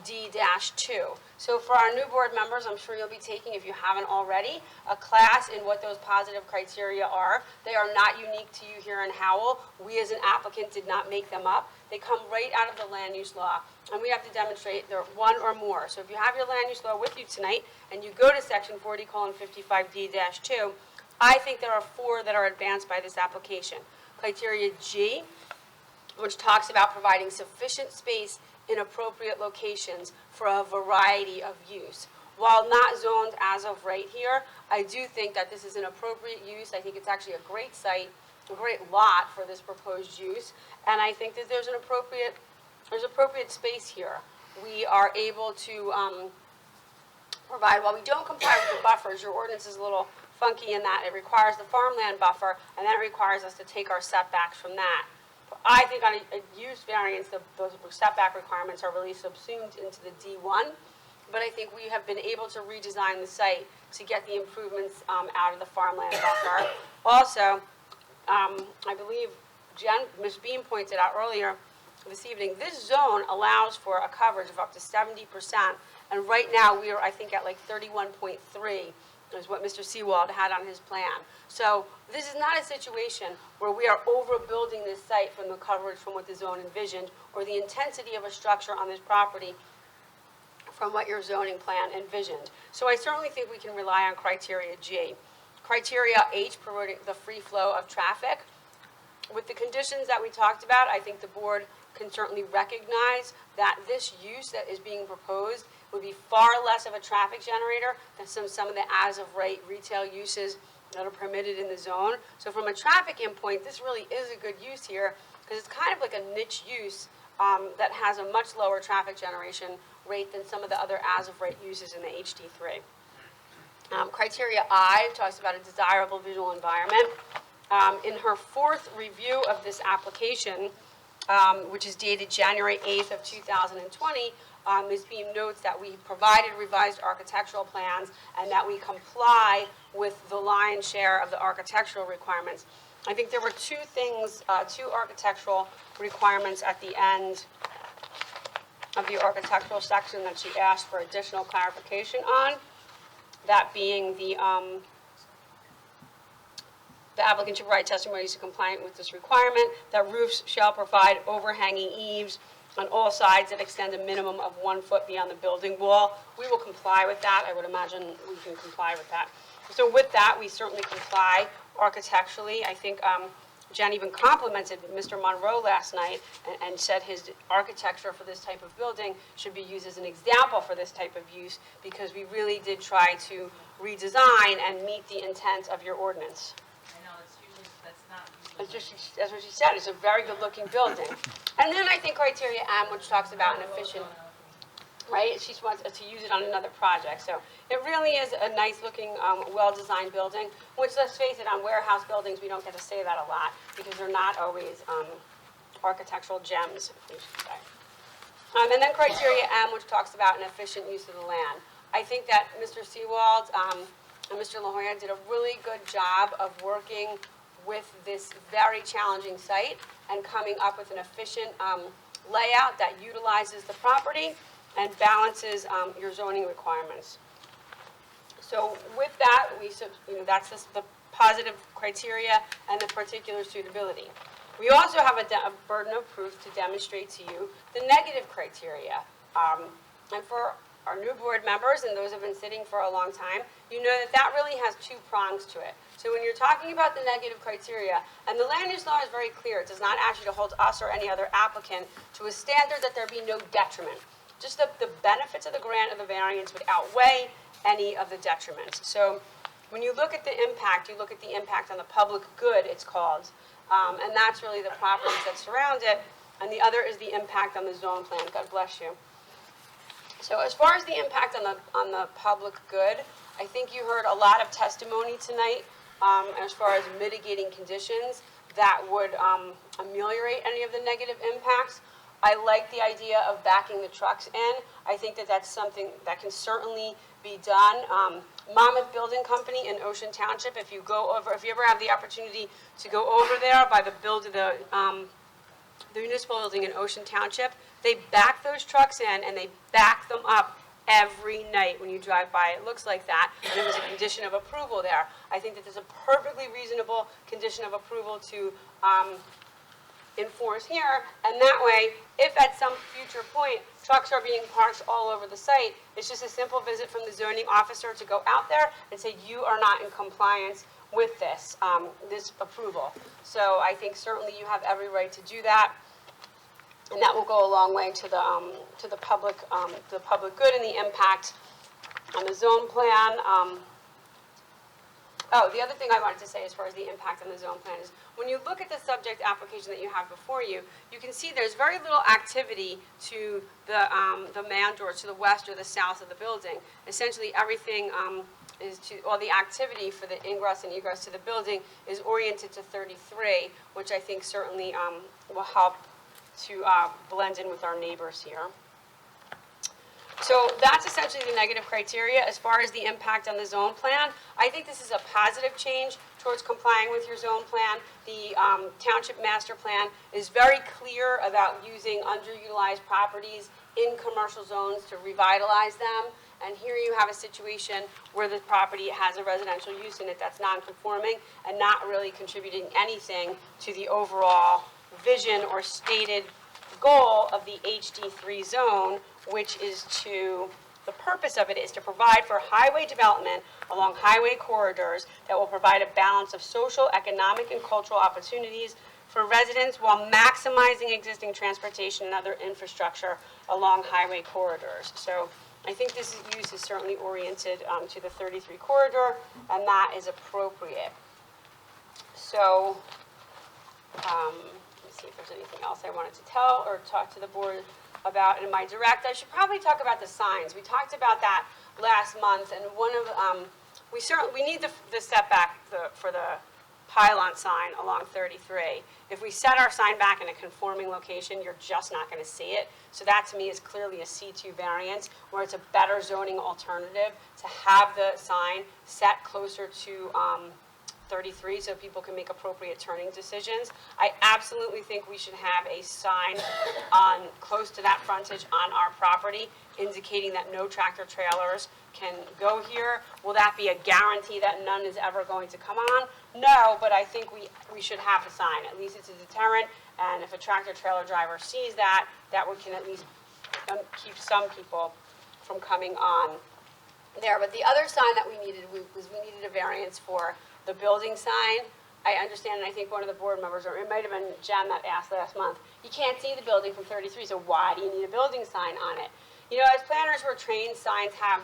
D-2. So for our new board members, I'm sure you'll be taking, if you haven't already, a class in what those positive criteria are. They are not unique to you here in Howell. We as an applicant did not make them up. They come right out of the land use law, and we have to demonstrate there are one or more. So if you have your land use law with you tonight, and you go to section 40:55 D-2, I think there are 4 that are advanced by this application. Criteria G, which talks about providing sufficient space in appropriate locations for a variety of use. While not zoned as of right here, I do think that this is an appropriate use. I think it's actually a great site, a great lot for this proposed use, and I think that there's an appropriate there's appropriate space here. We are able to provide, while we don't comply with the buffers, your ordinance is a little funky in that it requires the farmland buffer, and then it requires us to take our setbacks from that. I think on a use variance, those setback requirements are really subsumed into the D1, but I think we have been able to redesign the site to get the improvements out of the farmland buffer. Also, I believe Ms. Beam pointed out earlier this evening, this zone allows for a coverage of up to 70%, and right now we are, I think, at like 31.3 is what Mr. Seawald had on his plan. So this is not a situation where we are overbuilding this site from the coverage from what the zone envisioned, or the intensity of a structure on this property from what your zoning plan envisioned. So I certainly think we can rely on criteria G. Criteria H, promoting the free flow of traffic. With the conditions that we talked about, I think the board can certainly recognize that this use that is being proposed would be far less of a traffic generator than some of the as-of-right retail uses that are permitted in the zone. So from a traffic endpoint, this really is a good use here, because it's kind of like a niche use that has a much lower traffic generation rate than some of the other as-of-right uses in the HD3. Criteria I talks about a desirable visual environment. In her fourth review of this application, which is dated January 8th of 2020, Ms. Beam notes that we provided revised architectural plans and that we comply with the lion's share of the architectural requirements. I think there were two things, two architectural requirements at the end of the architectural section that she asked for additional clarification on, that being the applicant should provide testimonies compliant with this requirement, that roofs shall provide overhanging eaves on all sides that extend a minimum of 1 foot beyond the building wall. We will comply with that. I would imagine we can comply with that. So with that, we certainly comply architecturally. I think Jen even complimented Mr. Monroe last night and said his architecture for this type of building should be used as an example for this type of use, because we really did try to redesign and meet the intent of your ordinance. That's what she said. It's a very good-looking building. And then I think criteria M, which talks about an efficient, right? She wants us to use it on another project. So it really is a nice-looking, well-designed building, which, let's face it, on warehouse buildings, we don't get to say that a lot because they're not always architectural gems, we should say. And then criteria M, which talks about an efficient use of the land. I think that Mr. Seawald and Mr. La Jolla did a really good job of working with this very challenging site and coming up with an efficient layout that utilizes the property and balances your zoning requirements. So with that, that's the positive criteria and the particular suitability. We also have a burden of proof to demonstrate to you the negative criteria. And for our new board members and those who have been sitting for a long time, you know that that really has two prongs to it. So when you're talking about the negative criteria, and the land use law is very clear, it does not ask you to hold us or any other applicant to a standard that there be no detriment. Just the benefits of the grant of the variance would outweigh any of the detriments. So when you look at the impact, you look at the impact on the public good, it's called, and that's really the properties that surround it, and the other is the impact on the zone plan. God bless you. So as far as the impact on the public good, I think you heard a lot of testimony tonight as far as mitigating conditions that would ameliorate any of the negative impacts. I like the idea of backing the trucks in. I think that that's something that can certainly be done. Monmouth Building Company in Ocean Township, if you ever have the opportunity to go over there by the municipal building in Ocean Township, they back those trucks in and they back them up every night when you drive by. It looks like that, and there was a condition of approval there. I think that there's a perfectly reasonable condition of approval to enforce here, and that way, if at some future point trucks are being parked all over the site, it's just a simple visit from the zoning officer to go out there and say, you are not in compliance with this, this approval. So I think certainly you have every right to do that, and that will go a long way to the public good and the impact on the zone plan. Oh, the other thing I wanted to say as far as the impact on the zone plan is, when you look at the subject application that you have before you, you can see there's very little activity to the man doors to the west or the south of the building. Essentially, everything all the activity for the ingress and egress to the building is oriented to 33, which I think certainly will help to blend in with our neighbors here. So that's essentially the negative criteria. As far as the impact on the zone plan, I think this is a positive change towards complying with your zone plan. The township master plan is very clear about using underutilized properties in commercial zones to revitalize them. And here you have a situation where the property has a residential use in it that's non-conforming and not really contributing anything to the overall vision or stated goal of the HD3 zone, which is the purpose of it is to provide for highway development along highway corridors that will provide a balance of social, economic, and cultural opportunities for residents while maximizing existing transportation and other infrastructure along highway corridors. So I think this use is certainly oriented to the 33 corridor, and that is appropriate. So let's see if there's anything else I wanted to tell or talk to the board about in my direct. I should probably talk about the signs. We talked about that last month, and one of we need the setback for the pylon sign along 33. If we set our sign back in a conforming location, you're just not going to see it. So that to me is clearly a C2 variance, where it's a better zoning alternative to have the sign set closer to 33 so people can make appropriate turning decisions. I absolutely think we should have a sign close to that frontage on our property indicating that no tractor trailers can go here. Will that be a guarantee that none is ever going to come on? No, but I think we should have a sign. At least it's a deterrent, and if a tractor trailer driver sees that, that can at least keep some people from coming on there. But the other sign that we needed was we needed a variance for the building sign. I understand, and I think one of the board members, or it might have been Jen that asked last month, you can't see the building from 33, so why do you need a building sign on it? You know, as planners we're trained, signs have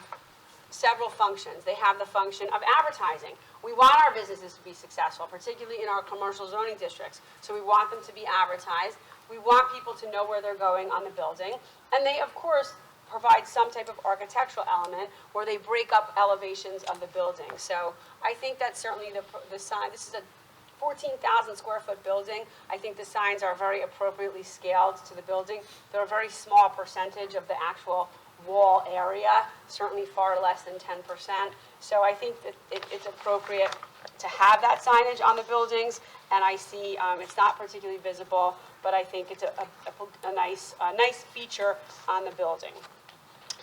several functions. They have the function of advertising. We want our businesses to be successful, particularly in our commercial zoning districts. So we want them to be advertised. We want people to know where they're going on the building. And they, of course, provide some type of architectural element where they break up elevations of the building. So I think that's certainly the sign. This is a 14,000 square foot building. I think the signs are very appropriately scaled to the building. They're a very small percentage of the actual wall area, certainly far less than 10%. So I think that it's appropriate to have that signage on the buildings, and I see it's not particularly visible, but I think it's a nice feature on the building.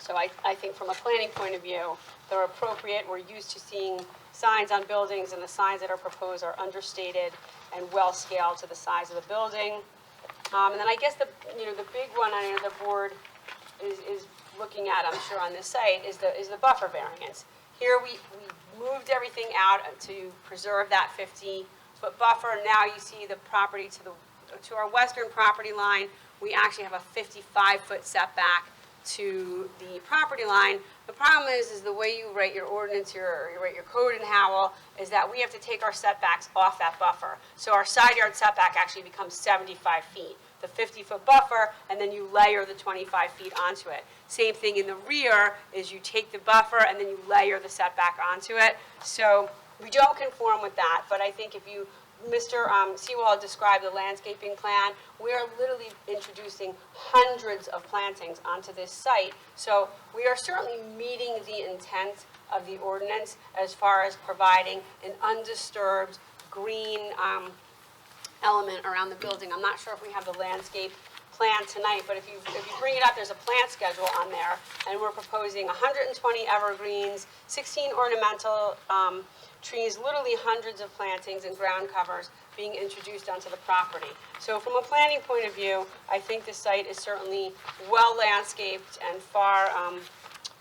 So I think from a planning point of view, they're appropriate. We're used to seeing signs on buildings, and the signs that are proposed are understated and well scaled to the size of the building. And then I guess the big one I know the board is looking at, I'm sure, on this site is the buffer variance. Here we moved everything out to preserve that 50-foot buffer. Now you see the property to our western property line, we actually have a 55-foot setback to the property line. The problem is the way you write your ordinance, you write your code in Howell, is that we have to take our setbacks off that buffer. So our side yard setback actually becomes 75 feet. The 50-foot buffer, and then you layer the 25 feet onto it. Same thing in the rear is you take the buffer and then you layer the setback onto it. So we don't conform with that, but I think if you Mr. Sewell described the landscaping plan. We are literally introducing hundreds of plantings onto this site. So we are certainly meeting the intent of the ordinance as far as providing an undisturbed green element around the building. I'm not sure if we have the landscape plan tonight, but if you bring it up, there's a plant schedule on there, and we're proposing 120 evergreens, 16 ornamental trees, literally hundreds of plantings and ground covers being introduced onto the property. So from a planning point of view, I think the site is certainly well landscaped and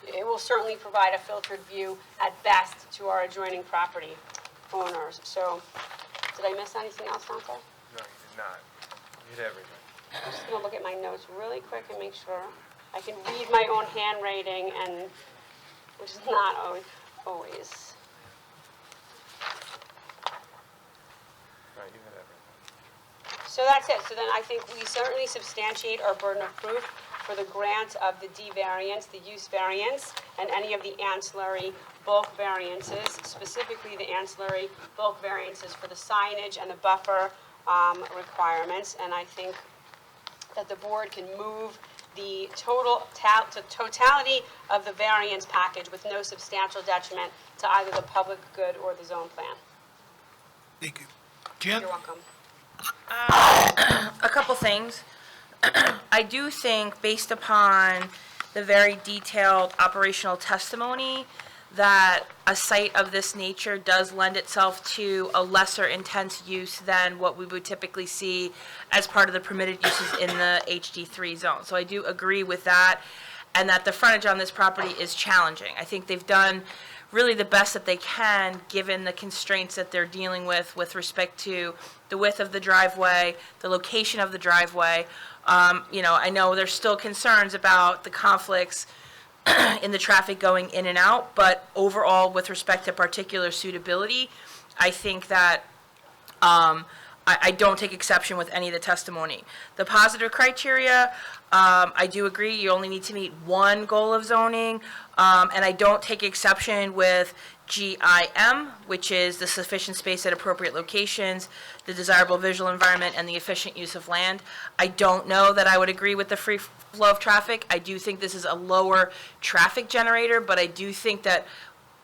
it will certainly provide a filtered view at best to our adjoining property owners. So, did I miss anything else, Dante? No, you did not. You did everything. I'm just gonna look at my notes really quick and make sure I can read my own handwriting, and which is not always. So that's it. So then I think we certainly substantiate our burden of proof for the grant of the D variance, the use variance, and any of the ancillary bulk variances, specifically the ancillary bulk variances for the signage and the buffer requirements. And I think that the board can move the totality of the variance package with no substantial detriment to either the public good or the zone plan. Thank you. Jen? You're welcome. A couple things. I do think, based upon the very detailed operational testimony, that a site of this nature does lend itself to a lesser intense use than what we would typically see as part of the permitted uses in the HD3 zone. So I do agree with that, and that the frontage on this property is challenging. I think they've done really the best that they can, given the constraints that they're dealing with respect to the width of the driveway, the location of the driveway. I know there's still concerns about the conflicts in the traffic going in and out, but overall, with respect to particular suitability, I think that I don't take exception with any of the testimony. The positive criteria, I do agree, you only need to meet one goal of zoning, and I don't take exception with GIM, which is the sufficient space at appropriate locations, the desirable visual environment, and the efficient use of land. I don't know that I would agree with the free flow of traffic. I do think this is a lower traffic generator, but I do think that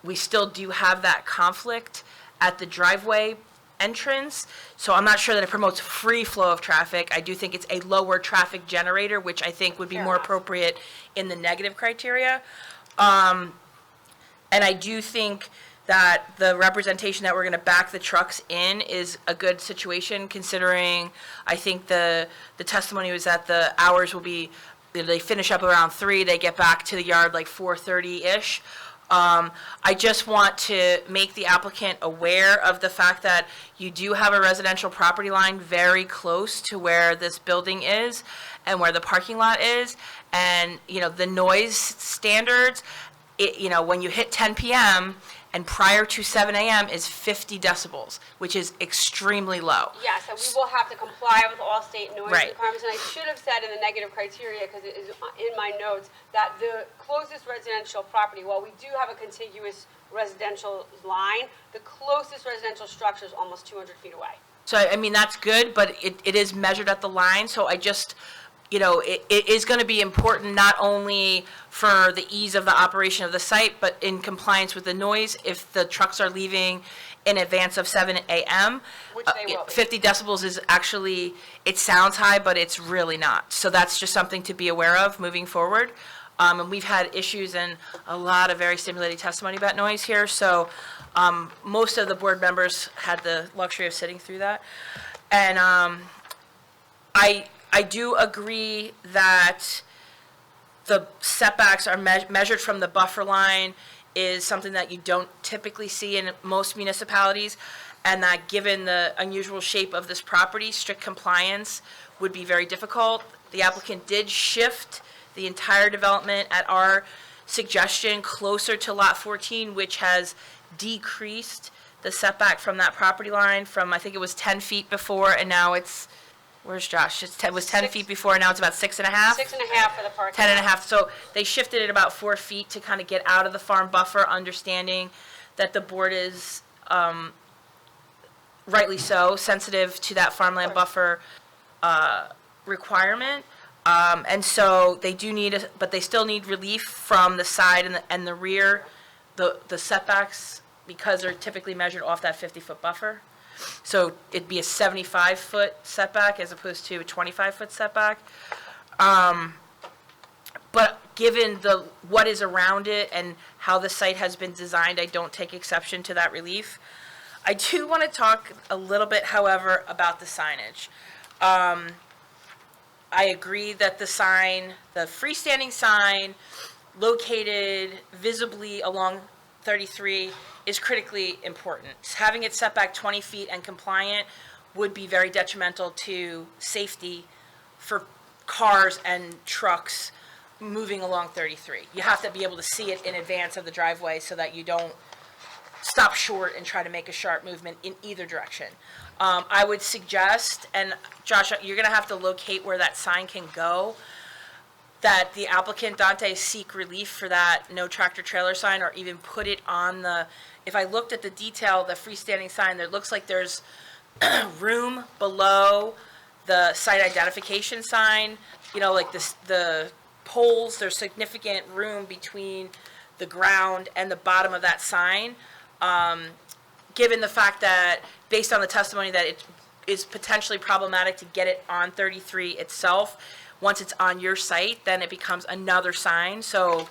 we still do have that conflict at the driveway entrance. So I'm not sure that it promotes free flow of traffic. I do think it's a lower traffic generator, which I think would be more appropriate in the negative criteria. And I do think that the representation that we're going to back the trucks in is a good situation, considering I think the testimony was that the hours will be, they finish up around 3, they get back to the yard like 4:30-ish. I just want to make the applicant aware of the fact that you do have a residential property line very close to where this building is and where the parking lot is. And, the noise standards, when you hit 10 p.m. and prior to 7 a.m. is 50 decibels, which is extremely low. Yes, and we will have to comply with all state noise Right. requirements. And I should have said in the negative criteria, because it is in my notes, that the closest residential property, while we do have a contiguous residential line, the closest residential structure is almost 200 feet away. So, that's good, but it is measured at the line, so I just, it is going to be important not only for the ease of the operation of the site, but in compliance with the noise if the trucks are leaving in advance of 7 a.m. Which they will be. 50 decibels is actually, it sounds high, but it's really not. So that's just something to be aware of moving forward. And we've had issues and a lot of very stimulating testimony about noise here, so most of the board members had the luxury of sitting through that. And I do agree that the setbacks are measured from the buffer line is something that you don't typically see in most municipalities, and that given the unusual shape of this property, strict compliance would be very difficult. The applicant did shift the entire development at our suggestion closer to lot 14, which has decreased the setback from that property line from, I think it was 10 feet before, and now it's, where's Josh? It was 10 feet before, and now it's about 6.5? 6.5 for the parking 10.5, so they shifted it about 4 feet to kind of get out of the farm buffer, understanding that the board is, rightly so, sensitive to that farmland buffer requirement. And so they do need, but they still need relief from the side and the rear, the setbacks, because they're typically measured off that 50-foot buffer. So it'd be a 75-foot setback as opposed to a 25-foot setback. But given what is around it and how the site has been designed, I don't take exception to that relief. I do want to talk a little bit, however, about the signage. I agree that the sign, the freestanding sign located visibly along 33 is critically important. Having it set back 20 feet and compliant would be very detrimental to safety for cars and trucks moving along 33. You have to be able to see it in advance of the driveway so that you don't stop short and try to make a sharp movement in either direction. I would suggest, and Josh, you're gonna have to locate where that sign can go, that the applicant, Dante, seek relief for that no tractor trailer sign, or even put it on the, if I looked at the detail, the freestanding sign, there looks like there's room below the site identification sign, you know, like this, the poles, there's significant room between the ground and the bottom of that sign. Given the fact that, based on the testimony, that it is potentially problematic to get it on 33 itself, once it's on your site, then it becomes another sign, so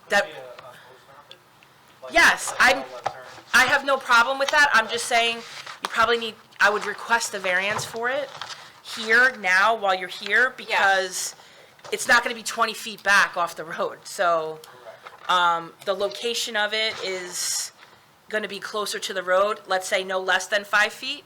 that, yes, I have no problem with that. I'm just saying, you probably need, I would request a variance for it here, now, while you're here, because it's not gonna be 20 feet back off the road, so, the location of it is gonna be closer to the road, let's say no less than 5 feet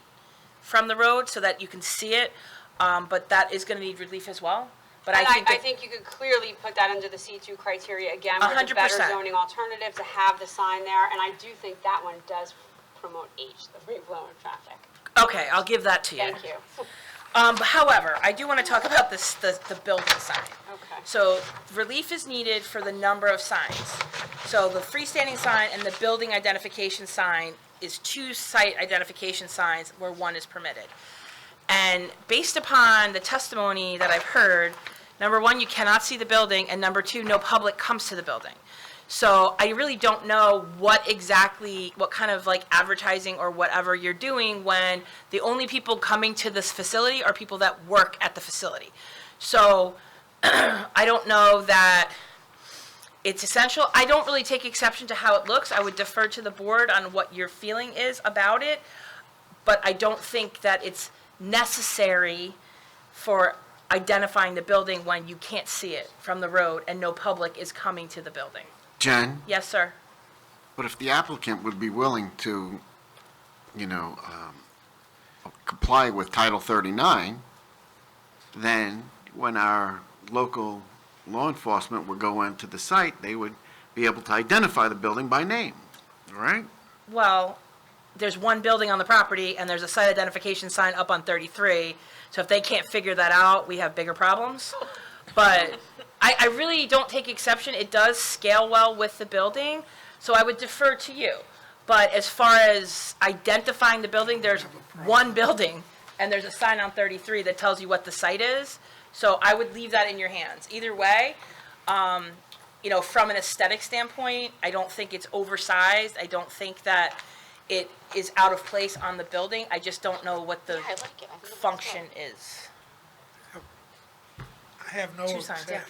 from the road, so that you can see it, but that is gonna need relief as well. But And I think I that, think you could clearly put that under the C2 criteria again, where it's a better 100%. zoning alternative to have the sign there, and I do think that one does promote H, the free flow of traffic. okay, I'll give that to you. Thank you. However, I do wanna talk about this, the building sign. Okay. So relief is needed for the number of signs. So the freestanding sign and the building identification sign is 2 site identification signs where 1 is permitted. And based upon the testimony that I've heard, number 1, you cannot see the building, and number 2, no public comes to the building. So I really don't know what exactly, what kind of like advertising or whatever you're doing when the only people coming to this facility are people that work at the facility. So I don't know that it's essential. I don't really take exception to how it looks. I would defer to the board on what your feeling is about it, but I don't think that it's necessary for identifying the building when you can't see it from the road and no public is coming to the building. Jen, Yes, sir. but if the applicant would be willing to, comply with Title 39, then when our local law enforcement would go into the site, they would be able to identify the building by name, right? Well, there's one building on the property and there's a site identification sign up on 33. So if they can't figure that out, we have bigger problems. But I really don't take exception. It does scale well with the building, so I would defer to you. But as far as identifying the building, there's one building and there's a sign on 33 that tells you what the site is. So I would leave that in your hands. Either way, from an aesthetic standpoint, I don't think it's oversized. I don't think that it is out of place on the building. I just don't know what the I like it. I think it looks function is. I have no, 2 signs, yeah.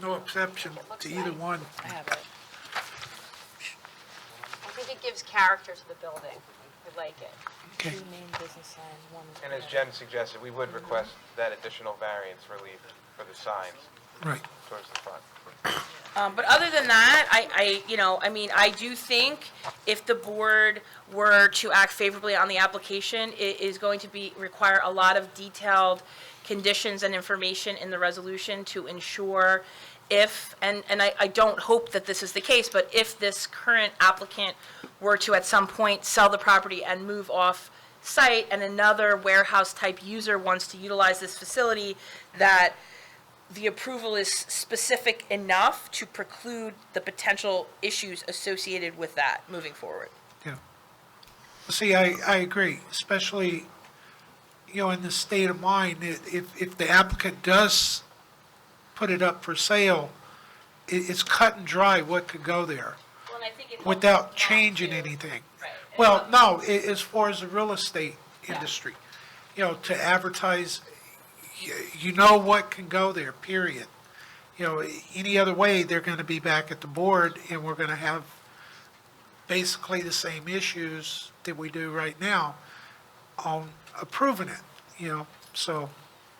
no exception to either one. I have it. I think it gives character to the building. I like it. Okay. 2 main business signs, 1 is And as Jen suggested, we would request that additional variance relief for the signs Right. towards the front. But other than that, I do think if the board were to act favorably on the application, it is going to require a lot of detailed conditions and information in the resolution to ensure if, and I don't hope that this is the case, but if this current applicant were to at some point sell the property and move off site and another warehouse type user wants to utilize this facility, that the approval is specific enough to preclude the potential issues associated with that moving forward. Yeah. See, I agree, especially, in the state of mind, if the applicant does put it up for sale, it's cut and dry what could go there Well, and I think it without changing anything. Right. Well, no, as far as the real estate industry, to advertise, you know what can go there, period. Any other way, they're going to be back at the board, and we're going to have basically the same issues that we do right now on approving it, so.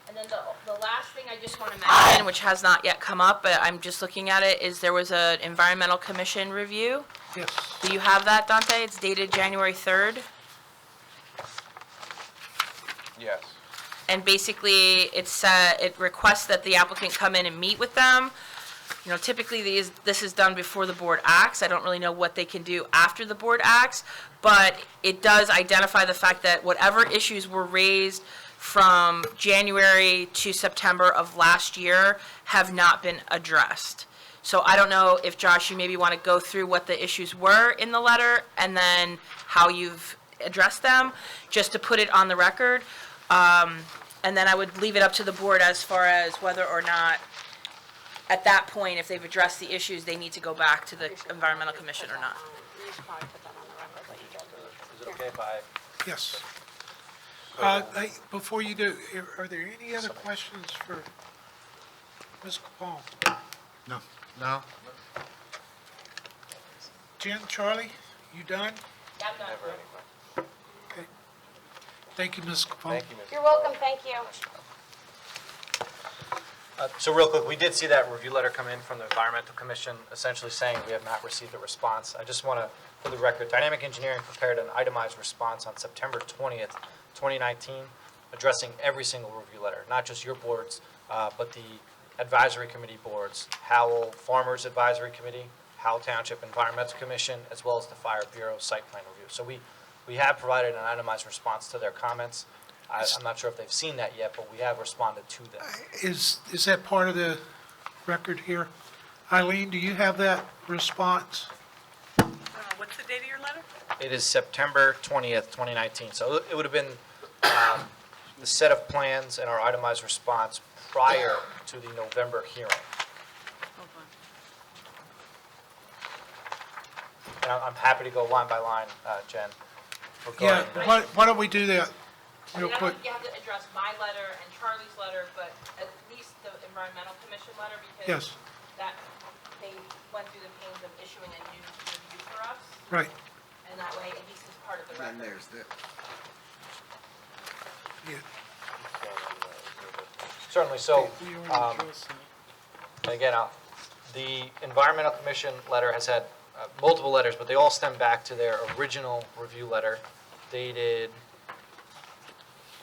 And then the last thing I just want to mention, which has not yet come up, but I'm just looking at it, is there was an environmental commission review. Yes. Do you have that, Dante? It's dated January 3rd. Yes. And basically, it requests that the applicant come in and meet with them. typically this is done before the board acts. I don't really know what they can do after the board acts, but it does identify the fact that whatever issues were raised from January to September of last year have not been addressed. So I don't know if, Josh, you maybe want to go through what the issues were in the letter and then how you've addressed them, just to put it on the record. And then I would leave it up to the board as far as whether or not, at that point, if they've addressed the issues, they need to go back to the Environmental Commission or not. Is it okay if I? Yes. Before you do, are there any other questions for Ms. Capone? No. No? Jen, Charlie, you done? Yeah, I'm done. Okay. Thank you, Ms. Capone. Thank you, Ms. You're welcome, thank you. So real quick, we did see that review letter come in from the Environmental Commission, essentially saying we have not received a response. I just want to, for the record, Dynamic Engineering prepared an itemized response on September 20th, 2019, addressing every single review letter, not just your boards, but the advisory committee boards, Howell Farmers Advisory Committee, Howell Township Environmental Commission, as well as the Fire Bureau Site Plan Review. So we have provided an itemized response to their comments. I'm not sure if they've seen that yet, but we have responded to them. Is that part of the record here? Eileen, do you have that response? What's the date of your letter? It is September 20th, 2019. So it would have been the set of plans and our itemized response prior to the November hearing. And I'm happy to go line by line, Jen. Yeah, why don't we do that real quick? You have to address my letter and Charlie's letter, but at least the Environmental Commission letter, because Yes, that, they went through the pains of issuing a new review for us, right. and that way, at least it's part of the record. And there's the, Yeah. Certainly. So, again, the Environmental Commission letter has had multiple letters, but they all stem back to their original review letter dated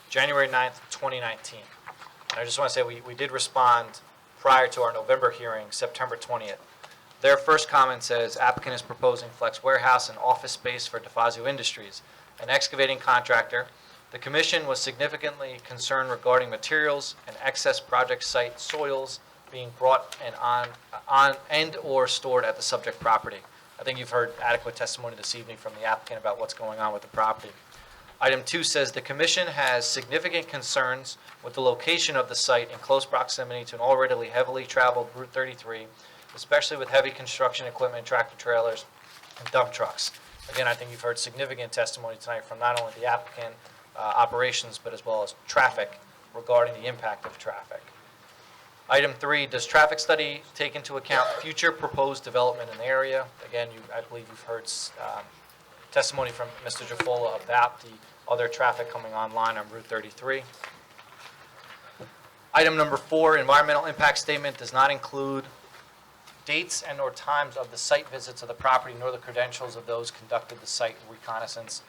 January 9th, 2019. And I just want to say we did respond prior to our November hearing, September 20th. Their first comment says, applicant is proposing flex warehouse and office space for DeFazio Industries, an excavating contractor. The commission was significantly concerned regarding materials and excess project site soils being brought and on and or stored at the subject property. I think you've heard adequate testimony this evening from the applicant about what's going on with the property. Item 2 says the commission has significant concerns with the location of the site in close proximity to an already heavily traveled Route 33, especially with heavy construction equipment, tractor trailers, and dump trucks. Again, I think you've heard significant testimony tonight from not only the applicant, operations, but as well as traffic regarding the impact of traffic. Item 3, does traffic study take into account future proposed development in the area? Again, I believe you've heard testimony from Mr. Jafola about the other traffic coming online on Route 33. Item number 4, environmental impact statement does not include dates and or times of the site visits of the property nor the credentials of those conducted the site reconnaissance.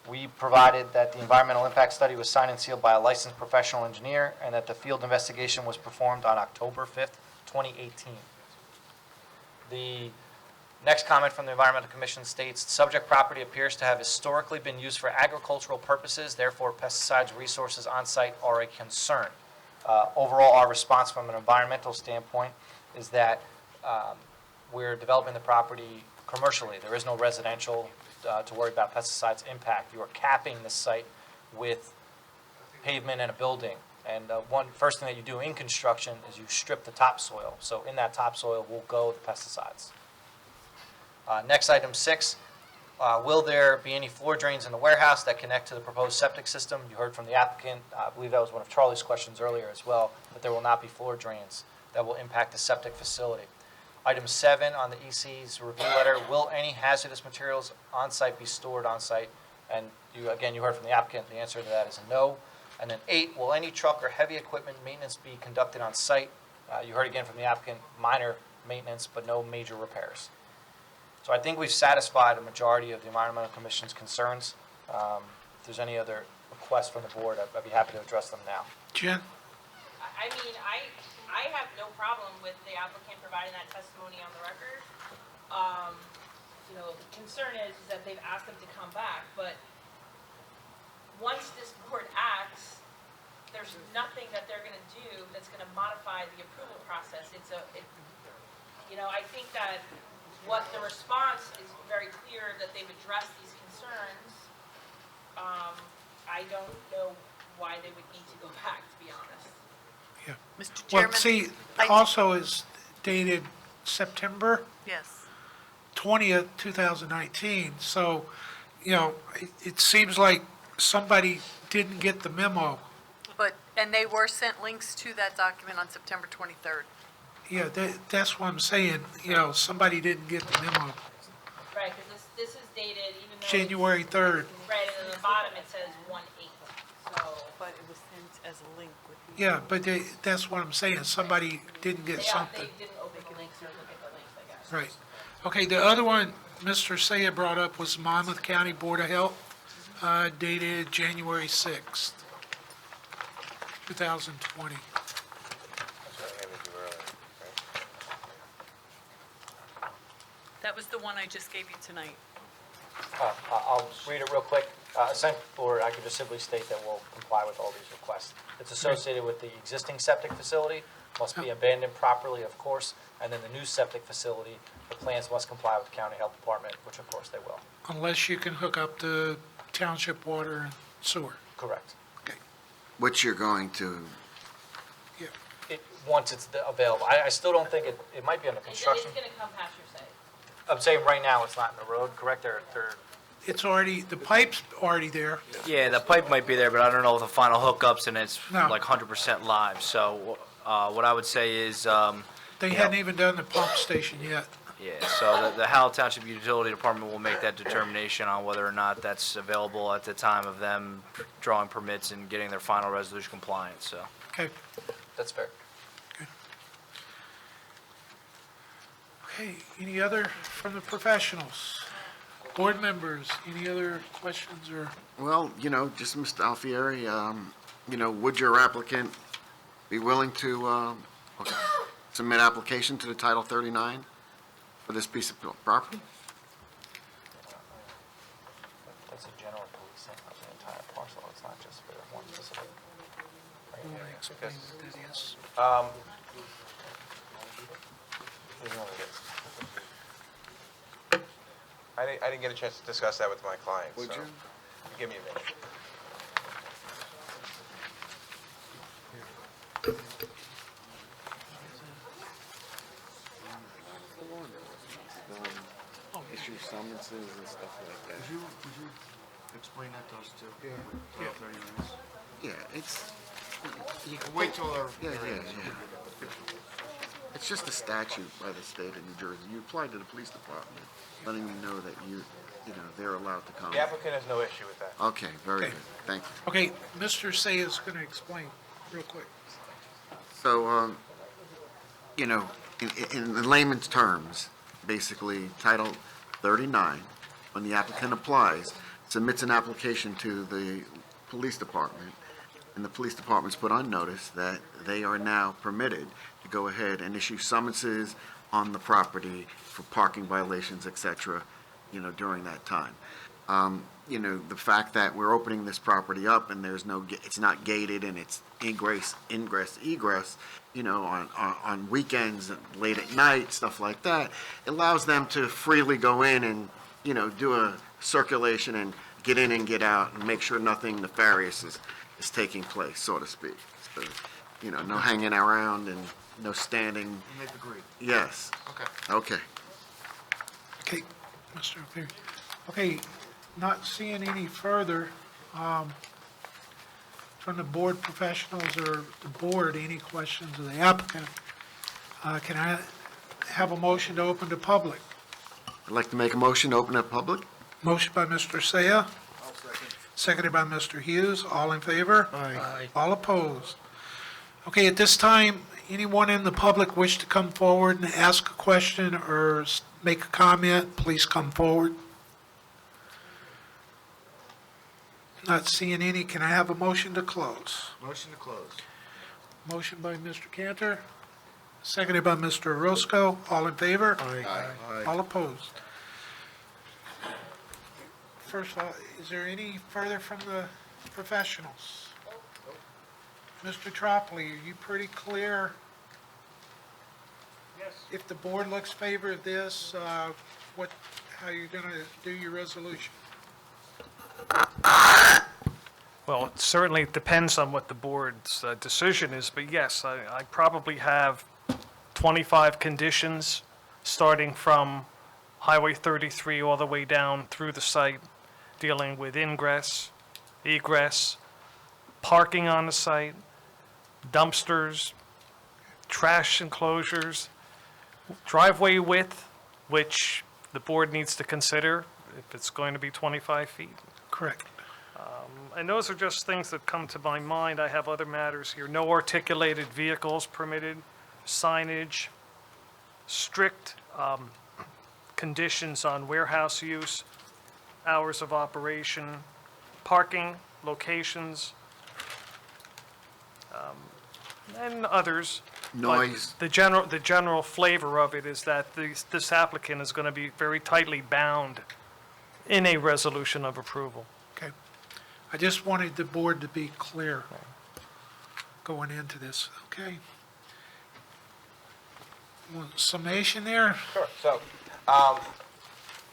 We provided that the environmental impact study was signed and sealed by a licensed professional engineer and that the field investigation was performed on October 5th, 2018. The next comment from the Environmental Commission states, subject property appears to have historically been used for agricultural purposes, therefore pesticides resources on site are a concern. Overall, our response from an environmental standpoint is that we're developing the property commercially. There is no residential to worry about pesticides impact. You are capping the site with pavement and a building. And first thing that you do in construction is you strip the topsoil. So in that topsoil will go the pesticides. Next, item 6, will there be any floor drains in the warehouse that connect to the proposed septic system? You heard from the applicant, I believe that was one of Charlie's questions earlier as well, that there will not be floor drains that will impact the septic facility. Item 7 on the EC's review letter, will any hazardous materials on site be stored on site? And you heard from the applicant, the answer to that is a no. And then 8, will any truck or heavy equipment maintenance be conducted on site? You heard again from the applicant, minor maintenance, but no major repairs. So I think we've satisfied a majority of the Environmental Commission's concerns. If there's any other requests from the board, I'd be happy to address them now. Jen? I mean, I have no problem with the applicant providing that testimony on the record. You know, the concern is that they've asked them to come back, but once this board acts, there's nothing that they're gonna do that's gonna modify the approval process. You know, I think that what the response is very clear that they've addressed these concerns. I don't know why they would need to go back, to be honest. Yeah. Mr. Well, Chairman? see, I- also is dated September Yes. 20th, 2019, so, you know, it seems like somebody didn't get the memo. And they were sent links to that document on September 23rd. Yeah, that's what I'm saying, you know, somebody didn't get the memo. Right, because this is dated even though. January 3rd. Right, and at the bottom it says 1/8, so. But it was sent as a link with. Yeah, but that's what I'm saying, somebody didn't get They something. didn't open the links or look at the links, I guess. Right. Okay, the other one Mr. Saya brought up was Monmouth County Board of Health, dated January 6th, 2020. That's what I handed you earlier, right? That was the one I just gave you tonight. I'll read it real quick. Or I could just simply state that we'll comply with all these requests. It's associated with the existing septic facility, must be abandoned properly, of course, and then the new septic facility, the plans must comply with the county health department, which of course they will. Unless you can hook up the township water and sewer. Correct. Which you're going to, Once it's available. I still don't think it might be under It's construction. gonna come past your say. I'm saying right now, it's not in the road, correct? It's already, the pipe's already there. Yeah, the pipe might be there, but I don't know if the final hookups and it's No. like 100% live. So what I would say is, They you hadn't know, even done the pump station yet. yeah, so the Howell Township Utility Department will make that determination on whether or not that's available at the time of them drawing permits and getting their final resolution compliance, so. Okay, That's fair. okay, any other from the professionals? Board members, any other questions or? well, you know, just Mr. Alfieri, you know, would your applicant be willing to submit application to the Title 39 for this piece of property? That's a general policing of the entire parcel. It's not just for one specific. You want to explain what that is? I didn't get a chance to discuss that with my client, so. Would you? Give me a minute. Issue summonses and stuff like that. Would you explain that to us too? Yeah. Twelve, 30 minutes? Yeah, it's, You can wait till our. yeah. It's just a statute by the state of New Jersey. You apply to the police department, letting them know that you know, they're allowed to come. The applicant has no issue with that. Okay, very Okay. good, thank you. Okay, Mr. Saya's going to explain real quick. So, you know, in layman's terms, basically, Title 39, when the applicant applies, submits an application to the police department, and the police department's put on notice that they are now permitted to go ahead and issue summonses on the property for parking violations, et cetera, you know, during that time. You know, the fact that we're opening this property up and there's no, it's not gated and it's ingress, egress, you know, on weekends, and late at night, stuff like that, it allows them to freely go in and, you know, do a circulation and get in and get out and make sure nothing nefarious is taking place, so to speak. So, you know, no hanging around and no standing. And they've agreed. Yes. Okay. Okay. Okay, Mr. O'Cleary. Okay, not seeing any further from the board professionals or the board, any questions of the applicant? Can I have a motion to open to public? I'd like to make a motion to open up public. Motion by Mr. Saya. Seconded by Mr. Hughes. All in favor? Aye. All opposed? Okay, at this time, anyone in the public wish to come forward and ask a question or make a comment, please come forward. Not seeing any, can I have a motion to close? Motion to close. Motion by Mr. Cantor, seconded by Mr. Roscoe. All in favor? Aye. All opposed? First of all, is there any further from the professionals? Mr. Tropoli, are you pretty clear? Yes. If the board looks favor of this, how you're going to do your resolution? Well, it certainly depends on what the board's decision is, but yes, I probably have 25 conditions, starting from Highway 33 all the way down through the site, dealing with ingress, egress, parking on the site, dumpsters, trash enclosures, driveway width, which the board needs to consider if it's going to be 25 feet. Correct. And those are just things that come to my mind. I have other matters here. No articulated vehicles permitted, signage, strict conditions on warehouse use, hours of operation, parking, locations, and others. But Noise. the general flavor of it is that this applicant is going to be very tightly bound in a resolution of approval. Okay. I just wanted the board to be clear going into this, okay? Summation there? Sure. So,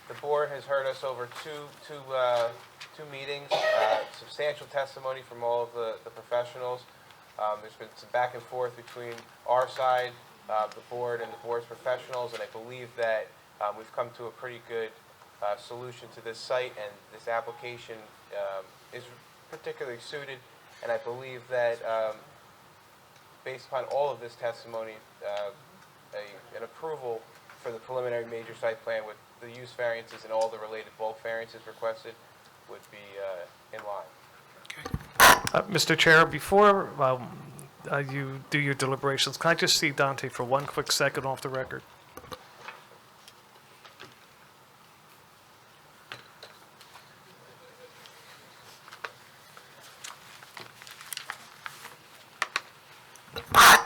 the board has heard us over two meetings, substantial testimony from all of the professionals. There's been some back and forth between our side, the board, and the board's professionals, and I believe that we've come to a pretty good solution to this site, and this application is particularly suited, and I believe that based upon all of this testimony, an approval for the preliminary major site plan with the use variances and all the related bulk variances requested would be in line. Mr. Chair, before you do your deliberations, can I just see Dante for one quick second off the record?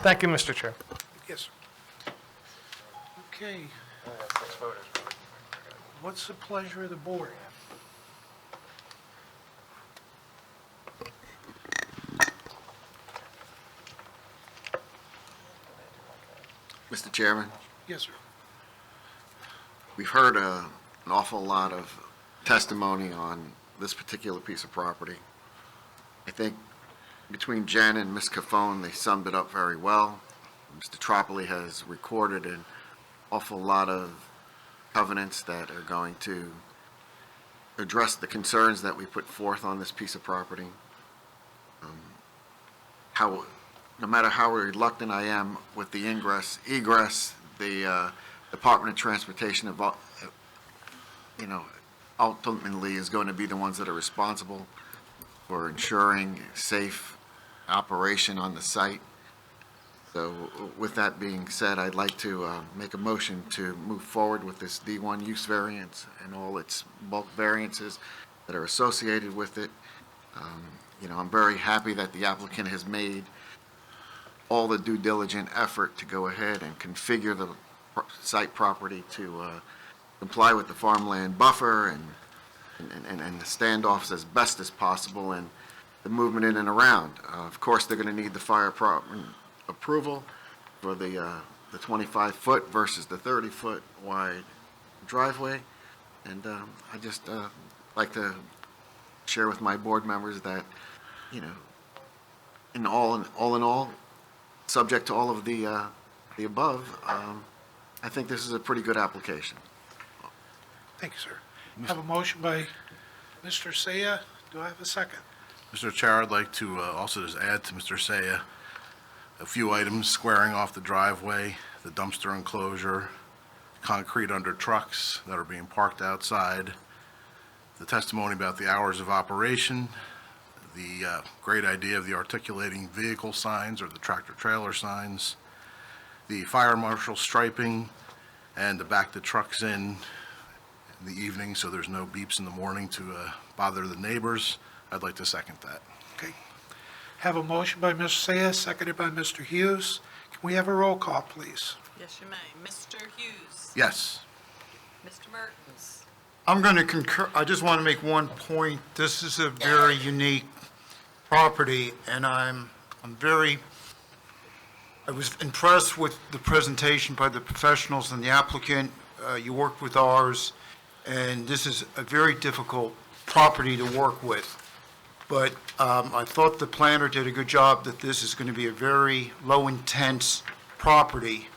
Thank you, Mr. Chair. Yes, sir. Okay. What's the pleasure of the board? Mr. Chairman, Yes, sir. we've heard an awful lot of testimony on this particular piece of property. I think between Jen and Ms. Cafone, they summed it up very well. Mr. Tropoli has recorded an awful lot of covenants that are going to address the concerns that we put forth on this piece of property. No matter how reluctant I am with the egress, the Department of Transportation, ultimately is going to be the ones that are responsible for ensuring safe operation on the site. So with that being said, I'd like to make a motion to move forward with this D1 use variance and all its bulk variances that are associated with it. I'm very happy that the applicant has made all the due diligent effort to go ahead and configure the site property to comply with the farmland buffer and the standoffs as best as possible and the movement in and around. Of course, they're going to need the fire department approval for the 25-foot versus the 30-foot wide driveway. And I just like to share with my board members that, in all, subject to all of the above, I think this is a pretty good application. Thank you, sir. I have a motion by Mr. Saya. Do I have a second? Mr. Chair, I'd like to also just add to Mr. Saya a few items: squaring off the driveway, the dumpster enclosure, concrete under trucks that are being parked outside, the testimony about the hours of operation, the great idea of the articulating vehicle signs or the tractor-trailer signs, the fire marshal striping, and to back the trucks in the evening so there's no beeps in the morning to bother the neighbors. I'd like to second that. Okay. Have a motion by Mr. Saya, seconded by Mr. Hughes. Can we have a roll call, please? Yes, you may. Mr. Hughes. Yes. Mr. Mertens. I'm going to concur, I just want to make one point. This is a very unique property, and I was impressed with the presentation by the professionals and the applicant. You worked with ours, and this is a very difficult property to work with. But I thought the planner did a good job that this is going to be a very low-intense property,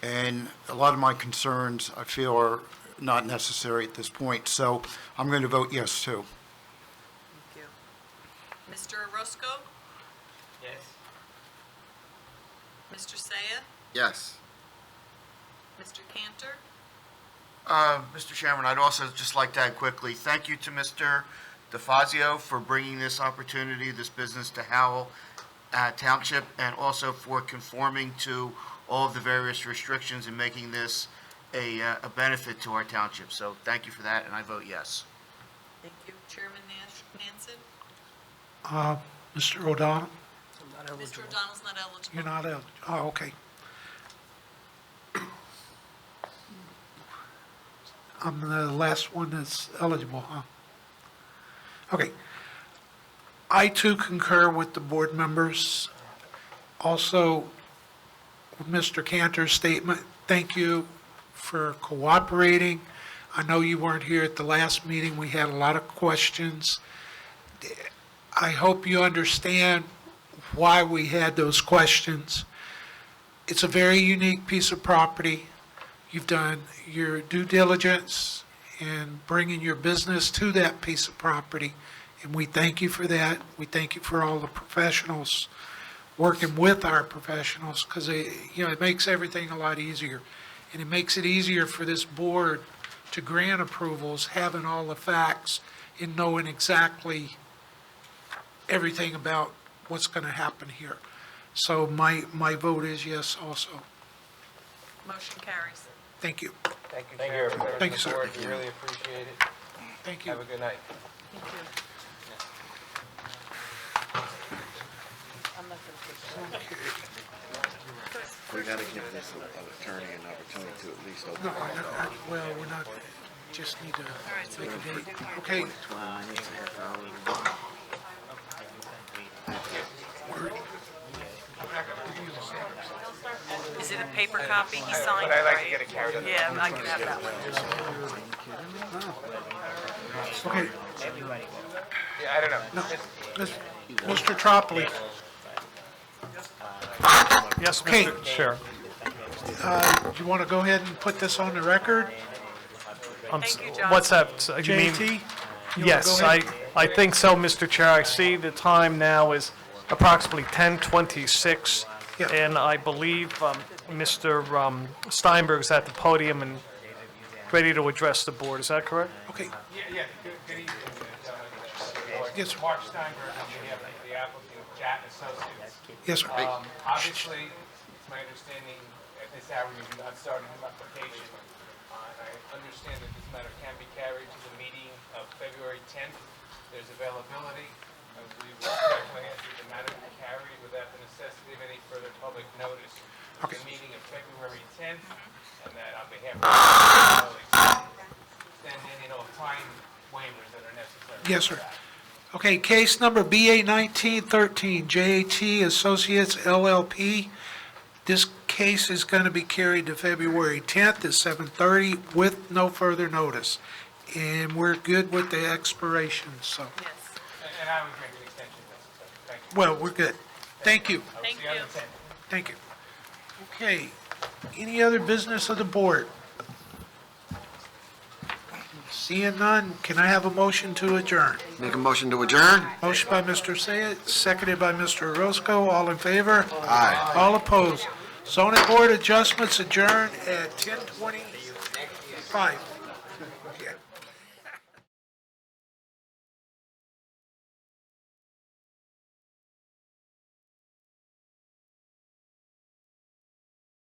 and a lot of my concerns, I feel, are not necessary at this point. So I'm going to vote yes, too. Thank you. Mr. Orozco? Yes. Mr. Saya? Yes. Mr. Cantor? Mr. Chairman, I'd also just like to add quickly, thank you to Mr. DeFazio for bringing this opportunity, this business to Howell Township, and also for conforming to all of the various restrictions and making this a benefit to our township. So thank you for that, and I vote yes. Thank you. Chairman Nansen? Mr. O'Donnell? Mr. O'Donnell's not eligible. You're not eligible. Oh, okay. I'm the last one that's eligible, huh? Okay. I too concur with the board members. Also, with Mr. Cantor's statement, thank you for cooperating. I know you weren't here at the last meeting. We had a lot of questions. I hope you understand why we had those questions. It's a very unique piece of property. You've done your due diligence in bringing your business to that piece of property, and we thank you for that. We thank you for all the professionals working with our professionals, because it makes everything a lot easier. And it makes it easier for this board to grant approvals, having all the facts and knowing exactly everything about what's going to happen here. So my vote is yes also. Motion carries. Thank you. Thank you, Chairman. Members Thank you, of the sir. board, we really appreciate it. Thank you. Have a good night. Thank you. We got to give this attorney an opportunity to at least open No, well, we're not, just need to make a date. Okay. Is it a paper copy he signed? But I'd like to get it carried over. Yeah, I can have that one. Okay. Yeah, I don't know. No, Mr. Tropoli, Yes, Okay. Mr. Chair. do you want to go ahead and put this on the record? Thank you, John. What's that? You mean- JT? You wanna Yes, go ahead? I think so, Mr. Chair. I see the time now is approximately 10:26, Yeah. and I believe Mr. Steinberg's at the podium and ready to address the board. Is that correct? Okay, Yeah, good evening. yes, sir. Mark Steinberg on behalf of the applicant, Jat Associates. Yes, sir. Obviously, it's my understanding at this hour you've not started an application. And I understand that this matter can be carried to the meeting of February 10th. There's availability. I believe we'll correctly answer the matter to be carried without the necessity of any further public notice. Okay. The meeting of February 10th, and that on behalf of the extend any time waivers that are necessary. Yes, sir. Okay, case number BA 1913, JAT Associates LLP. This case is going to be carried to February 10th at 7:30 with no further notice. And we're good with the expiration, so, Yes. And I would make an extension necessary. Thank you. well, we're good. Thank you. Thank See you on you. the 10th. Thank you. Okay, any other business of the board? Seeing none, can I have a motion to adjourn? Make a motion to adjourn? Motion by Mr. Sayed, seconded by Mr. Orozco. All in favor? Aye. All opposed? Zoning Board adjustments adjourned at 10:25. Yeah.